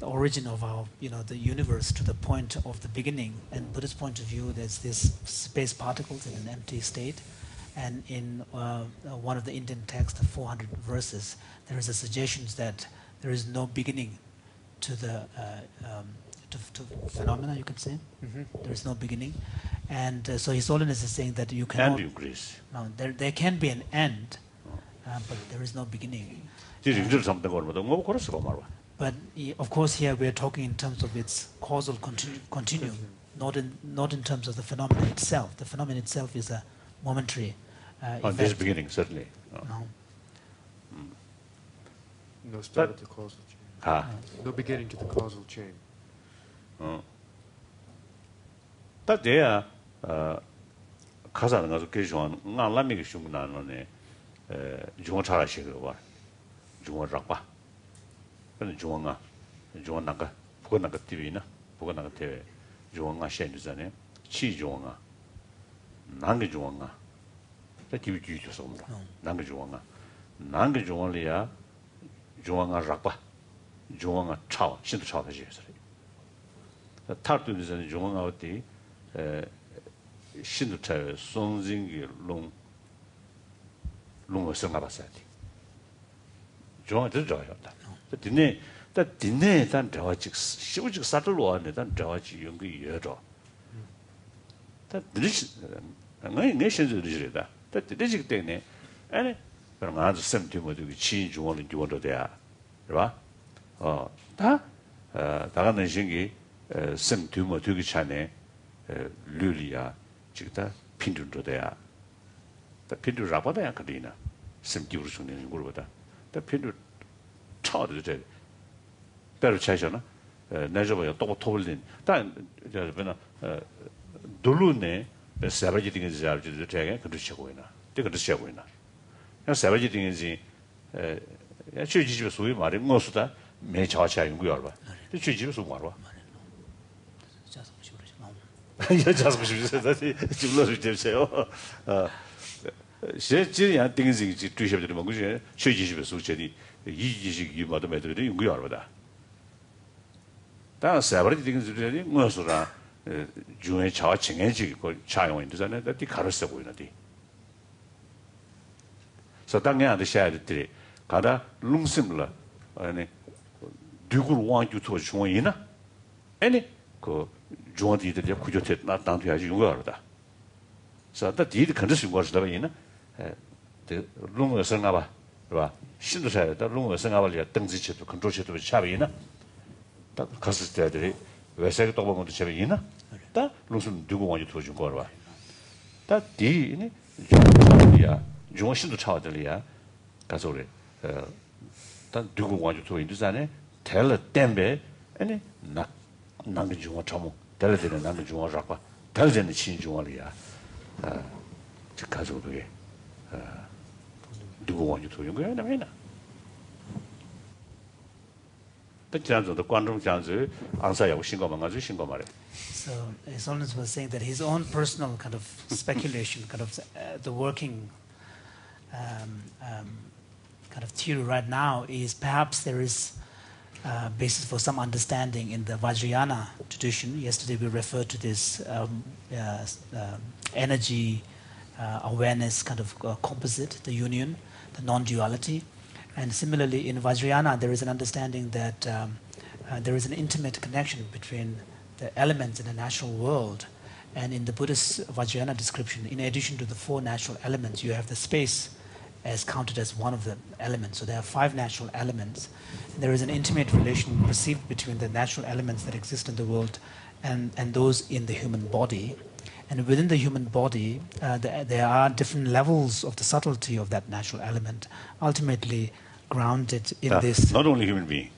origin of our, the universe to the point of the beginning, and Buddhist point of view, there's this space particles in an empty state, and in one of the Indian texts, the 400 verses, there is a suggestion that there is no beginning to the to phenomena, you could say. There is no beginning, and so His Holiness is saying that you cannot. And increase. No, there can be an end, but there is no beginning. But of course, here we are talking in terms of its causal continuum, not in terms of the phenomenon itself. The phenomenon itself is a momentary. This beginning, certainly. No start of the causal chain. No beginning to the causal chain. But there, Kazan 가서 계시원 나 라미게 슝나노네 중앙 차라시고 봐. 중앙 잡아. 근데 중앙아 나가 부가 나가 TV나 부가 나가 TV 중앙아 셴주잖아요. 치 중앙아. 난게 중앙아. 자 TV 주셔서 옵니다. 난게 중앙아. 난게 중앙이야. 중앙아 잡아. 중앙아 차 신도 차 다시 해서. 탈도는 중앙아 어디 신도 차에 송진기 롱을 생각해봤어야 돼. 중앙아 들어줘야 다. 디네 단 저와직 시우직 사들로 안에 단 저와직 연기 여러. 다 드리시 내 신주들이다. 다 드리지 때문에 아니 그럼 아주 샘티모도 치 중앙을 주어도 돼야. 그봐? 다가는 신기 샘티모 되기 전에 류리야 지금 핀들도 돼야. 다 핀들 잡아야 그리나. 샘티브로 주는 거보다. 다 핀들 차도 돼. 배로 차잖아. 내저봐요. 또 토블린. 단 저번에 돌루네 세바지 등이 잡지도 되게 그도 치고 있나. 되게 그도 치고 있나. 그냥 세바지 등이지 야 취지집에 소위 말이 뭐수다 매 자차 연구할 봐. 취지집에 소 말아. 야 자서 보시죠. 다시 줄러서 되세요. 제지야 등이지 뒤셔도 뭐 그지. 취지집에 소체니 이지식 이마도 매들이 연구할 거다. 다 세바지 등이지 뭐수라 중에 자와 칭해지 그 차용인도잖아요. 다 가르쳐 보이는데. 그래서 당연히 샤야들이 가다 룽심라 아니 두굴 왕주 토 중원이나 아니 그 중원들이 구조태 나 당도야지 용거하다. 그래서 다 뒤에 컨디션 거스다 봐이나 그 룽을 생각 봐. 봐. 신도 사야다 룽을 생각 봐. 등지체도 컨트롤체도 차이나 딱 갔을 때들이 외세가 또 보면 차이나 다 룽심 두굴 왕주 토 중거 봐. 다 뒤니 중원이야. 중원 신도 차와들이야. 가서 그래. 단 두고 와주 또 인도산에 텔 땜베 아니 나 남의 중앙 참고 텔레는 남의 중앙 잡아 텔레는 친 중앙이야 저 가서 그게 두고 와주 또 연구야 나매나 그냥도 관중 장즈 안사하고 신고만 가지고 신고 말해. So His Holiness was saying that his own personal kind of speculation, kind of the working kind of theory right now is perhaps there is basis for some understanding in the Vajrayana tradition. Yesterday we referred to this energy awareness kind of composite, the union, the non-duality. And similarly in Vajrayana there is an understanding that there is an intimate connection between the elements in the natural world. And in the Buddhist Vajrayana description, in addition to the 4 natural elements, you have the space as counted as one of the elements. So there are 5 natural elements. And there is an intimate relation perceived between the natural elements that exist in the world and those in the human body. And within the human body, there are different levels of the subtlety of that natural element, ultimately grounded in this. Not only human being,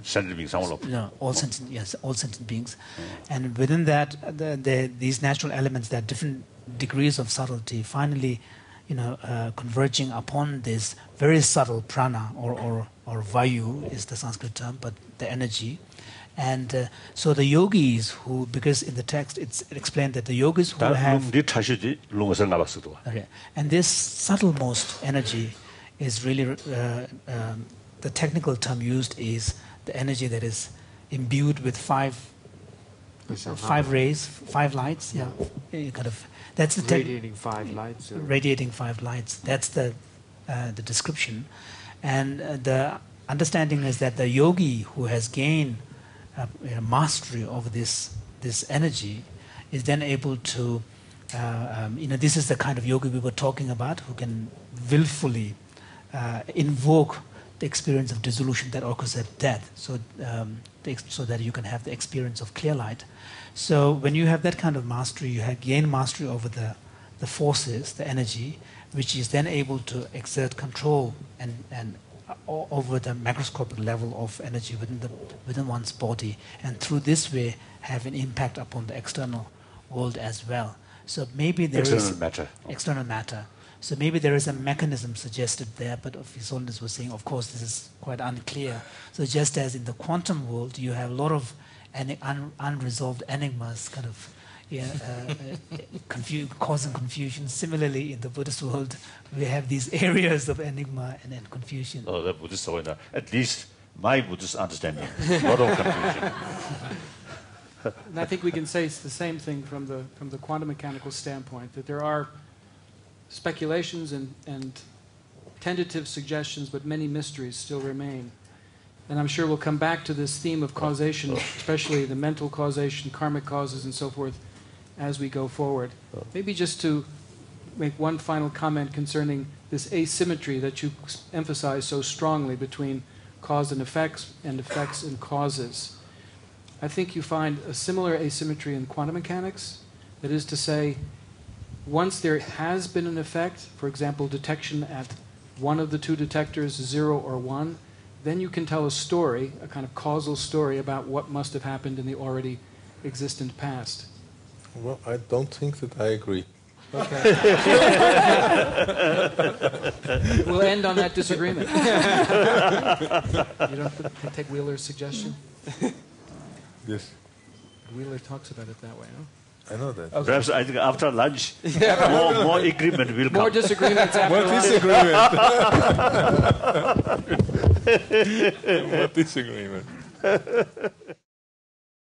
sentient beings, no, all sentient, yes, all sentient beings. And within that, these natural elements, there are different degrees of subtlety. Finally, converging upon this very subtle prana or vayu is the Sanskrit term, but the energy. And so the yogis who, because in the text it's explained that the yogis who have... Okay. And this subtlemost energy is really, the technical term used is the energy that is imbued with five rays, 5 lights. Yeah, kind of. That's the radiating 5 lights. Radiating 5 lights. That's the description, and the understanding is that the yogi who has gained mastery over this energy is then able to, this is the kind of yogi we were talking about, who can willfully invoke the experience of dissolution that occurs at death, so that you can have the experience of clear light. So when you have that kind of mastery, you have gained mastery over the forces, the energy, which is then able to exert control and over the macroscopic level of energy within one's body, and through this way have an impact upon the external world as well. So maybe there is external matter. So maybe there is a mechanism suggested there, but His Holiness was saying, of course, this is quite unclear. So just as in the quantum world, you have a lot of unresolved enigmas, kind of causing confusion. Similarly, in the Buddhist world, we have these areas of enigma and confusion. Oh, the Buddhist world, at least my Buddhist understanding, a lot of confusion. And I think we can say it's the same thing from the quantum mechanical standpoint, that there are speculations and tentative suggestions, but many mysteries still remain. And I'm sure we'll come back to this theme of causation, especially the mental causation, karmic causes, and so forth, as we go forward. Maybe just to make one final comment concerning this asymmetry that you emphasize so strongly between cause and effects and causes. I think you find a similar asymmetry in quantum mechanics. That is to say, once there has been an effect, for example, detection at one of the two detectors, 0 or 1, then you can tell a story, a kind of causal story about what must have happened in the already existent past. Well, I don't think that I agree. Okay. We'll end on that disagreement. You don't take Wheeler's suggestion? Yes. Wheeler talks about it that way, no? I know that. Okay. Perhaps I think after lunch, more agreement will come. More disagreements after lunch. More disagreement.